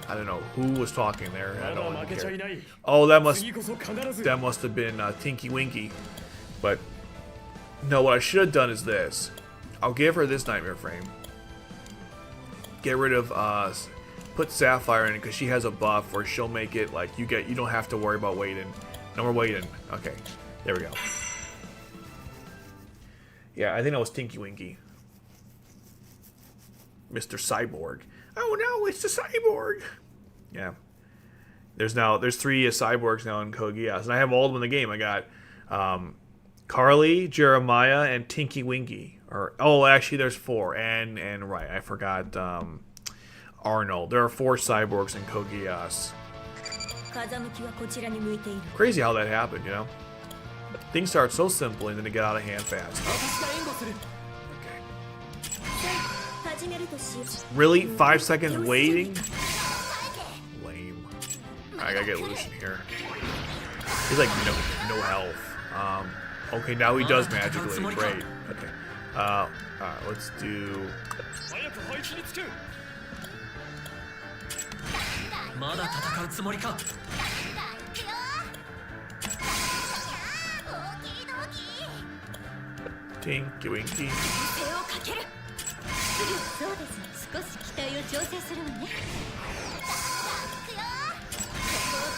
I don't know who was talking there. I don't care. Oh, that must have been Tinky Winky. But no, what I should have done is this. I'll give her this Nightmare Frame. Get rid of put Sapphire in it because she has a buff where she'll make it like you don't have to worry about waiting. No more waiting. Okay, there we go. Yeah, I think that was Tinky Winky. Mr. Cyborg. Oh no, it's the Cyborg. Yeah. There's 3 cyborgs now in Code Geass, and I have all of them in the game. I got Carly, Jeremiah, and Tinky Winky. Actually, there's 4, and right, I forgot Arnold. There are 4 cyborgs in Code Geass. Crazy how that happened, you know. Things start so simple and then they get out of hand fast. Okay. Really? 5 seconds waiting? Lame. I gotta get Lucian here. He's like no health. Okay, now he does magically. Great. Okay. Alright, let's do... Tinky Winky.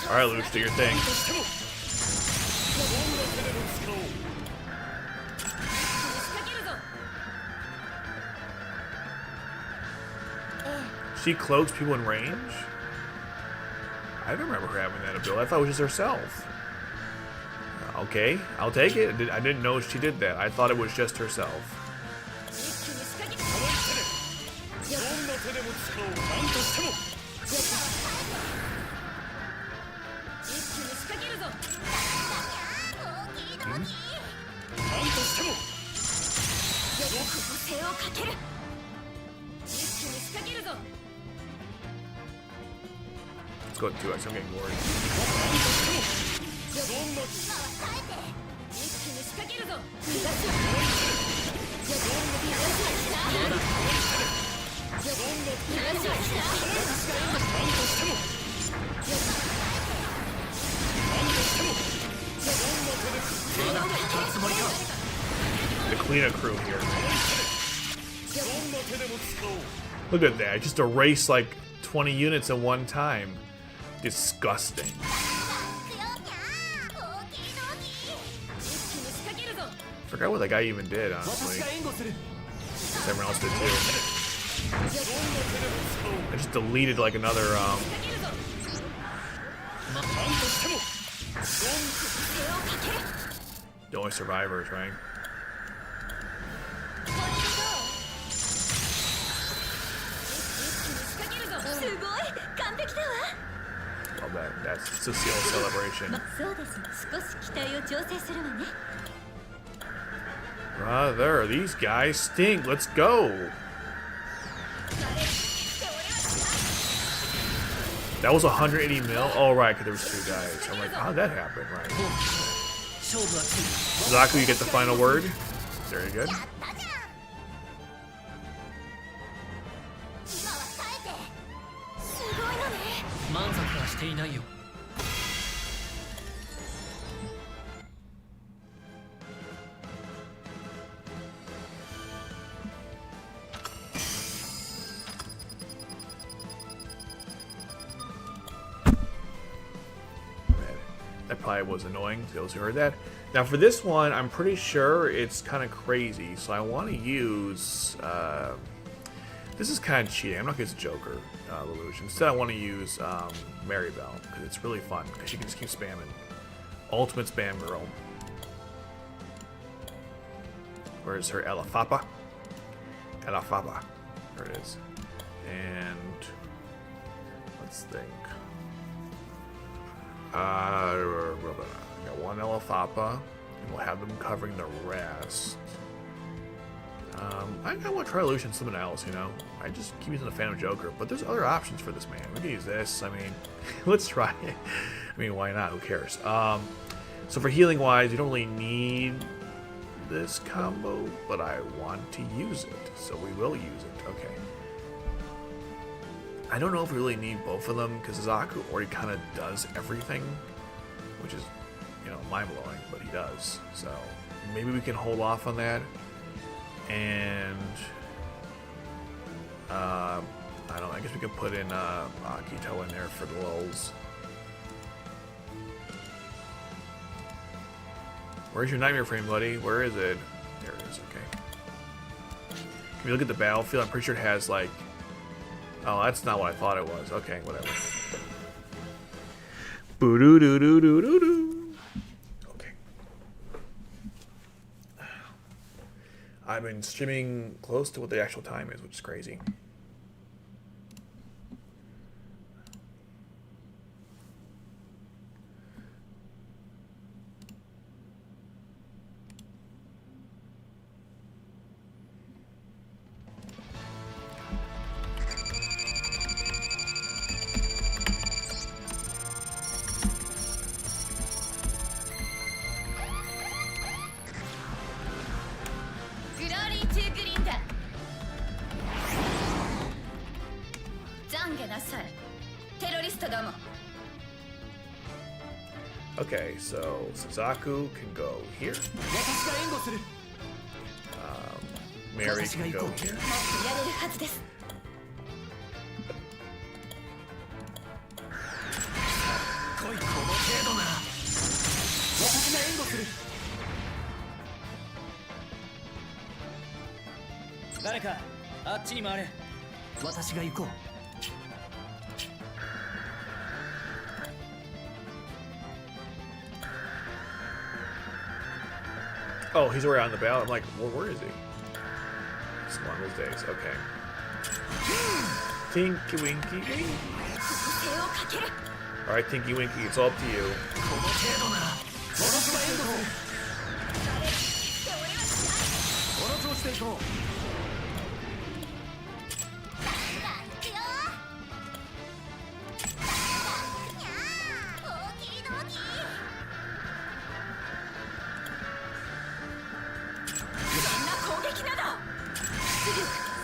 Alright, Luch, do your thing. She cloaks people in range? I don't remember her having that ability. I thought it was just herself. Okay, I'll take it. I didn't know she did that. I thought it was just herself. Let's go to 2x. I'm getting worried. The cleanup crew here. Look at that. Just erase like 20 units at one time. Disgusting. 一気に仕掛けるぞ Forgot what that guy even did, 私 honestly. が援護する Everyone else did too. I just deleted like another, 仕掛けるぞま何としても 手をかける the only survivors, right? これでどう一気に仕掛けるぞすごい完璧だわ Love that. That's Cecile's celebration. そうです少し機体を調整するわね Brother, these guys stink. Let's go. That was 180 mil? Oh, right, because there was 2 guys. I'm like, how'd that happen? Right. 勝負はつい Zaku, you get the final word. Very good. やったじゃん今は耐えてすごいのね満足はしていないよ That probably was annoying to those who heard that. Now for this one, I'm pretty sure it's kind of crazy, so I want to use... this is kind of cheating. I'm not going to use Joker, Lelouch. Instead, I want to use Maribel, because it's really fun, because she can just keep spamming. Ultimate spam girl. Where's her Elafapa? Elafapa. There it is. And... let's think. Got one Elafapa, and we'll have them covering the rest. I kind of want to try Lelouch and someone else, you know? I just keep using the Phantom Joker, but there's other options for this man. We can use this, I mean, let's try it. I mean, why not? Who cares? So for healing wise, you don't really need this combo, but I want to use it, so we will use it. Okay. I don't know if we really need both of them, because Zaku already kind of does everything, which is, you know, mind-blowing, but he does. So maybe we can hold off on that, and I don't know, I guess we could put in Akito in there for the lulz. Where's your nightmare frame, buddy? Where is it? There it is, okay. Can we look at the battlefield? I'm pretty sure it has, like... oh, that's not what I thought it was. Okay, whatever. Boo-doo-doo-doo-doo-doo-doo. Okay. I've been streaming close to what the actual time is, which is crazy. Okay, so Suzaku can go here. 私が援護する Mary can go here. やれるはずです来いこの程度なら私が援護する誰かあっちに回れ私が行こう Oh, he's already on the ballot. I'm like, well, where is he? It's one of those days. Okay. Tinky Winky Winky. 手をかける Alright, Tinky Winky, it's all up to you. この程度なら私が援護するこの調子で行こう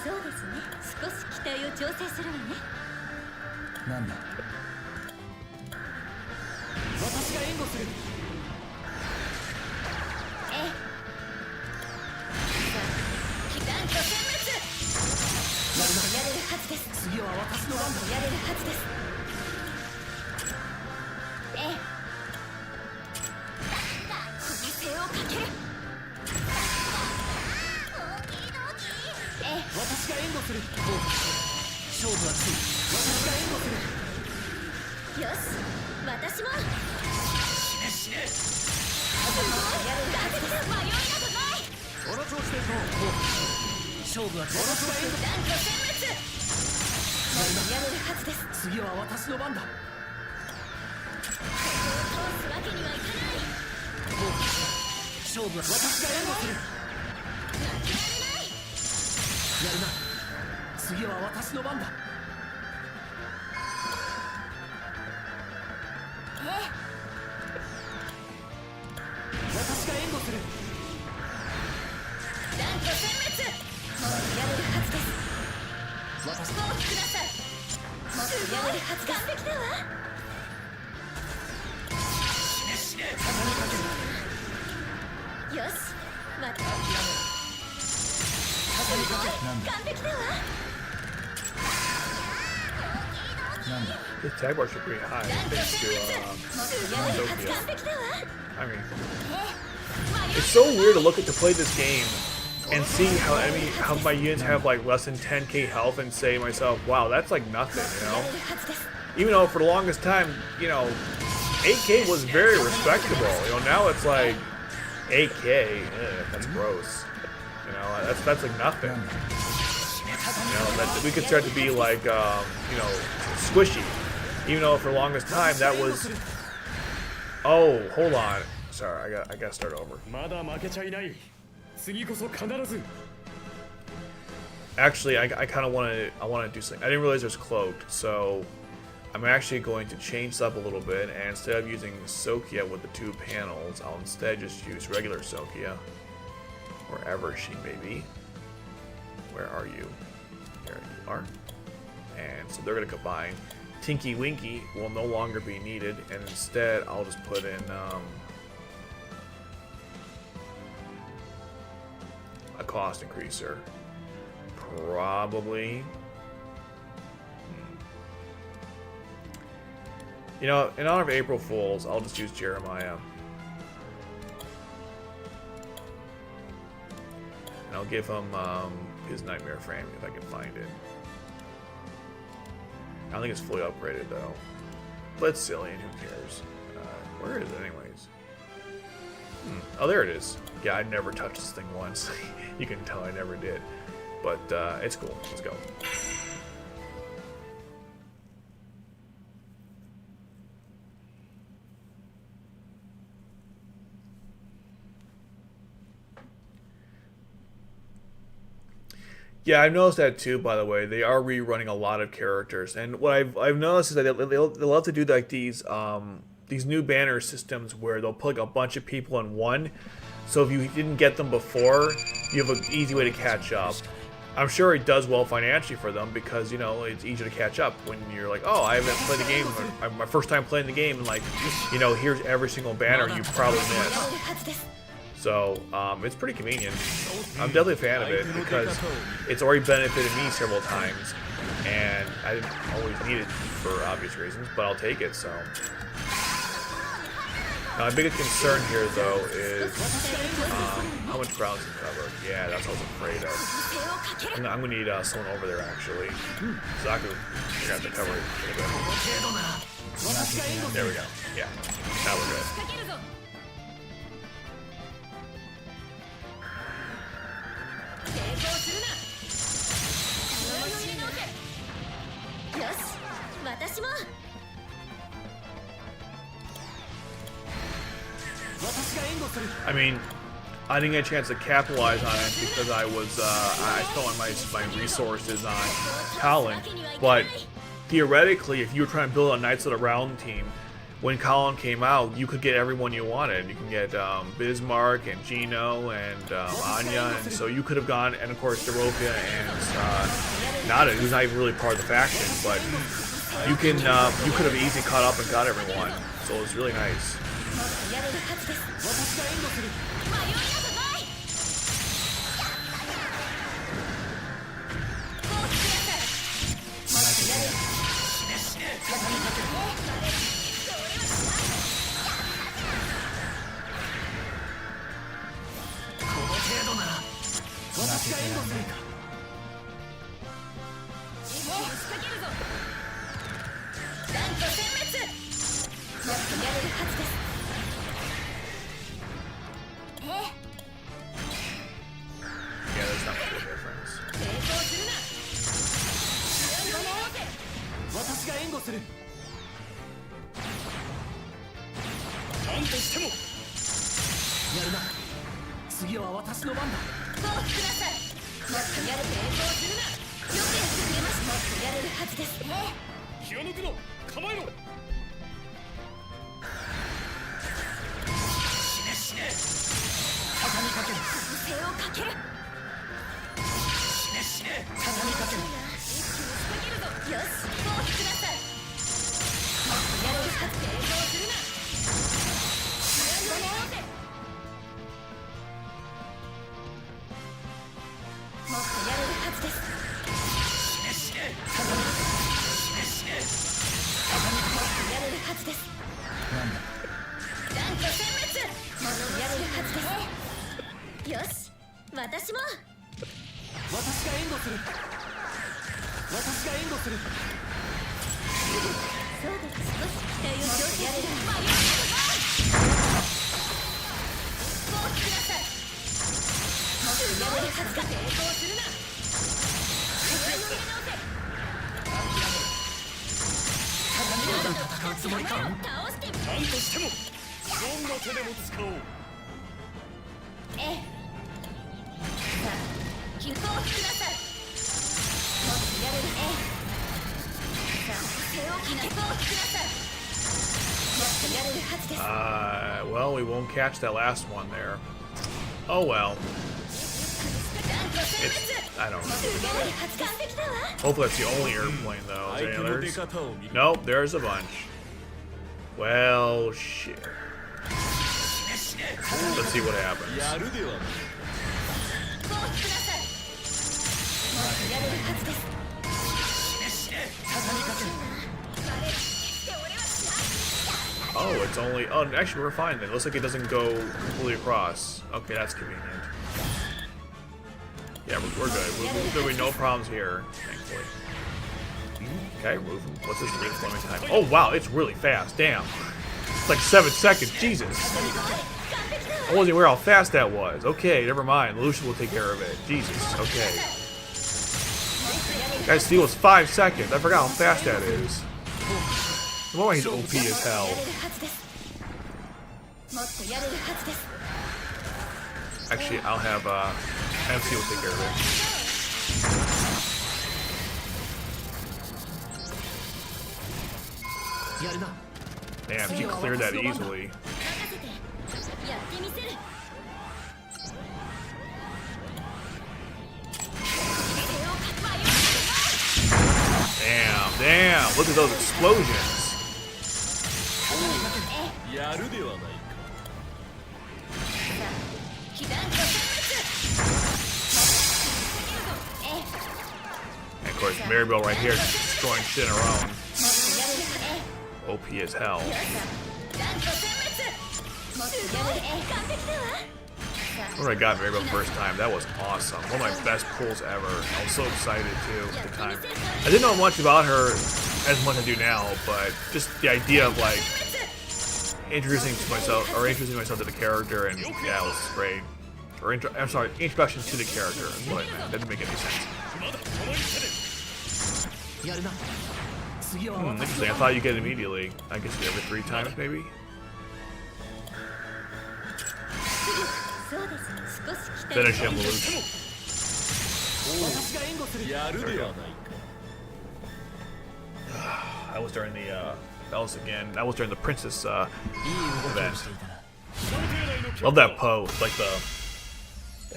そうですね少し機体を調整するわねなんだ私が援護するええさあ被弾拠殲滅やれるはずはずです。ええ、攻勢をかける。ええ、私が援護する。勝負はつい。私が援護する。よし、私も。死ね死ね。迷いなどない。この調子でいこう。勝負はつい。私が援護。断固殲滅。やれるはずです。次は私の番だ。通すわけにはいかない。勝負は私が援護する。負けられない。やるな。次は私の番だ。ええ、私が援護する。断固殲滅。もうやれるはずです。私ごください。もっとやれるはずです。完璧だわ。死ね死ね。畳みかける。よし、また。畳みかける。完璧だわ。なんだ。 His tag bars are pretty high 断固 thanks 殲 to 滅。もっとやれるはず。完璧だわ。 I mean ええ、 it's so weird to look at to play this game and see how my units have like less than 10k health and say to myself, wow, that's like nothing, you や know? れるはずです。 Even though for the longest time, you know, 8k was very respectable. You know, now it's like 8k, that's gross. You know, that's like nothing. You know, that we could start to be like, you know, squishy. Even though for the longest time that was. Oh, hold on. Sorry, I gotta start over. まだ負けちゃいない。次こそ必ず。 Actually, I kind of want to do something. I didn't realize there's cloaked, so I'm actually going to change this up a little bit. And instead of using Sokkia with the 2 panels, I'll instead just use regular Sokkia, wherever she may be. Where are you? There you are. And so they're going to combine. Tinky Winky will no longer be needed, and instead I'll just put in a cost increaser. Probably. You know, in honor of April Fools, I'll just use Jeremiah. And I'll give him his Nightmare Frame if I can find it. I don't think it's fully upgraded though. But it's silly and who cares? Where is it anyways? Oh, there it is. Yeah, I never touched this thing once. You can tell I never did. But it's cool. Let's go. Yeah, I've noticed that too. By the way, they are rerunning a lot of characters, and what I've noticed is that they love to do like these new banner systems where they'll put like a bunch of people in one. So if you didn't get them before, you have an easy way to catch up. I'm sure it does well financially for them because, you know, it's easier to catch up when you're like, oh, I haven't played the game, my first time playing the game, and like, you know, here's every single banner you probably missed. So it's pretty convenient. I'm definitely a fan of it because it's already benefited me several times, and I didn't always need it for obvious reasons, but I'll take it. So now, my biggest concern here, though, is how much ground to cover. Yeah, that's what I was afraid of. I'm gonna need someone over there actually. Zaku, you're gonna have to cover it a little bit. There we go. Yeah, now we're good. I mean, I didn't get a chance to capitalize on it because I was I spent my resources on Colin. But theoretically, if you were trying to build a Knights of the Round team, when Colin came out, you could get everyone you wanted. You can get Bismarck and Gino and Anya, and so you could have gone, and of course Dorothea and Nada, who's not even really part of the faction, but you could have easily caught up and got everyone. So it was really nice. 私が援護するか一気に仕掛けるぞ断固殲滅もっとやれるはずですYeah, there's not much of a difference. 抵抗するな主役の王手私が援護する何としてもやるな次は私の番だトークくださいもっとやる抵抗するなよくやってくれますもっとやれるはずです気を抜くの構えろ死ね死ね畳みかける背をかける死ね死ね畳みかける一気に仕掛けるぞよしトークくださいもっとやれるはず抵抗するな主役の王手もっとやれるはずです死ね死ね畳みかける死ね死ね畳みかもっとやれるはずです断固殲滅もっとやれるはずですよし私もけ私が援護する私が援護するそうです少し期待をもっとやれる迷わないトークくださいもっとやれるはずだ抵抗するな自分の目の手戦うつもりか倒して何としてもどんな手でも使おうええさあ気泡をくださいもっとやれるさあ手を気泡をくださいもっとやれるはずです Well, we won't catch that last one there. Oh well. 断固殲 It's, 滅 I don't もっ know. とやれるはず完璧だわ Hopefully that's the only airplane though. Is 相 there 手 any の出 others? 方を見る Nope, there's a bunch. Well, shit. Let's see what happens. やるではないトークくださいもっとやれるはずです畳みかけるバレ決して俺はしない Oh, it's only. Oh, actually, we're fine then. Looks like it doesn't go completely across. Okay, that's convenient. Yeah, we're good. There'll be no problems here, thankfully. Okay, move. What's this redeployment time? Oh, wow, it's really fast. Damn. It's like 7 seconds. Jesus. I wasn't aware how fast that was. Okay, never mind. Lucian will take care of it. Jesus. Okay. Guys, Steel was 5 seconds. I forgot how fast that is. No wonder he's OP as hell. もっとやれるはずです Actually, I'll have MC will take care of it. Damn, she cleared that easily. 任せてやってみせる Damn, look at those explosions. やるではないか 被弾と殲滅 And of course, Maribel right here just destroying shit on her own. もっとやれる OP as hell. 弾と殲滅もっとやれる完璧だわ When I got Maribel first time, that was awesome. One of my best pulls ever. I was so excited too at the time. I didn't know much about her as much as I do now, but just the idea of like introducing myself to the character, and yeah, it was great. Or I'm sorry, introduction to the character is what I meant. That didn't make any sense. まだこの一手でやるな次は Interesting. I thought you get it immediately. I guess every 3 times maybe. そうです少し期待 Finish him, Lelouch. 私が援護するやるではないか That was during the that was during the princess いい動きを event. していたな Love that pose, like the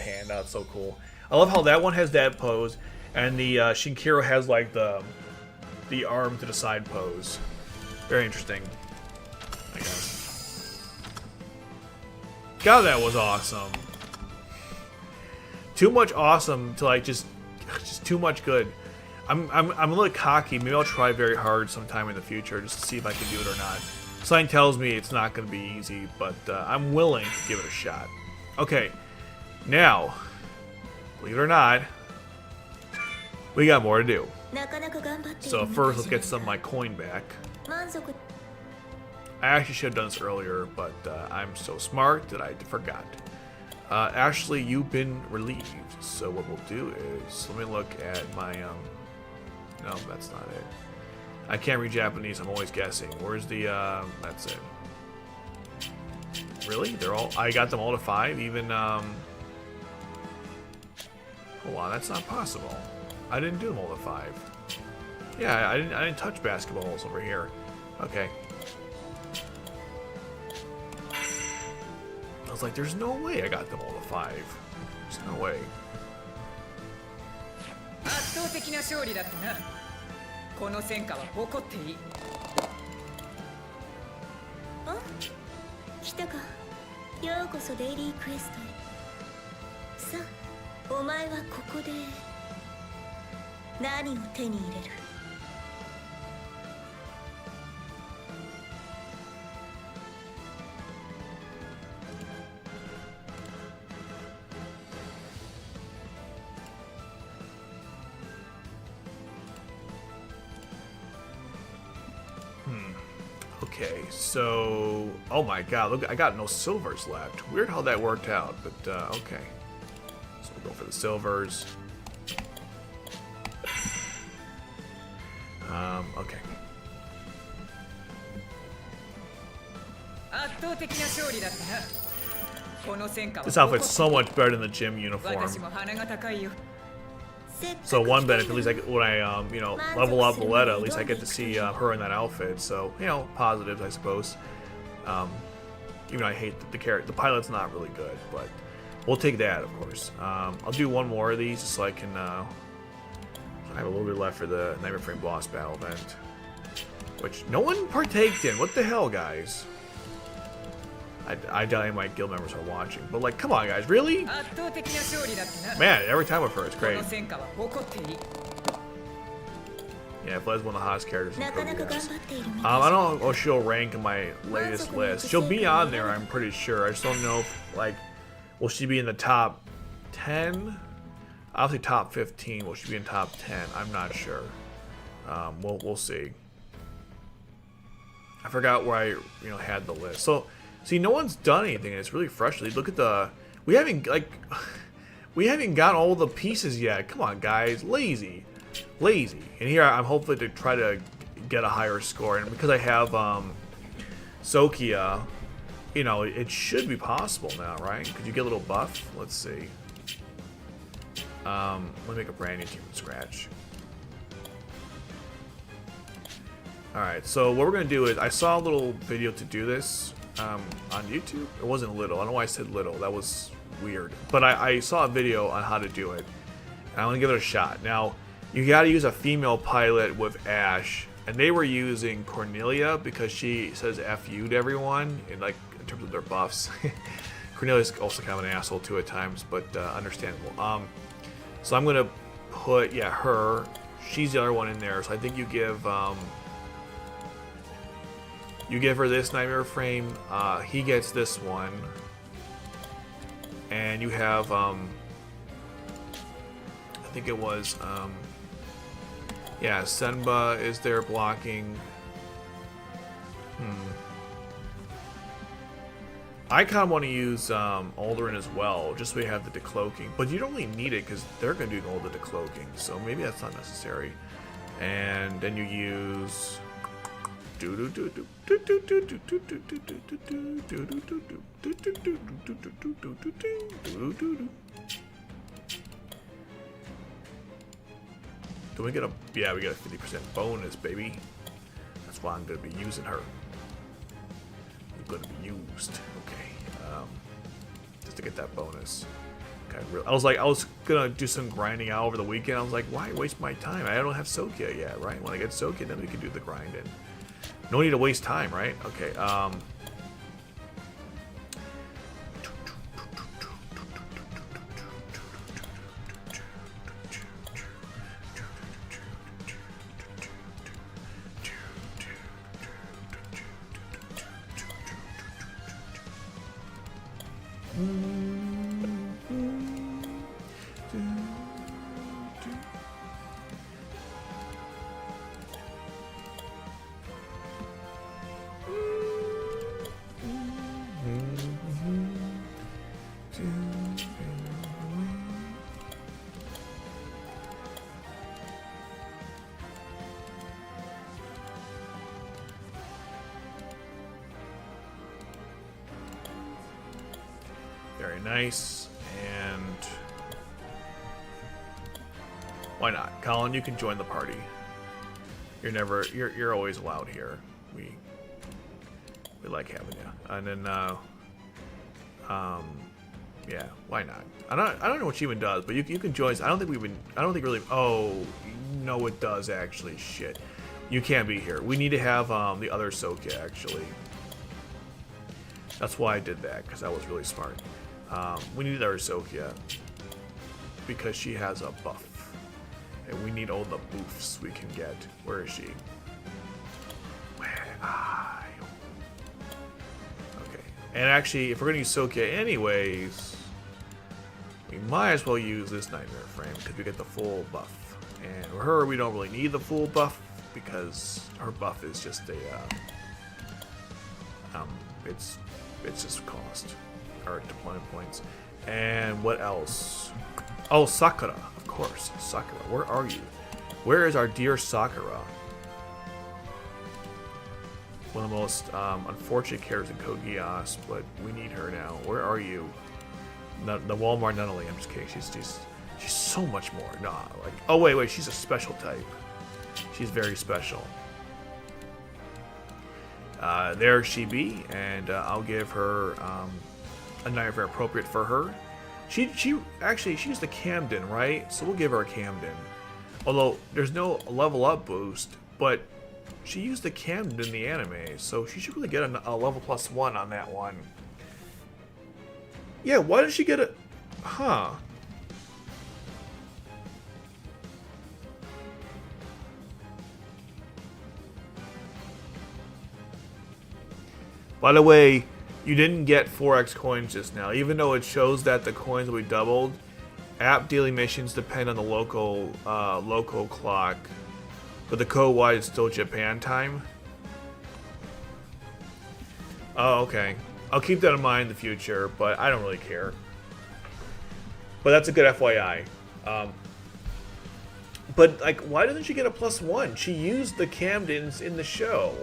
hand. That's so cool. I love how that one has that pose, and the Shinkiro has like the arm to the side pose. Very interesting, I guess. God, that was awesome. Too much awesome to like just too much good. I'm a little cocky. Maybe I'll try very hard sometime in the future just to see if I can do it or not. Something tells me it's not going to be easy, but I'm willing to give it a shot. Okay, now believe it or not, we got more to do. なかなか頑張っている So みたい first, let's じゃ get ない some of か my coin back. 満足 I actually should have done this earlier, but I'm so smart that I forgot. Ashley, you've been relieved. So what we'll do is, let me look at my, no, that's not it. I can't read Japanese, I'm always guessing. Where's the, that's it. Really? They're all, I got them all to 5, even, hold on, that's not possible. I didn't do them all to 5. Yeah, I didn't touch basketballs over here. Okay. I was like, there's no way I got them all to 5. There's no way. 圧倒的な勝利だったな。この戦果は誇っていい。あ来たかようこそデイリークエストへさあお前はここで何を手に入れる Okay, so, oh my god, look, I got no silvers left. Weird how that worked out, but okay. So we'll go for the silvers. Okay. 圧倒的な勝利だったな。この戦果は This outfit's so much better than the gym uniform. 私も鼻が高いよ。 So one benefit, at least when I, you know, level up Loletta, at least I get to see her in that outfit. So, you know, positives, I suppose. Even though I hate the character, the pilot's not really good, but we'll take that, of course. I'll do one more of these just so I can. I have a little bit left for the Nightmare Frame boss battle event, which no one partaked in. What the hell, guys? I doubt any of my guild members are watching, but like, come on, guys, really? 圧倒的な勝利だったな。 Man, every time with her, it's こ great. の戦果は誇っていい。 Yeah, Fled's one of the hottest characters in なかなか Code 頑 Geass. 張っているみたいじゃ I don't know if she'll rank in my latest list. She'll be on there, I'm pretty sure. I just don't know if, like, will she be in the top 10? Obviously top 15. Will she be in top 10? I'm not sure. We'll see. I forgot where I had the list. So, see, no one's done anything, and it's really frustrating. Look at the... We haven't got all the pieces yet. Come on, guys. Lazy. And here I'm hopefully to try to get a higher score. And because I have Sokkia, it should be possible now, right? Could you get a little buff? Let's see. Let me make a brand new team from scratch. Alright, so what we're going to do is, I saw a little video to do this on YouTube. It wasn't little. I don't know why I said little. That was weird. But I saw a video on how to do it. And I want to give it a shot. Now, you got to use a female pilot with Ash. And they were using Cornelia because she says F you to everyone in terms of their buffs. Cornelia's also kind of an asshole too at times, but understandable. So I'm going to put, her. She's the other one in there. So I think you give her this Nightmare Frame. He gets this one. And you have, I think it was, Senba is there blocking. I kind of want to use Alderin as well, just so we have the decloaking. But you don't really need it because they're going to do all the decloaking, so maybe that's not necessary. And then you use... Do we get a... Yeah, we get a 50% bonus, baby. That's why I'm going to be using her. Going to be used. Okay. Just to get that bonus. Okay. I was gonna do some grinding out over the weekend. I was like, why waste my time? I don't have Sokkia yet, right? When I get Sokkia, then we can do the grinding. No need to waste time, right? Okay. Very nice. And why not? Colin, you can join the party. You're always allowed here. We like having you. And then yeah, why not? I don't know what she even does, but you can join. I don't think really. Oh, no, it does actually. Shit, you can't be here. We need to have the other Sokkia actually. That's why I did that, because that was really smart. We need our Sokkia because she has a buff, and we need all the boofs we can get. Where is she? Where are you? Okay, and actually, if we're gonna use Sokkia anyways, we might as well use this Nightmare Frame because we get the full buff. And for her, we don't really need the full buff because her buff is just a it's just cost. Or deployment points. And what else? Oh, Sakura, of course. Sakura, where are you? Where is our dear Sakura? One of the most unfortunate characters in Code Geass, but we need her now. Where are you? The Walmart Nunnally. I'm just kidding. She's so much more. Nah, like, oh wait, she's a special type. She's very special. There she be, and I'll give her a knife appropriate for her. She used the Camden, right? So we'll give her a Camden. Although there's no level up boost, but she used the Camden in the anime, so she should really get a level +1 on that one. Yeah, why did she get a... Huh. By the way, you didn't get 4x coins just now, even though it shows that the coins will be doubled. App daily missions depend on the local clock, but the code wide is still Japan time. Oh, okay. I'll keep that in mind in the future, but I don't really care. But that's a good FYI. But like, why doesn't she get a +1? She used the Camdens in the show.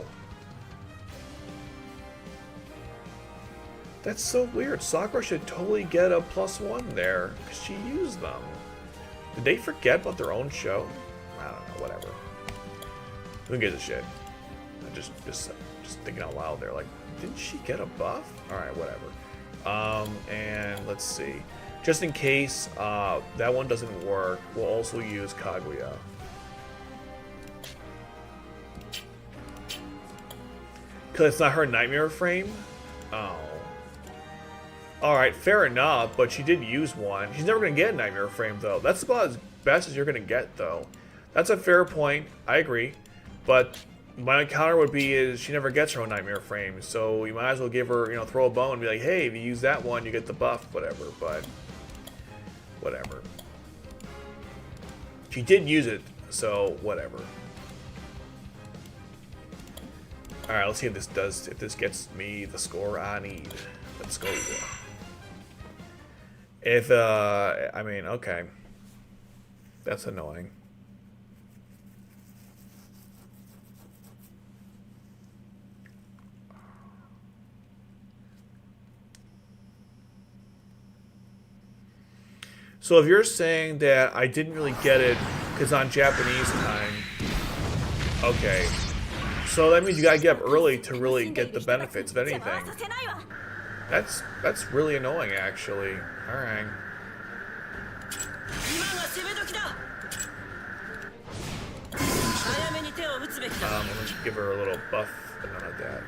That's so weird. Sakura should totally get a +1 there, because she used them. Did they forget about their own show? I don't know, whatever. Who gives a shit? I'm just thinking out loud there, like, didn't she get a buff? Alright, whatever. And let's see. Just in case that one doesn't work, we'll also use Kaguya. Because it's not her Nightmare Frame? Oh. Alright, fair enough, but she did use one. She's never going to get a Nightmare Frame, though. That's about as best as you're going to get, though. That's a fair point. I agree. But my counter would be is she never gets her own Nightmare Frame, so you might as well give her, throw a bone and be like, hey, if you use that one, you get the buff, whatever, but whatever. She did use it, so whatever. Alright, let's see if this gets me the score I need. Let's go. I mean, okay. That's annoying. So if you're saying that I didn't really get it because on Japanese time, okay. So that means you gotta get up early to really get the benefits of anything. That's really annoying, actually. Alright. I'm gonna give her a little buff, but none of that.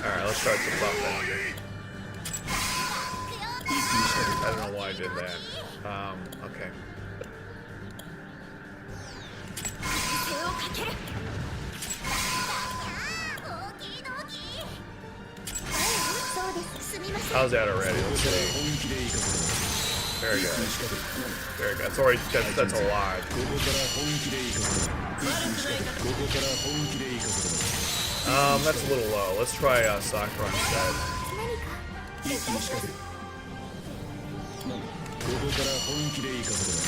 Alright, let's start the buff then. I don't know why I did that. Okay. How's that already? Let's see. Very good. Very good. Sorry, that's a lot. ここから本気でいかせて一気に仕掛けるここから本気でいかせて That's a little low. Let's try Sakura instead. 一気に仕掛けるここから本気でいかせて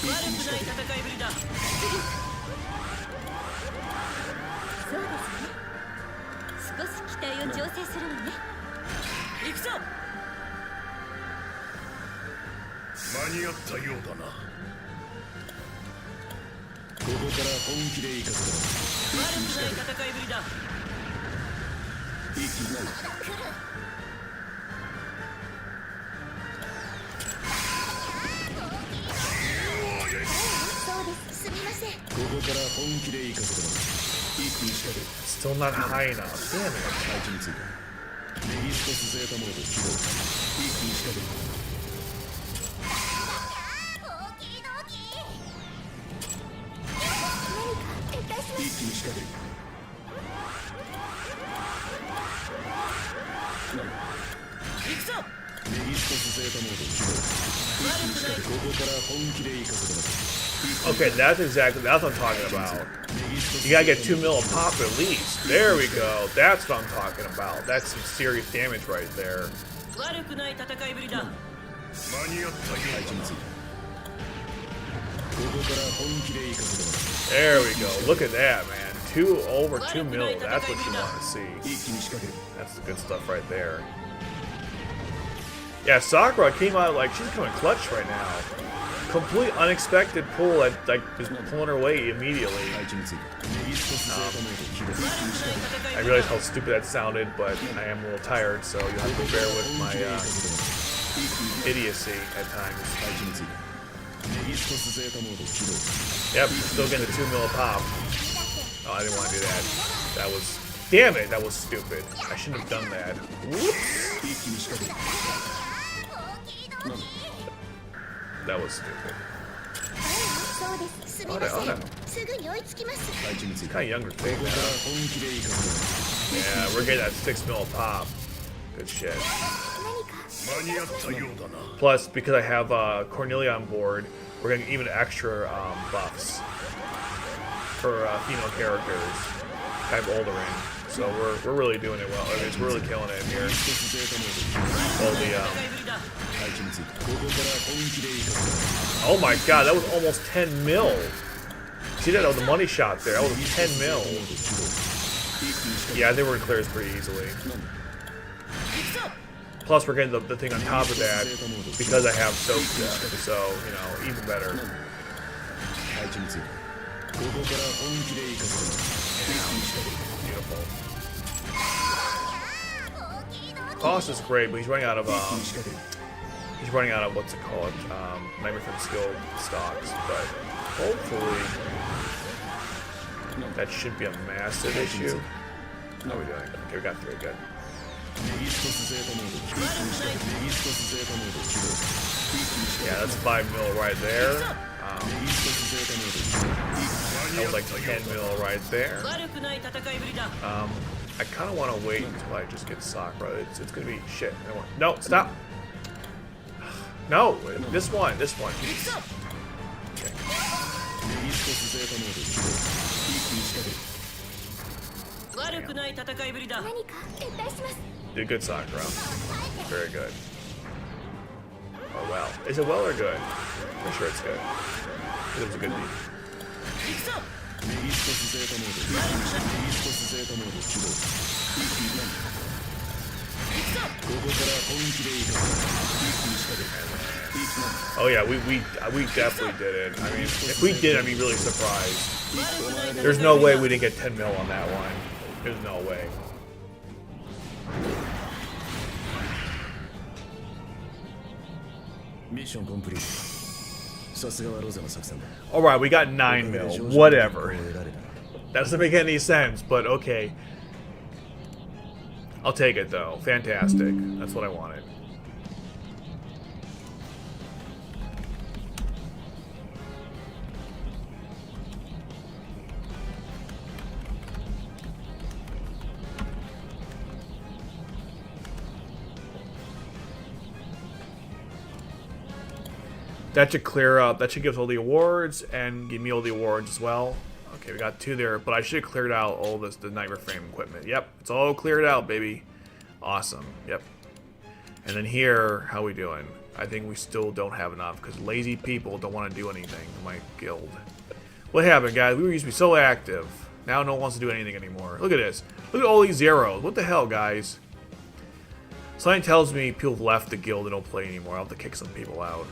一気に仕掛ける戦いぶりだ。そうですね。少し機体を調整するわね。行くぞ。間に合ったようだなここから本気でいかせて悪くない戦いぶりだ。一気になるそうです。すみません。ここから本気でいかせて一気に仕掛ける Still not high enough. Damn it. 配置についてメギストスゼータモード起動一気に仕掛ける一気に仕掛ける行くぞ。メギストスゼータモード起動一気に仕掛けるここから本気でいかせてます Okay, that's what I'm talking about. You gotta get 2 mil a pop at least. There we go. That's what I'm talking about. That's some serious damage right there. 悪くない戦いぶりだ。間に合ったよ配置についてここから本気でいかせてます There we go. Look at that, man. Over 2 mil. That's what you want to see. 一気に仕掛ける That's the good stuff right there. Yeah, Sakura came out like she's coming clutch right now. Complete unexpected pull at like just pulling her weight immediately. 配置についてメギストスゼータモード起動一気に仕掛ける I realize how stupid that sounded, but I am a little tired, so you'll have to bear with my 一気に idiocy at times. 配置についてメギストスゼータモード起動 Yep, still getting the 2 mil a pop. Oh, I didn't want to do that. That was, damn it, that was stupid. I shouldn't have done that. Whoops. 一気に仕掛ける That was stupid. そうです。すみま Oh, せ no. ん。すぐに追いつきます。配置について Kind of younger thing ここから now. 本気でいかせてます Yeah, we're getting that 6 mil a pop. Good shit. 間に合ったようだな Plus, because I have Cornelia on board, we're getting even extra buffs for female characters. I have Alderain, so we're really doing it well. I mean, we're really killing it here. 一つゼータモード All the 戦いぶりだ。配置についてここから本気でいかせてます oh my god, that was almost 10 mil. See that? That was a money shot there. That was 10 mil. 一気に仕掛け Yeah, I think we're gonna clear this pretty easily. 行くぞ。 Plus, we're getting the thing on top of that because I have Sokkia, so you know, even better. 配置についてここから本気でいかせてます一気に仕掛ける Beautiful. Cost is great, but he's running out of 一気に仕掛ける he's running out of what's it called, Nightmare from Skill stocks. But hopefully, that should be a massive issue. How are we doing? Okay, we got 3. Good. メギストスゼータモード一気に仕掛けるメギストスゼータモード起動一気に仕 Yeah, 掛 that's 5 mil right there. けるメギストスゼータモード起動 That was like 10 mil right there. 悪くない戦いぶりだ。 I kind of want to wait until I just get Sakura. It's gonna be shit. No, stop. No, this one. 行くぞ。 メギストスゼータモード起動一気に仕掛ける悪くない戦いぶりだ。何か撤退します。 Did good, Sakura. Very good. Or well. Is it well or good? I'm sure it's good. It was a good beat. 行くぞ。メギストスゼータモードメギストスゼータモード起動一気になる行くぞ。ここから本気でいかせて一気に仕掛ける一気になる Oh yeah, we definitely did it. I mean, if we did, I'd be really surprised. There's no way we didn't get 10 mil on that one. There's no way. ミッションコンプリートさすがはロゼの作戦だ All right, we got 9 mil. Whatever. That doesn't make any sense, but okay. I'll take it though. Fantastic. That's what I wanted. That should clear up. That should give us all the awards and give me all the awards as well. Okay, we got 2 there, but I should have cleared out all this, the Nightmare Frame equipment. Yep, it's all cleared out, baby. Awesome. Yep. And then here, how we doing? I think we still don't have enough because lazy people don't want to do anything in my guild. What happened, guys? We used to be so active. Now no one wants to do anything anymore. Look at this. Look at all these zeros. What the hell, guys? Something tells me people have left the guild and don't play anymore. I'll have to kick some people out.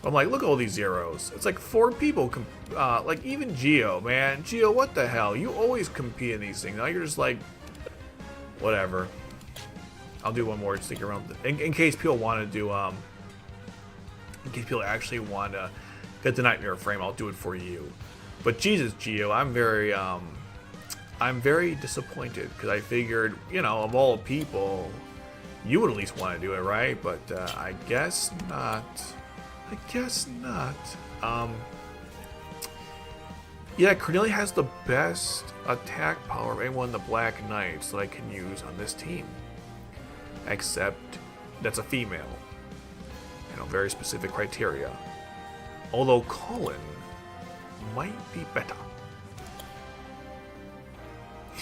I'm like, look at all these zeros. It's like 4 people. Like even Geo, man. Geo, what the hell? You always compete in these things. Now you're just like, whatever. I'll do one more to stick around. In case people want to do, in case people actually want to get the Nightmare Frame, I'll do it for you. But Jesus, Geo, I'm very disappointed because I figured, you know, of all people, you would at least want to do it, right? But I guess not. I guess not. Yeah, Cornelia has the best attack power of anyone in the Black Knights that I can use on this team. Except that's a female. You know, very specific criteria. Although Colin might be better.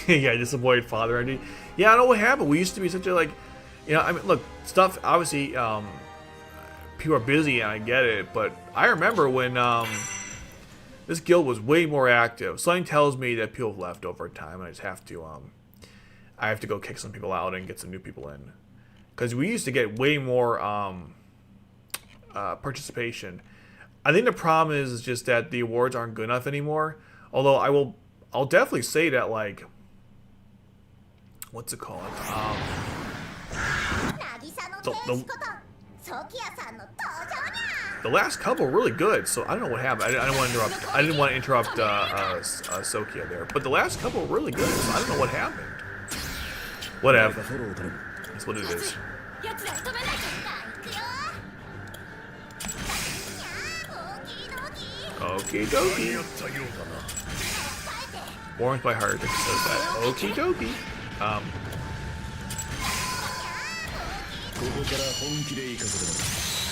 Yeah, disappointed father idea. Yeah, I don't know what happened. We used to be such a, like, you know, I mean, look, stuff, obviously, people are busy and I get it, but I remember when this guild was way more active. Something tells me that people have left over time and I just have to, I have to go kick some people out and get some new people in. Because we used to get way more participation. I think the problem is just that the awards aren't good enough anymore. Although I'll definitely say that, like, what's it called? The last couple were really good, so I don't know what happened. I didn't want to interrupt. I didn't want to interrupt Sokkia there, but the last couple were really good, so I don't know what happened. Whatever. That's what it is. Okie dokie. Warms my heart that says that. Okie dokie.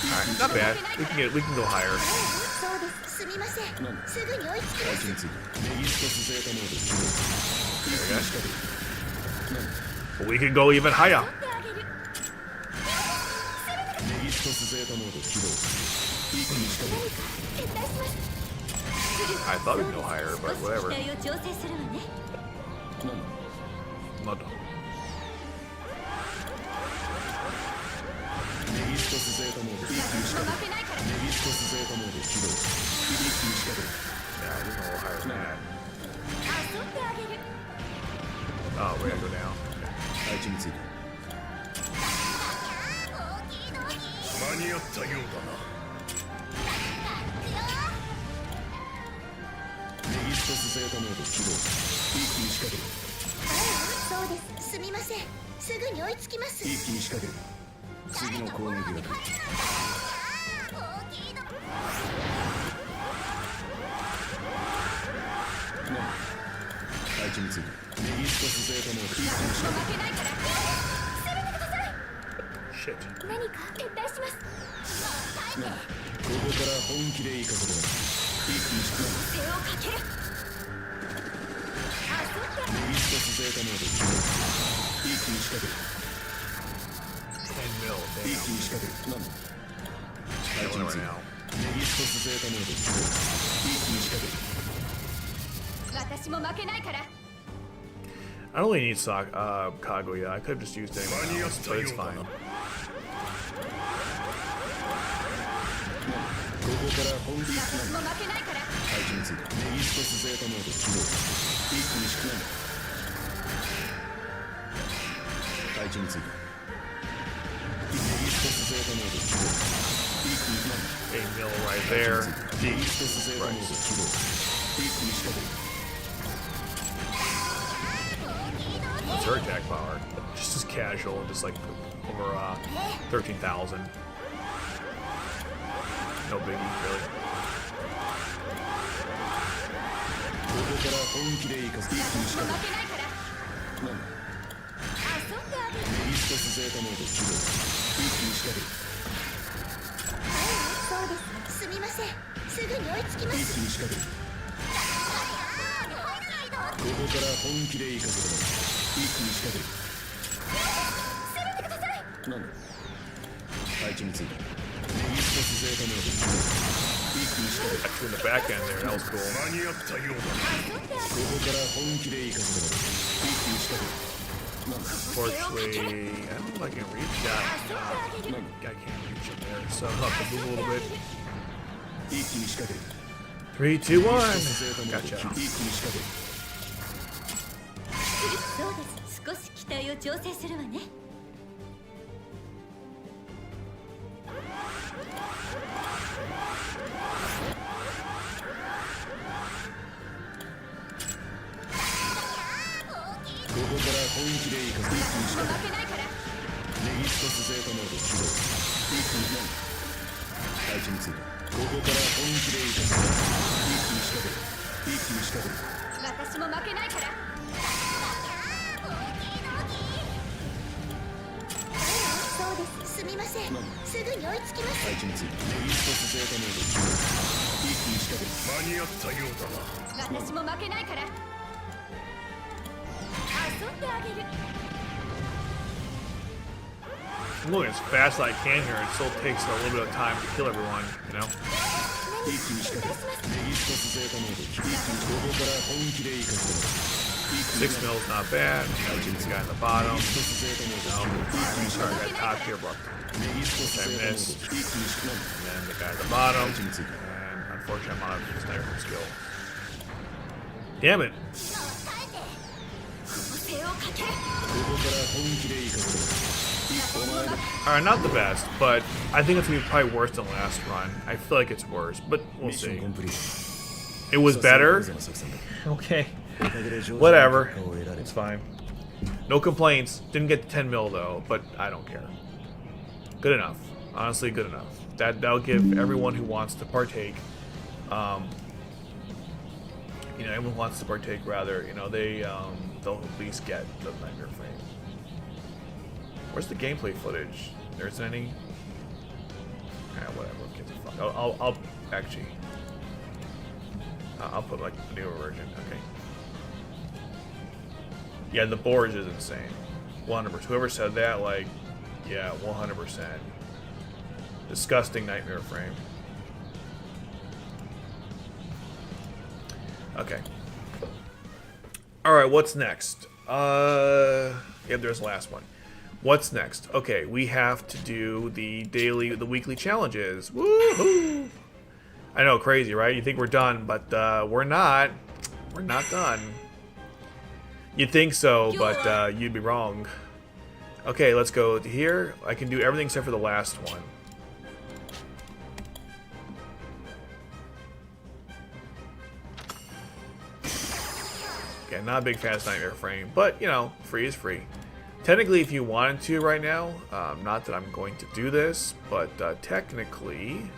Alright, not bad. We can go higher. There we go. We can go even higher. I thought we'd go higher, but whatever. Not done. Yeah, we're going a little higher than that. Oh, we gotta go down. Shit. I don't really need Kaguya. I could have just used anyone else, but it's fine. A mill right there. What's her attack power? Just as casual, just like over 13,000. No biggie, really. What's そうですすみませんすぐに追いつきま一す気に仕掛けるここから本気で行かせてもらう一気に仕掛けるなんだ配置についたネギストスゼータモード一気に仕掛ける In the back end there, that was cool. 間に合ったようだここから本気で行かせてもらう一気に仕掛けるなんだ Unfortunately, I don't know if I can reach that. I can't reach it there, so I'll have to move a little bit. 一気に仕掛ける 3, 2, スゼータモー 1. ド Gotcha. 一気に仕掛けるそうです少し機体を調整するわねここから本気で行かせて一気に仕掛ける負けないからネギストスゼータモード起動一気になんだ配置についたここから本気で行かせて一気に仕掛ける一気に仕掛ける私も負けないからそうですすみませんすぐに追いつきます配置についたネギストスゼータモード起動一気に仕掛ける間に合ったようだな私も負けないから遊んであげる I'm going as fast as I can here. It still takes a little bit of time to kill everyone, you know? 一気に仕掛けるネギストスゼータモード一気にここから本気で行かせてもらう一気に 6 mils not bad. This guy in the bottom. ネギストスゼータモード I'm sorry, I got top here, but ネギストスゼータモード missed. 一気に仕掛ける And then the guy at the bottom. 配置についた And unfortunately, I'm out of sniper skill. Damn it. 手をかけるここから本気で行かせてもらうお前の Alright, not the best, but I think it's going to be probably worse than last run. I feel like it's worse, but we'll ミッション see. コンプリート It was better? さすがの作戦だ Okay. おかげで上手な Whatever. 結果を得られ It's た fine. No complaints. Didn't get the 10 mil though, but I don't care. Good enough. Honestly, good enough. That'll give everyone who wants to partake, you know, everyone who wants to partake rather, you know, they'll at least get the nightmare frame. Where's the gameplay footage? There isn't any. Whatever. Get the fuck. I'll actually. I'll put like the newer version. Okay. Yeah, the boards is insane. 100%. Whoever said that, like, yeah, 100%. Disgusting nightmare frame. Okay. All right, what's next? Yep, there's the last one. What's next? Okay, we have to do the weekly challenges. Woohoo! I know, crazy, right? You think we're done, but we're not. We're not done. You'd think so, but you'd be wrong. Okay, let's go to here. I can do everything except for the last one. Okay, not a big fan of Nightmare Frame, but, you know, free is free. Technically, if you wanted to right now, not that I'm going to do this, but technically,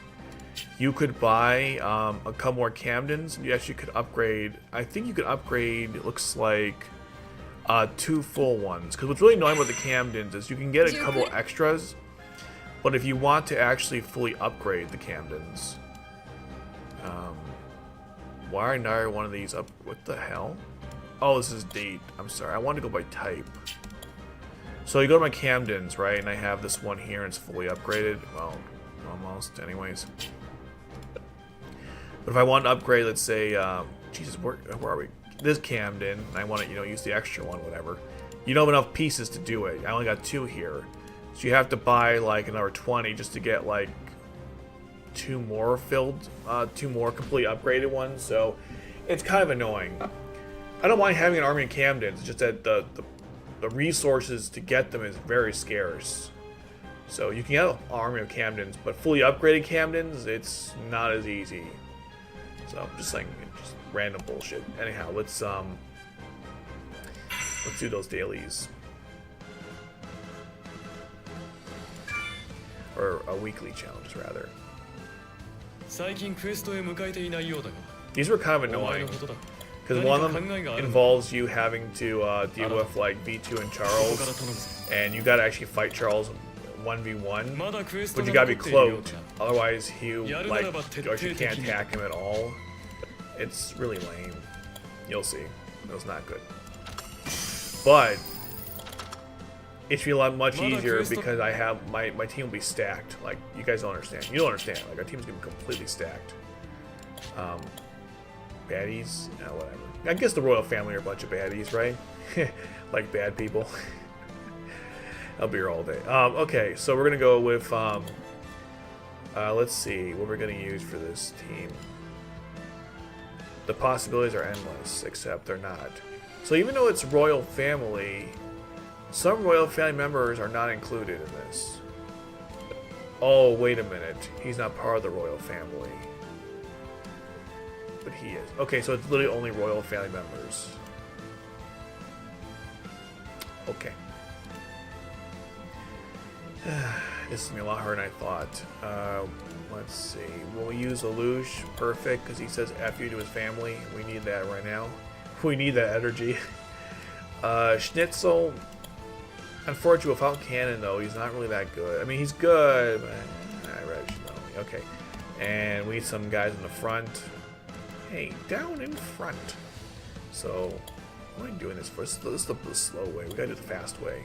you could buy a couple more Camdens. You actually could upgrade. I think you could upgrade, it looks like, 2 full ones. Because what's really annoying about the Camdens is you can get a couple extras, but if you want to actually fully upgrade the Camdens, why are neither one of these up? What the hell? Oh, this is date. I'm sorry. I want to go by type. So you go to my Camdens, right? And I have this one here, and it's fully upgraded. Well, almost, anyways. But if I want to upgrade, let's say, Jesus, where are we? This Camden, and I want to, you know, use the extra one, whatever. You don't have enough pieces to do it. I only got 2 here. So you have to buy, like, another 20 just to get, like, 2 more filled, 2 more completely upgraded ones. So it's kind of annoying. I don't mind having an army of Camdens. It's just that the resources to get them is very scarce. So you can get an army of Camdens, but fully upgraded Camdens, it's not as easy. So I'm just saying, just random bullshit. Anyhow, let's do those dailies. Or weekly challenges, rather. 最近クエストへ向かえていないようだが These were kind of お前 annoying. のことだ Because one of them involves you having to deal with like V2 and ここ Charles, から頼むぞ and you gotta actually fight Charles 1v1, まだクエスト but you が gotta 残 be っているよう cloaked. だ Otherwise, you やるな like, らば徹 or 底 you 的 can't に attack him at all. It's really lame. You'll see. It's not good. But it should be a lot much easier because I have my team will be stacked. Like, you guys don't understand. You don't understand. Like, our team's gonna be completely stacked. Baddies? No, whatever. I guess the royal family are a bunch of baddies, right? Like bad people. I'll be here all day. Okay, so we're gonna go with let's see what we're gonna use for this team. The possibilities are endless, except they're not. So even though it's royal family, some royal family members are not included in this. Oh, wait a minute. He's not part of the royal family. But he is. Okay, so it's literally only royal family members. Okay. This is going to be a lot harder than I thought. Let's see. We'll use Lelouch. Perfect, because he says F you to his family. We need that right now. We need that energy. Schnitzel. Unfortunately, without cannon, though, he's not really that good. I mean, he's good, but I read Schnitzel. Okay. And we need some guys in the front. Hey, down in front. So, what am I doing this for? This is the slow way. We gotta do the fast way.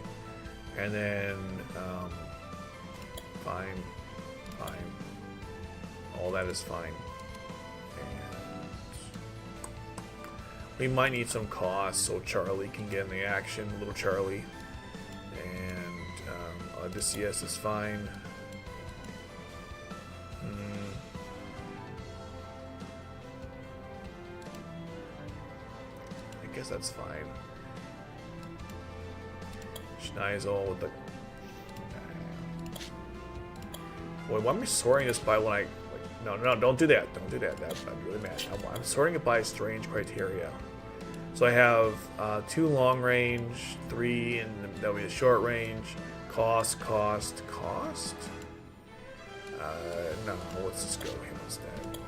And then, fine. All that is fine. And we might need some costs so Charlie can get in the action, little Charlie. And Odysseus is fine. I guess that's fine. Schneisel with the... Boy, why am I sorting this by like... No, don't do that. Don't do that. I'm really mad. I'm sorting it by strange criteria. So I have 2 long range, 3, and that'll be the short range. Cost. No, let's just go him instead.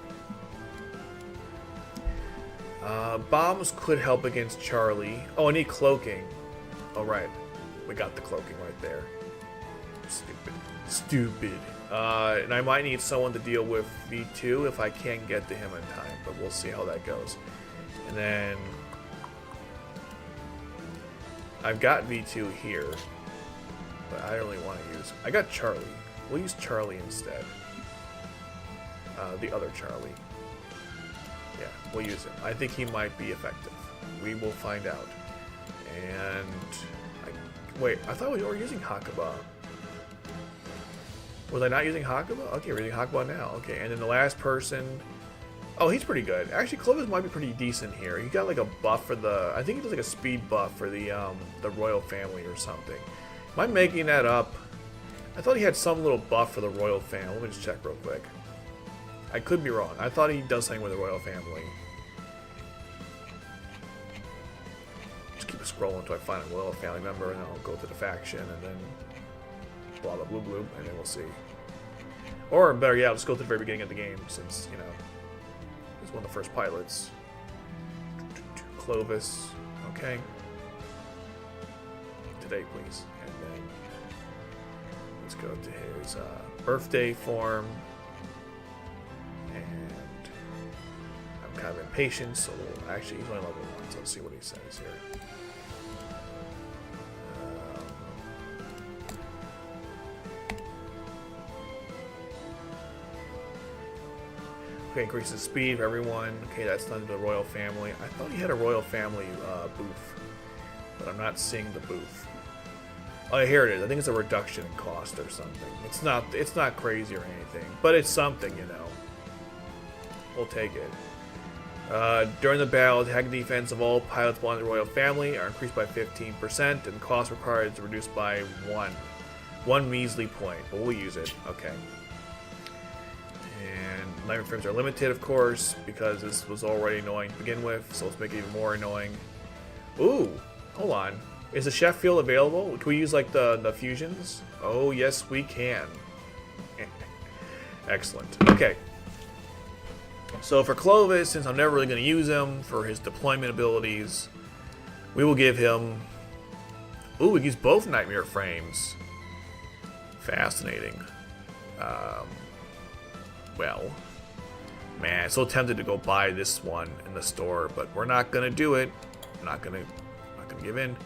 Bombs could help against Charlie. Oh, I need cloaking. Oh, right. We got the cloaking right there. Stupid. And I might need someone to deal with V2 if I can't get to him in time, but we'll see how that goes. And then I've got V2 here, but I don't really want to use... I got Charlie. We'll use Charlie instead. The other Charlie. Yeah, we'll use him. I think he might be effective. We will find out. And... wait, I thought we were using Hakuba. Was I not using Hakuba? Okay, we're using Hakuba now. Okay, and then the last person... Oh, he's pretty good. Actually, Clovis might be pretty decent here. He got like a buff for the... I think he does like a speed buff for the royal family or something. Am I making that up? I thought he had some little buff for the royal family. Let me just check real quick. I could be wrong. I thought he does something with the royal family. Just keep scrolling until I find a royal family member, and then I'll go to the faction, and then blah blah blue blue, and then we'll see. Or better yet, I'll just go to the very beginning of the game, since, you know, he's one of the first pilots. Clovis, okay. Today, please. And then let's go to his birthday form. And I'm kind of impatient, so actually he's only level 1, so let's see what he says here. Okay, increases speed for everyone. Okay, that's done to the royal family. I thought he had a royal family booth, but I'm not seeing the booth. Oh, here it is. I think it's a reduction in cost or something. It's not crazy or anything, but it's something, you know. We'll take it. During the battle, attack defense of all pilots belonging to the royal family are increased by 15%, and cost required is reduced by 1 measly point. But we'll use it. Okay. And lightning frames are limited, of course, because this was already annoying to begin with, so let's make it even more annoying. Ooh, hold on. Is the chef field available? Can we use, like, the fusions? Oh, yes, we can. Excellent. Okay. So for Clovis, since I'm never really going to use him for his deployment abilities, we will give him... Ooh, we use both Nightmare Frames. Fascinating. Well, man, so tempted to go buy this one in the store, but we're not gonna do it. I'm not gonna give in,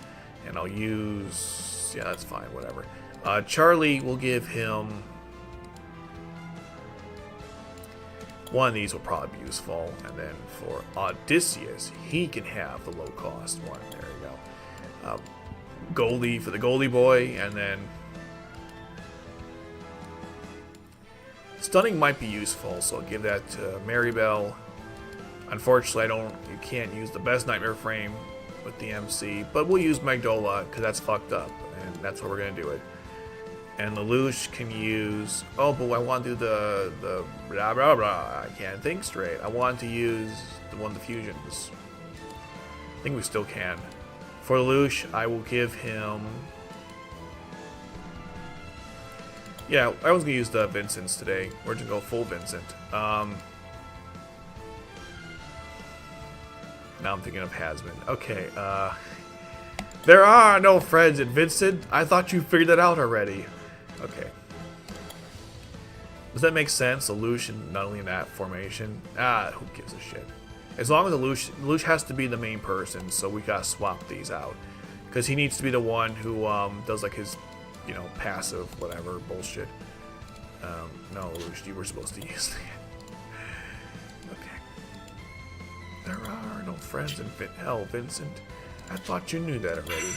and I'll use. Yeah, that's fine. Whatever. Charlie will give him. One of these will probably be useful, and then for Odysseus, he can have the low-cost one. There you go. Goldie for the Goldie boy, and then Stunning might be useful, so I'll give that to Maribel. Unfortunately, you can't use the best Nightmare frame with the MC, but we'll use Magdola because that's fucked up, and that's where we're gonna do it. And Lelouch can use. Oh, but I want to do the blah blah blah. I can't think straight. I want to use the one of the fusions. I think we still can. For Lelouch, I will give him. Yeah, I was gonna use the Vincents today. We're gonna go full Vincent. Now I'm thinking of Hasman. Okay. There are no friends in Vincent. I thought you figured that out already. Okay. Does that make sense? Lelouch not only in that formation. Who gives a shit? As long as Lelouch has to be the main person, so we gotta swap these out. Because he needs to be the one who does like his, passive whatever bullshit. No, Lelouch, you were supposed to use it. Okay. There are no friends in hell, Vincent. I thought you knew that already.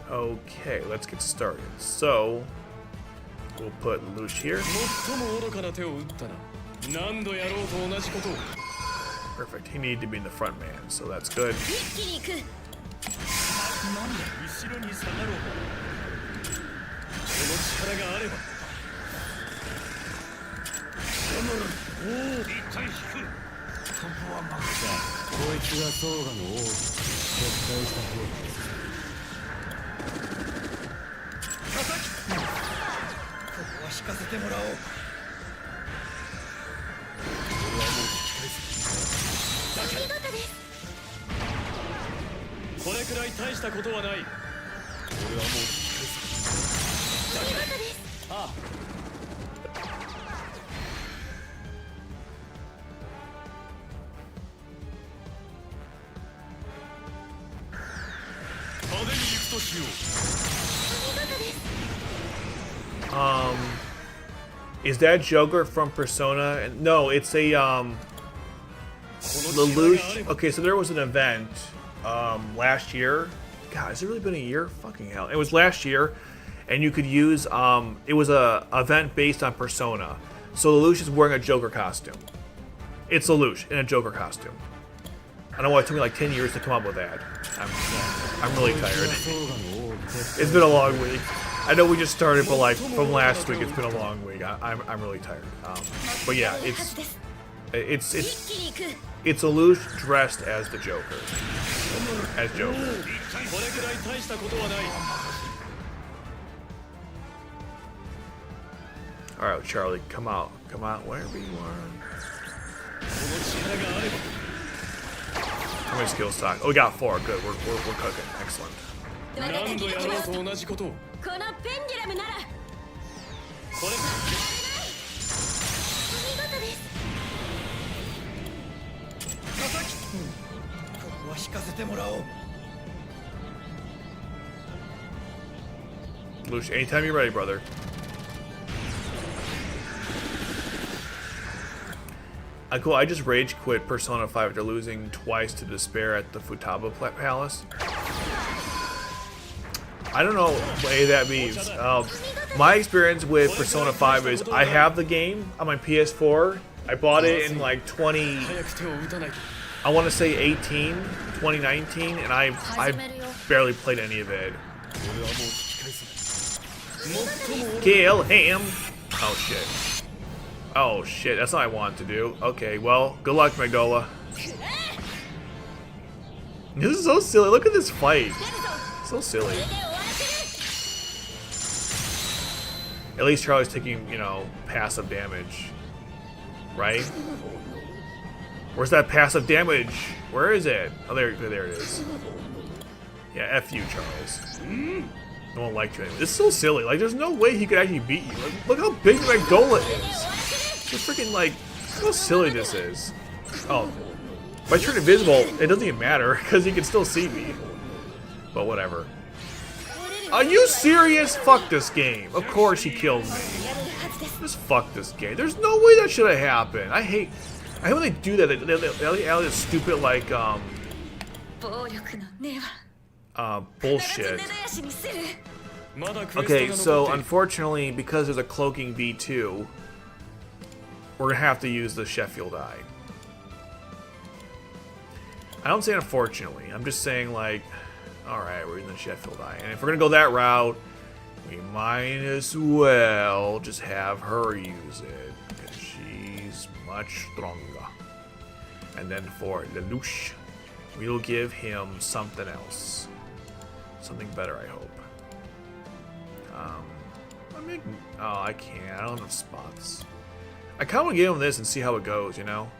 Okay, let's get started. So, we'll put Lelouch here. Perfect. He needed to be in the front man, so that's good. Is that Joker from Persona? No, it's a Lelouch. Okay, so there was an event last year. God, has it really been a year? Fucking hell. It was last year, and you could use it was a event based on Persona. So Lelouch is wearing a Joker costume. It's Lelouch in a Joker costume. I don't know why it took me like 10 years to come up with that. I'm really tired. It's been a long week. I know we just started, but like from last week, it's been a long week. I'm really tired. But yeah, it's Lelouch dressed as the Joker. As Joker. All right, Charlie, come out wherever you are. How many skill stock? Oh, we got 4. Good. We're cooking. Excellent. Lelouch, anytime you're ready, brother. Cool, I just rage quit Persona 5 after losing twice to Despair at the Futaba Palace. I don't know what any of that means. My experience with Persona 5 is I have the game on my PS4, I bought it in like 20. 早く手を打たないと I want to say 2019, and I barely played any of it. 俺はもう引き返さない最も Kill him! Oh shit. Oh shit, that's not what I wanted to do. Okay, well, good luck, Magdola. This is so silly. Look at this fight. So silly. At least Charlie's taking, you know, passive damage. Right? Where's that passive damage? Where is it? Oh, there it is. Yeah, F you, Charles. No one liked you anyway. This is so silly. Like, there's no way he could actually beat you. Like, look how big Magdola is. It's freaking, like, look how silly this is. Oh. If I turn invisible, it doesn't even matter, because he can still see me. But whatever. Are you serious? Fuck this game. Of course he killed me. Just fuck this game. There's no way that should have happened. I hate when they do that. They add this stupid, like, 暴力の根は bullshit. 根絶やしにする まだクエストが Okay, 残 so っている unfortunately, because there's a cloaking V2, we're gonna have to use the Sheffield Eye. I don't say unfortunately. I'm just saying, like, alright, we're in the Sheffield Eye. And if we're gonna go that route, we might as well just have her use it, because she's much stronger. And then for Lelouch, we'll give him something else. Something better, I hope. Oh, I can't. I don't have spots. I kind of want to give him this and see how it goes, you know?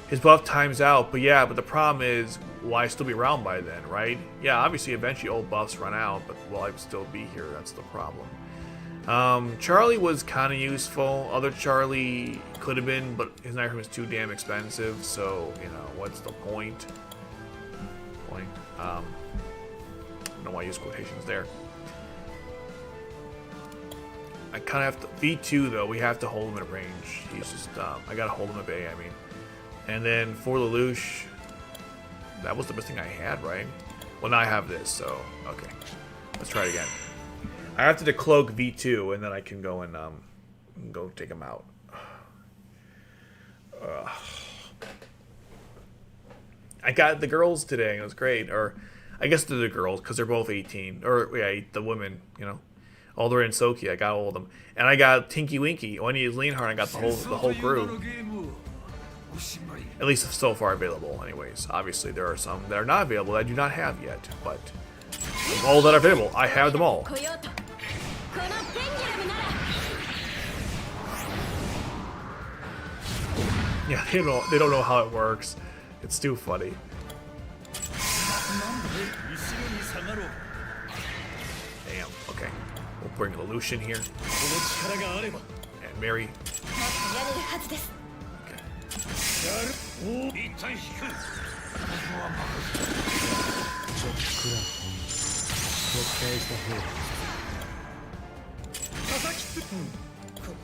His buff times out, but yeah, but the problem is, will I still be around by then, right? Yeah, obviously, eventually old buffs run out, but will I still be here? That's the problem. Charlie was kind of useful. Other Charlie could have been, but his item is too damn expensive, so, you know, what's the point? I don't know why I use quotations there. I kind of have to... V2, though, we have to hold him at range. He's just... I gotta hold him at bay, I mean. And then for Lelouch, that was the best thing I had, right? Well, now I have this, so... Okay. Let's try it again. I have to decloak V2, and then I can go and go take him out. I got the girls today, and it was great. Or, I guess they're the girls, because they're both 18. Or, yeah, the women, you know. All they're in Sokkia, I got all of them. And I got Tinky Winky. When he is Leonhardt, I got the whole crew. At least so far available, anyways. Obviously, there are some that are not available that I do not have yet. But, of all that are available, I have them all. 来ようとこのペンギュラムなら Yeah, they don't know how it works. It's too funny. 後ろに下がろう Damn, okay. We'll bring Lelouch in here. この力があれば And Mary. もっとやれるはずです Okay. やるお一旦引くちょっくら撤回した方が叩きつこ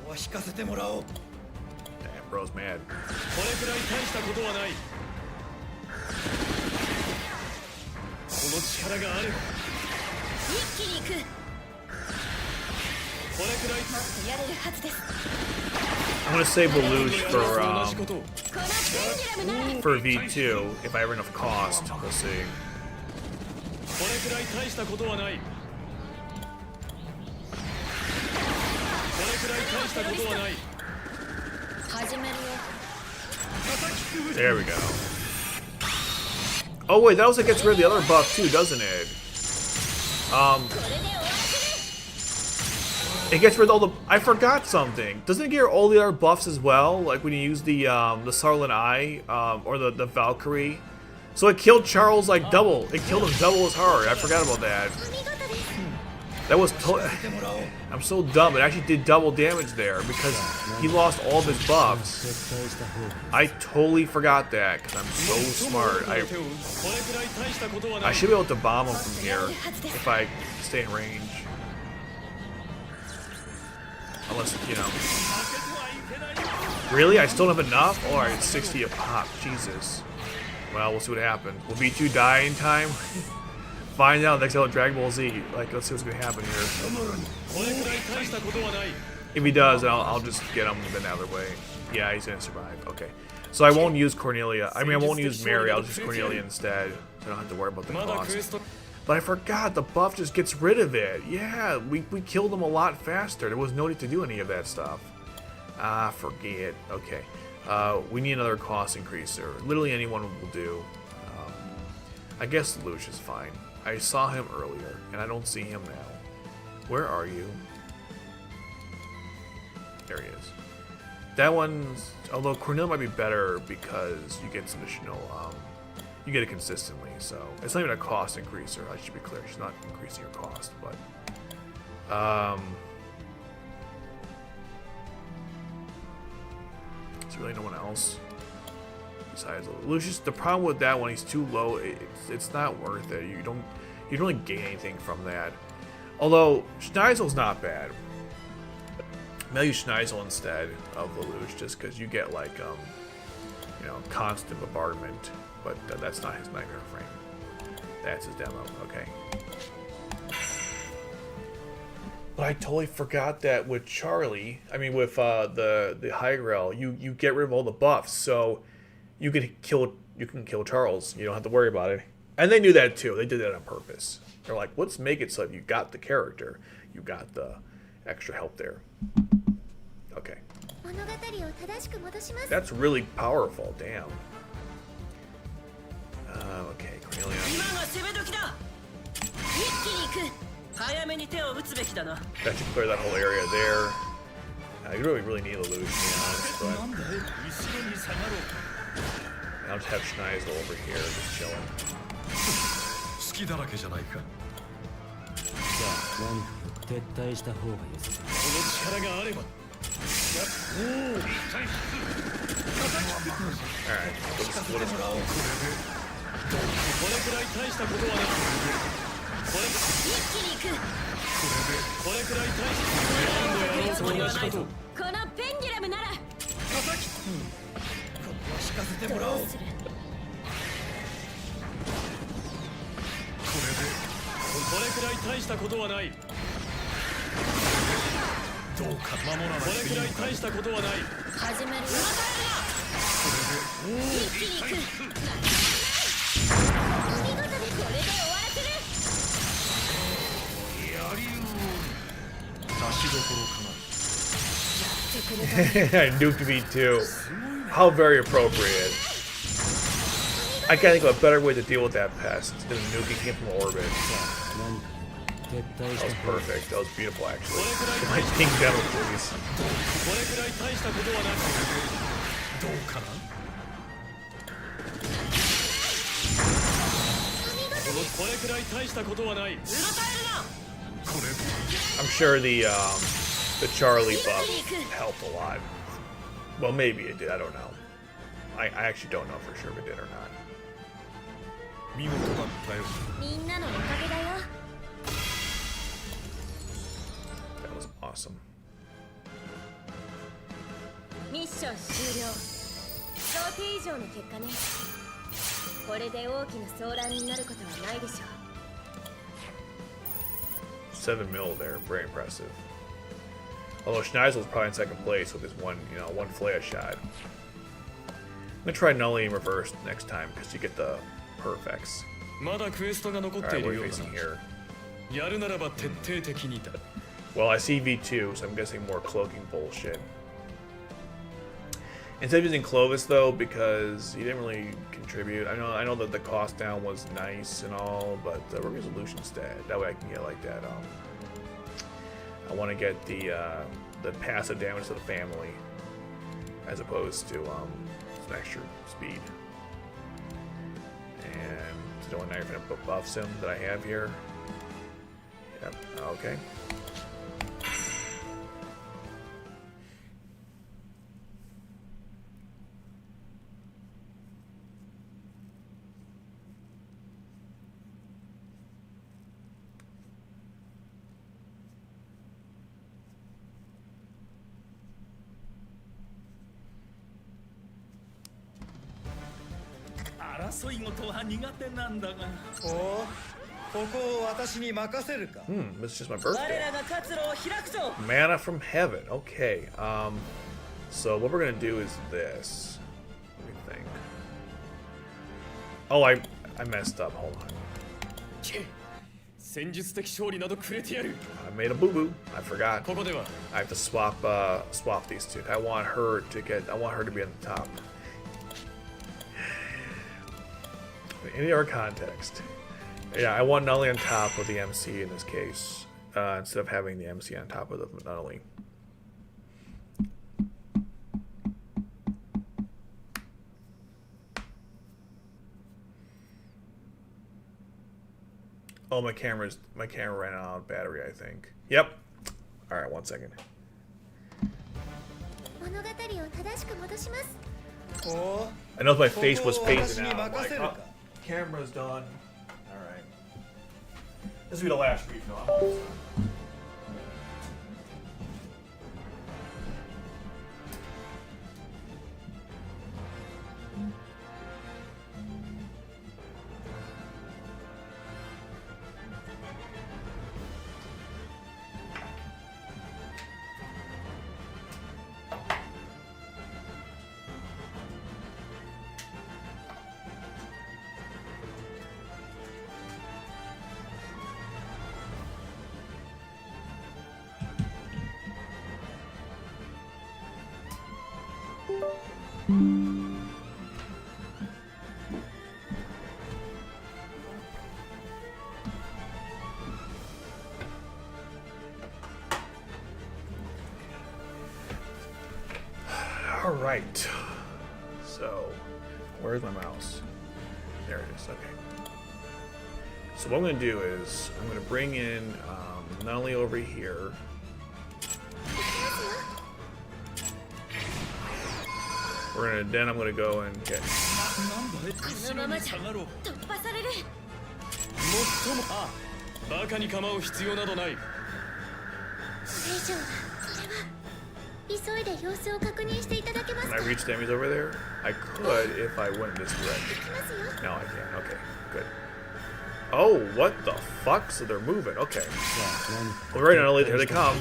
こは引かせてもらおう Damn, bro's mad. これくらい大したことはないこの力があれば一気に行くこれくらいもっとやれるはずです I'm gonna save Lelouch 同じこと このペンギュラムなら for V2 if I have enough cost. We'll see. これくらい大したことはないこれくらい大したことはない始めるよ There we go. Oh wait, that also gets rid of the other buff too, doesn't it? これで終わらせる It gets rid of all the... I forgot something. Doesn't it get all the other buffs as well? Like when you use the Sarlin Eye, or the Valkyrie? So it killed Charles like double. It killed him double as hard. I forgot about that. お見事です That was... I'm so dumb. It actually did double damage there because he lost all of his buffs. 撤回した方が I totally forgot that because I'm so smart. これくらい大したことはな I い should be able to bomb him from here if I stay in range. Unless, you know. Really? I still don't have enough? Alright, 60 a pop. Jesus. Well, we'll see what happens. Will V2 die in time? Find out next episode of Dragon Ball Z. Like, let's see what's gonna happen here. これくらい大したことはない If he does, I'll just get him another way. Yeah, he's gonna survive. Okay. So I won't use Cornelia. I mean, I won't use Mary. I'll use Cornelia instead. So I don't have to worry about the cost. But I forgot, the buff just gets rid of it. Yeah, we killed him a lot faster. There was no need to do any of that stuff. Ah, forget. Okay. We need another cost increaser. Literally anyone will do. I guess Lelouch is fine. I saw him earlier, and I don't see him now. Where are you? There he is. That one's... Although Cornelia might be better because you get some additional... you get it consistently, so... It's not even a cost increaser, I should be clear. She's not increasing your cost, but... There's really no one else besides Lucius. The problem with that one, he's too low. It's not worth it. You don't really gain anything from that. Although Schneisel's not bad. Maybe use Schneisel instead of Lelouch, just because you get like you know, constant bombardment. But that's not his nightmare frame. That's his demo. Okay. But I totally forgot that with Charlie, I mean with the High Grail, you get rid of all the buffs, so you can kill Charles. You don't have to worry about it. And they knew that too. They did that on purpose. They're like, let's make it so if you got the character, you got the extra help there. Okay. That's really powerful. Damn. Okay, Cornelia. That should clear that whole area there. You really need a Lelouch, to be honest, but... I'll just have Schneisel over here, just chilling. Alright, we'll just go. Nuke V2. How very appropriate. I can't think of a better way to deal with that pest than nuking him from orbit. That was perfect. That was beautiful, actually. My pink demo, please. I'm sure the Charlie buff helped a lot. Well, maybe it did. I don't know. I actually don't know for sure if it did or not. That was awesome. Mission 終了。想定以上の結果ね。これで大きな騒乱になることはないでしょう。 7 mil there, very impressive. Although Schneisel's probably in second place with his one flare shot. I'm gonna try Nully in reverse next time because you get the perfects. Alright, we're facing here. Well, I see V2, so I'm guessing more cloaking bullshit. Instead of using Clovis though, because he didn't really contribute. I know that the cost down was nice and all, but we're gonna use Resolution instead. That way I can get like that. I want to get the passive damage to the family, as opposed to some extra speed. And the one knife gonna put buffs him that I have here. Yep. Okay. This is just my birthday. 我らが活路を開くぞ Mana from heaven. Okay. So what we're gonna do is this. Let me think. Oh, I messed up. Hold on. 戦術的勝利などくれてやる I made a boo boo. I forgot. ここでは I have to swap these two. I want her to be on the top. In any other context. Yeah, I want Nully on top of the MC in this case, instead of having the MC on top of the Nully. Oh, my camera ran out of battery, I think. Yep. All right, 1 second. 物語を正しく戻します I know my face was phasing out. I'm like, oh, camera's done. All right. This will be the last read. No, I'm almost done. All right. So, where's my mouse? There it is. Okay. So what I'm going to do is I'm going to bring in not only over here. Then I'm going to go and get. このままじゃ突破される最もバカに構う必要などないこれ以上はそれは急いで様子を確認していただけます Can か I reach the enemies over there? I could if I went this direction. きますよ No, I can't. Okay, good. Oh, what the fuck? So they're moving. Okay. Well, right now, here they come.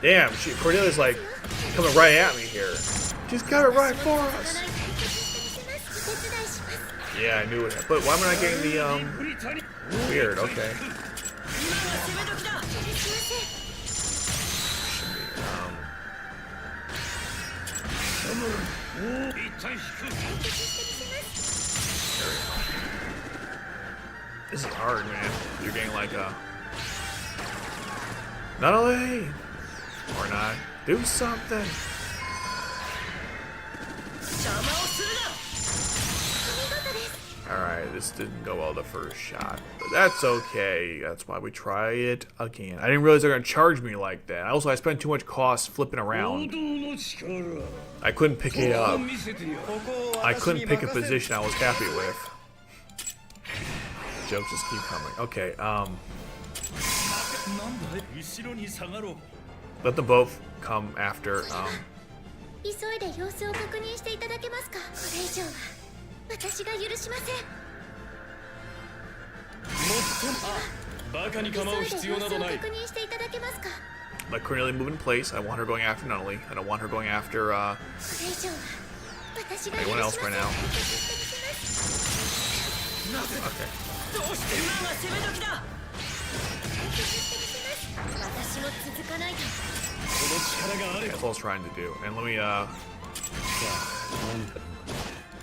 Damn, Cordelia's like coming right at me here. She's got it right for us. Yeah, I knew it. But why am I not getting the weird? Okay. This is hard, man. You're getting like a. Not only or not. Do something. Alright, this didn't go well the first shot. But that's okay. That's why we try it again. I didn't realize they're gonna charge me like that. Also, I spent too much cost flipping around. I couldn't pick it up. I couldn't pick a position I was happy with. Jokes just keep coming. Okay, let them both come after, 急いで様子を確認していただけますかこれ以上は私が許しませんバカに構う必要などない let Cornelia move in place. I want her going after Nunnally. I don't want her going after, anyone else right now. Okay. 私も続かないと That's what I was trying to do. And let me,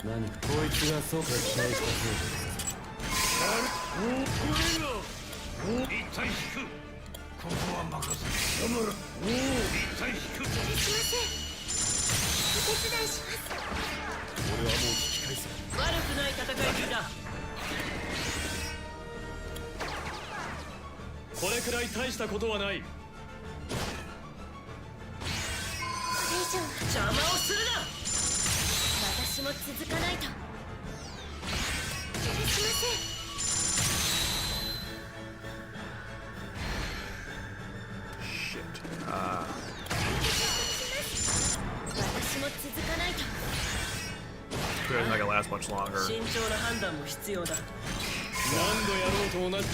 こいつがそうか期待したここは任せる。一体引く。お手伝いします。俺はもう引き返す。悪くない戦いぶりだこれくらい大したことはない。これ以上邪魔をするな。私も続かないと。許しません。私も続かないと。It's not gonna last much longer. 慎重な判断も必要だ。何度やろうと同じ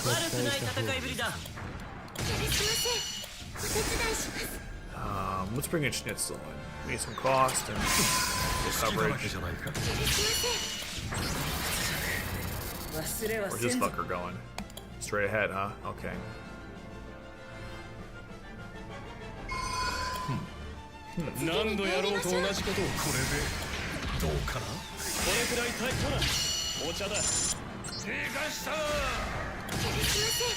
悪くない戦いぶりだ。許しません。お手伝いします。Let's bring in Schnitzel in. We need some cost and coverage. 許しません。忘れは Where's せ this んぞ。 fucker going? Straight ahead, huh? Okay. 何度やろうと同じことを。これでどうかな。これくらい大ほらお茶だ。逃がした許しません。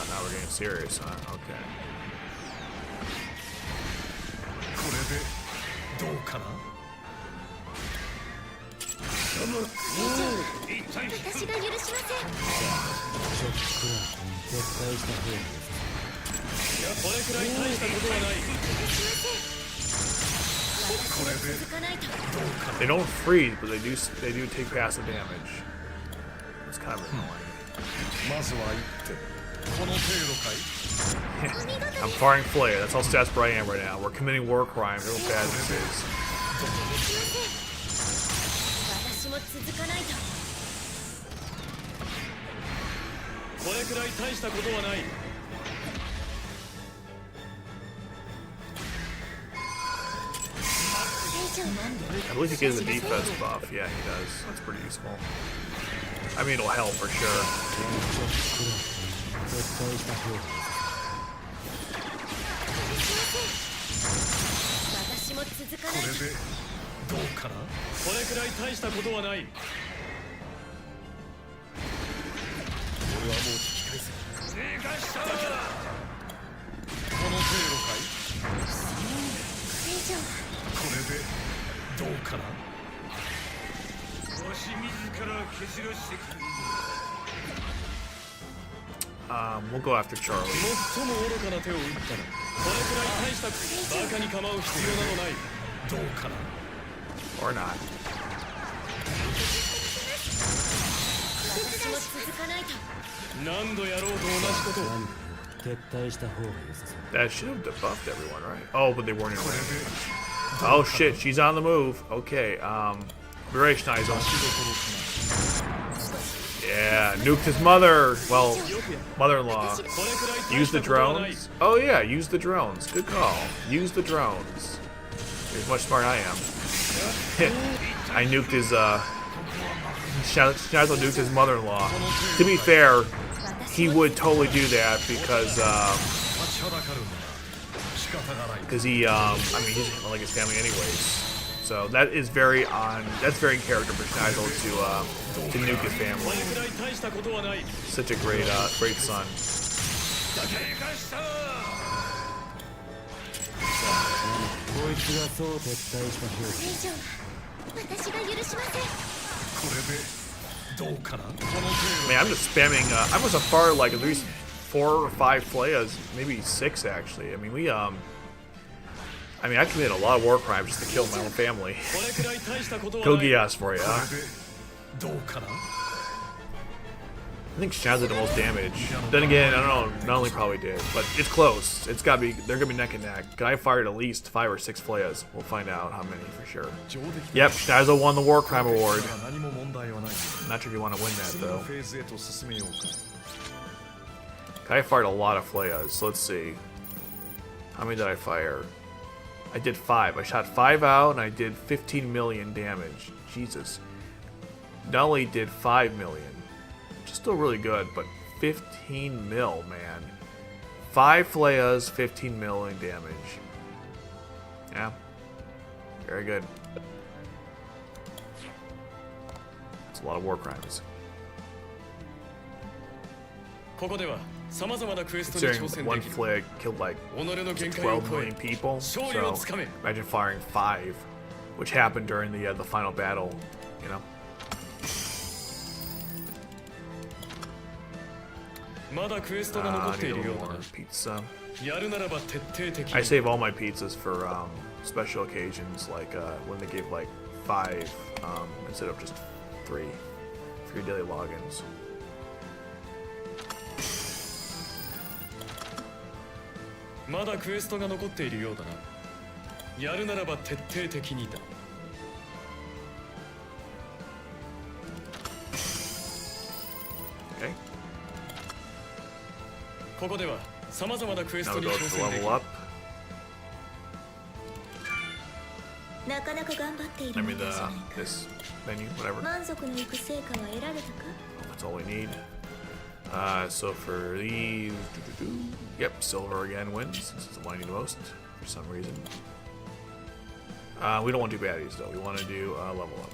Now we're getting serious, huh? Okay. これでどうかな。私が許しません。これくらい大したことはない。許しません。私が続かないと。 They don't freeze, but they do take passive damage. It's kind of annoying. まずは言ってこの程度かい。 I'm firing flare. That's how desperate I am right now. We're committing war crimes. Real bad this is. 許しません。私も続かないと。これくらい大したことはない。 I believe he gives a defense buff. Yeah, he does. That's pretty useful. I mean, it'll help for sure. 私も続かないと。これでどうかな。これくらい大したことはない。俺はもう引き返す。逃がしたこの程度かい。これ以上は。これでどうかな。わし自ら蹴散らしてくる。We'll go after Charlie. 最も愚かな手を打ったらこれくらい大したバカに構う必要などない。どうかな。 Or not. 私も続かないと。何度やろうと同じことを。 That should have debuffed everyone, right? Oh, but they weren't in range. Oh shit, she's on the move. Okay, Mirai Schneizel. Yeah, nuked his mother. Well, mother-in-law. Use the drones. Oh yeah, use the drones. Good call. Use the drones. He's much smarter than I am. I nuked his, Schneizel nuked his mother-in-law. To be fair, he would totally do that because he, I mean, he doesn't like his family anyways. So that is that's very in character for Schneizel to nuke his family. Such a great son. これ以上は私が許しません。これでどうかな。 Man, I'm just spamming. I must have fired like at least 4 or 5 Flayas, maybe 6 actually. I mean, I committed a lot of war crimes just to kill my own family. Kogias for ya. どうかな。 I think Shaz did the most damage. Then again, I don't know. Not only probably did, but it's close. It's gotta be. They're gonna be neck and neck. I fired at least 5 or 6 Flayas. We'll find out how many for sure. Yep, Schneizel won the War Crime Award. 何も問題はない。 Not sure if you want to win that 次の though. フェーズへと進めようか。 I fired a lot of Flayas. Let's see. How many did I fire? I did 5. I shot 5 out and I did 15 million damage. Jesus. Not only did 5 million, which is still really good, but 15 mil, man. 5 Flayas, 15 million damage. Yeah. Very good. That's a lot of war crimes. ここでは様々なクエストに挑 Considering 戦 one できる。 Flay killed like 己の限界を 12 million 超え people, 勝利 so をつかめ。 imagine firing 5, which happened during the final battle, you know? まだクエストが残 I ってい need a るよ little うだ more な。 pizza. やるならば徹底的 I に。 save all my pizzas for special occasions, like when they gave like 5 instead of just 3 daily logins. こまだクエストが残っているようだな。やるならば徹底的にだ。Okay. ここでは様々なクエス Now ト we に go 挑 to 戦でき level る。 up. なかなか頑張ってい I る mean みたいじゃない the か。 this menu, whatever. 満足のいく成果は得られたか？ That's all we need. So for these, yep, silver again wins. This is the one I need most for some reason. We don't want to do baddies though. We want to do level up.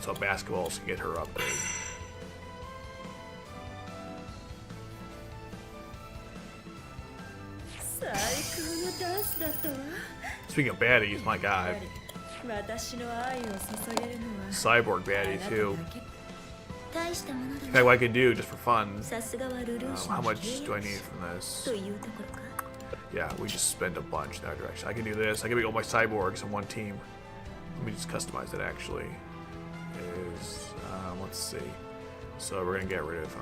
So basketballs can get her upgrade. 最高のダンスだったわ。 Speaking of baddies, my god, 私の愛を注げるのは cyborg baddie too. 大したもの In だ fact, ね。 what I could do just for fun. さすがはルルーシュ How の much do I need from this? というところか。 Yeah, we just spend a bunch in that direction. I can do this. I can make all my cyborgs in one team. Let me just customize it actually. Let's see. So we're gonna get rid of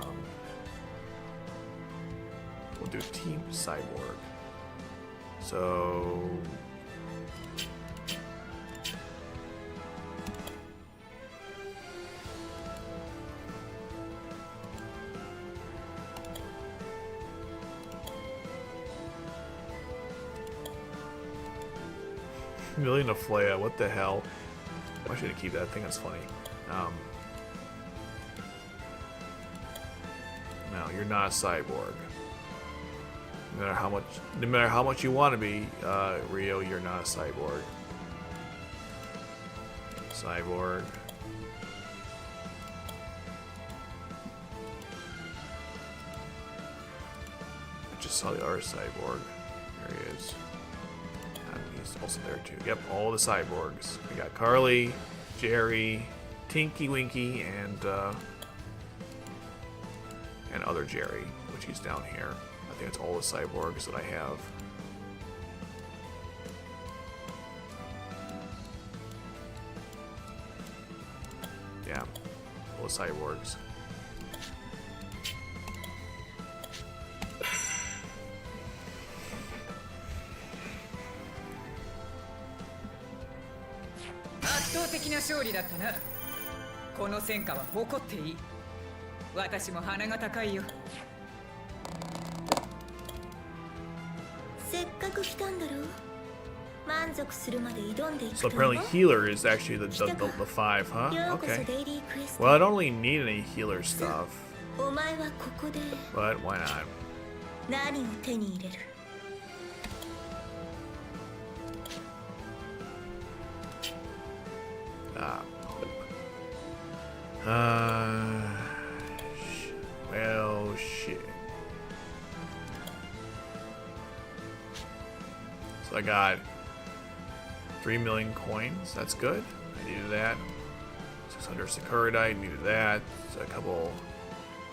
we'll do team cyborg. So Million of Flea, what the hell? I should keep that thing, that's funny. No, you're not a cyborg. No matter how much you want to be, Rio, you're not a cyborg. Cyborg. I just saw the other cyborg. There he is. He's also there too. Yep, all the cyborgs. We got Carly, Jerry, Tinky Winky, and other Jerry, which he's down here. I think it's all the cyborgs that I have. Yeah, all the cyborgs. So apparently healer is actually the 5, huh? Okay. Well, I don't really need any healer stuff. But why not? 何を手に入れる？ Well, shit. So I got 3 million coins. That's good. I needed that. 600 Sakuradite. Needed that. So a couple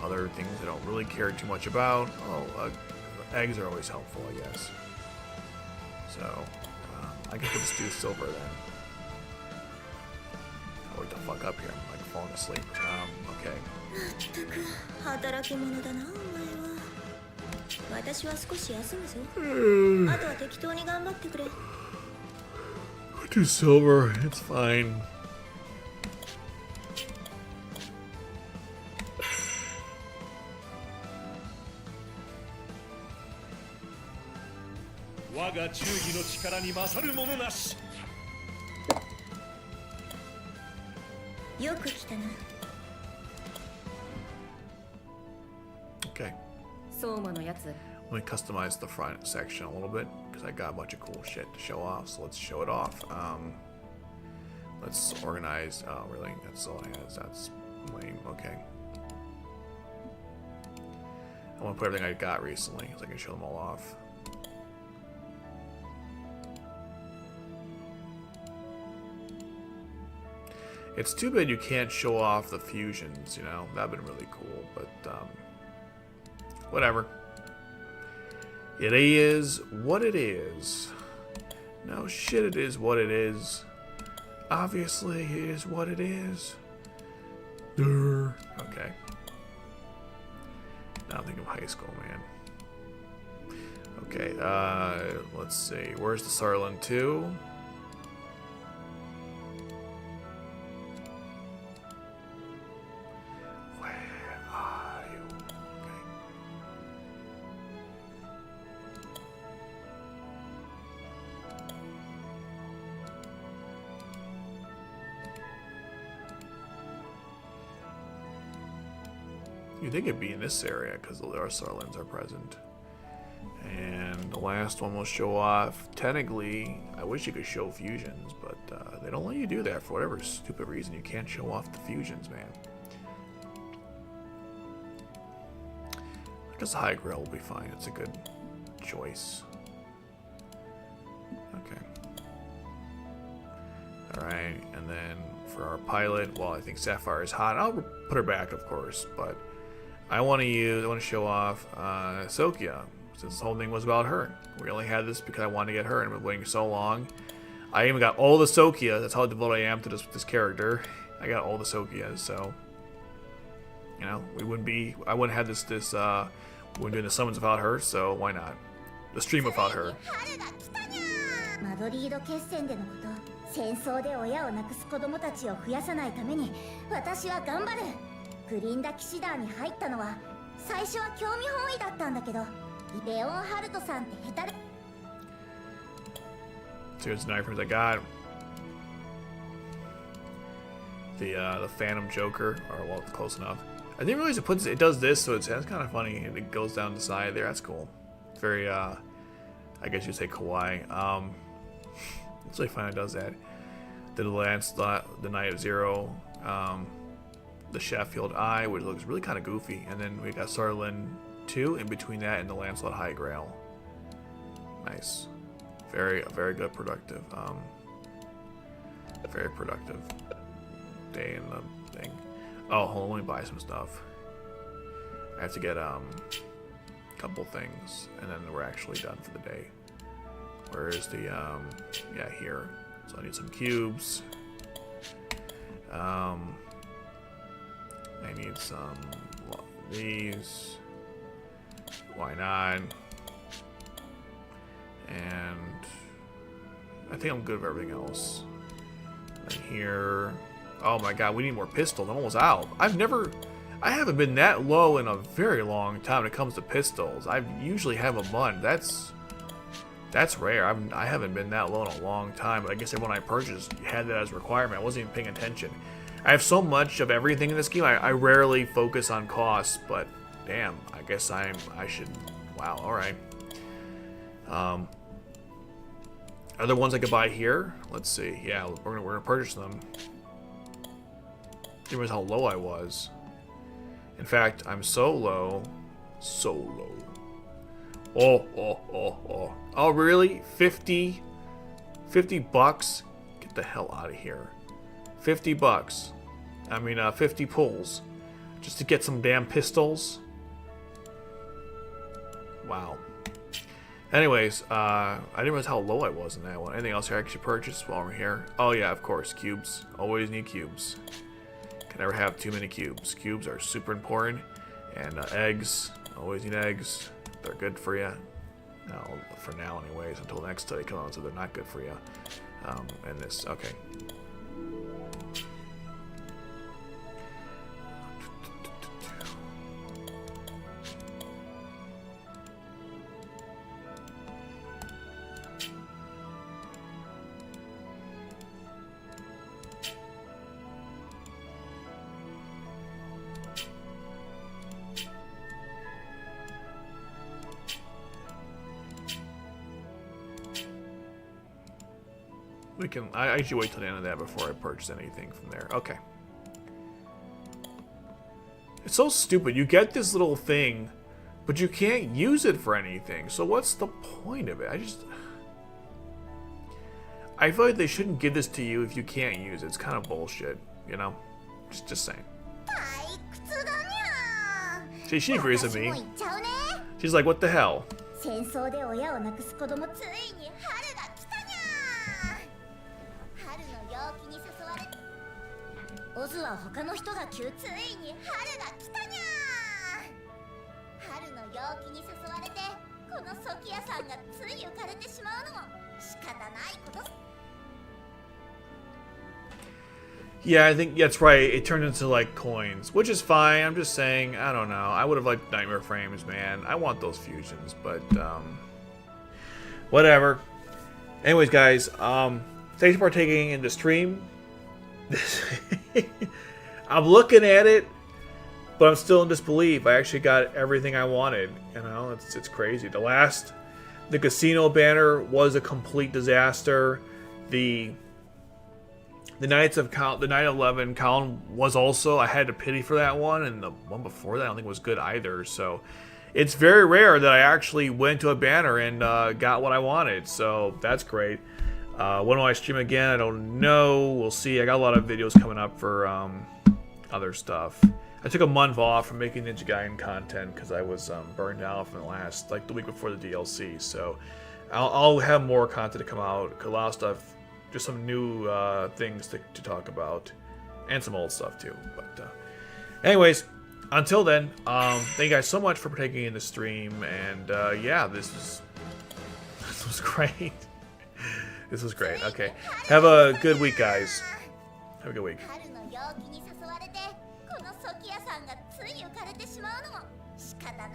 other things I don't really care too much about. Oh, eggs are always helpful, I guess. So I guess we'll just do silver then. I'll wait the fuck up here. I'm like falling asleep. Okay. 働き者だなお前は。私は少し休むぞ。あとは適当に頑張ってくれ。 We'll do silver. It's fine. Okay. Let me customize the front section a little bit because I got a bunch of cool shit to show off. So let's show it off. Let's organize. Oh, really? That's all it has. That's lame. Okay. I want to put everything I got recently so I can show them all off. It's too bad you can't show off the fusions, you know? That'd been really cool, but whatever. It is what it is. No shit, it is what it is. Obviously, it is what it is. Durr. Okay. Now think of high school, man. Okay, let's see. Where's the Sarlin 2? Where are you? Okay. You think it'd be in this area because our Sarlins are present. And the last one will show off. Technically, I wish you could show fusions, but they don't let you do that for whatever stupid reason. You can't show off the fusions, man. I guess the high grill will be fine. It's a good choice. Okay. Alright, and then for our pilot, well, I think Sapphire is hot. I'll put her back, of course, but I want to show off Sokkia, since this whole thing was about her. We only had this because I wanted to get her, and I've been waiting so long. I even got all the Sokkia. That's how devoted I am to this character. I got all the Sokkias, so you know, I wouldn't have this we wouldn't doing the summons without her, so why not? The stream without her. マドリード決戦でのこと、戦争で親を亡くす子供たちを増やさないために私は頑張る。グリンダ騎士団に入ったのは最初は興味本位だったんだけど、レオンハルトさんって下手で。So here's the knife I got. The Phantom Joker, or well, close enough. I didn't realize it does this, so it's kind of funny. It goes down the side there. That's cool. It's very, I guess you'd say kawaii. It's really fun. It does that. The Lancelot, the Knight of Zero, the Sheffield Eye, which looks really kind of goofy, and then we got Sarlin 2 in between that and the Lancelot High Grail. Nice. Very good, productive. Very productive day in the thing. Oh, hold on, let me buy some stuff. I have to get a couple things, and then we're actually done for the day. Where is the yeah, here. So I need some cubes. I need some these. Why not? And I think I'm good with everything else. And here. Oh my god, we need more pistols. I'm almost out. I haven't been that low in a very long time when it comes to pistols. I usually have a bunch. That's rare. I haven't been that low in a long time, but I guess everyone I purchased had that as a requirement. I wasn't even paying attention. I have so much of everything in this game, I rarely focus on costs, but damn, I guess I should. Wow, alright. Other ones I could buy here? Let's see. Yeah, we're gonna purchase them. Didn't realize how low I was. In fact, I'm so low. So low. Oh, really? 50 bucks? Get the hell out of here. 50 bucks. I mean, 50 pulls. Just to get some damn pistols? Wow. Anyways, I didn't realize how low I was in that one. Anything else I actually purchased while we're here? Oh yeah, of course, cubes. Always need cubes. Can never have too many cubes. Cubes are super important. And eggs. Always need eggs. They're good for you. No, for now anyways, until the next study comes out, so they're not good for you. And this, okay. I actually wait till the end of that before I purchase anything from there. Okay. It's so stupid. You get this little thing, but you can't use it for anything. So what's the point of it? I feel like they shouldn't give this to you if you can't use it. It's kind of bullshit, you know? Just saying. See, she agrees with me. She's like, what the hell? 戦争で親を亡くす子供ついに春が来たにゃー。春の陽気に誘われオズは他の人が急ついに春が来たにゃー。春の陽気に誘われてここのソキアさんがつい浮かれてしまうのも仕方ないこと。 Yeah, I think that's right. It turned into like coins, which is fine. I'm just saying, I don't know. I would have liked nightmare frames, man. I want those fusions, but whatever. Anyways, guys, thanks for partaking in the stream. I'm looking at it, but I'm still in disbelief. I actually got everything I wanted. You know, it's crazy. The casino banner was a complete disaster. The Knights of the Night 11 column was also, I had to pity for that one, and the one before that I don't think was good either. So it's very rare that I actually went to a banner and got what I wanted. So that's great. When will I stream again? I don't know. We'll see. I got a lot of videos coming up for other stuff. I took a month off from making Ninja Gaiden content because I was burned out from the week before the DLC. So I'll have more content to come out. A lot of stuff. Just some new things to talk about, and some old stuff too. But anyways, until then, thank you guys so much for partaking in the stream, and yeah, this was great. This was great. Okay, have a good week, guys. Have a good week. 春の陽気に誘われてこのソキアさんがつい浮かれてしまうのも仕方ない。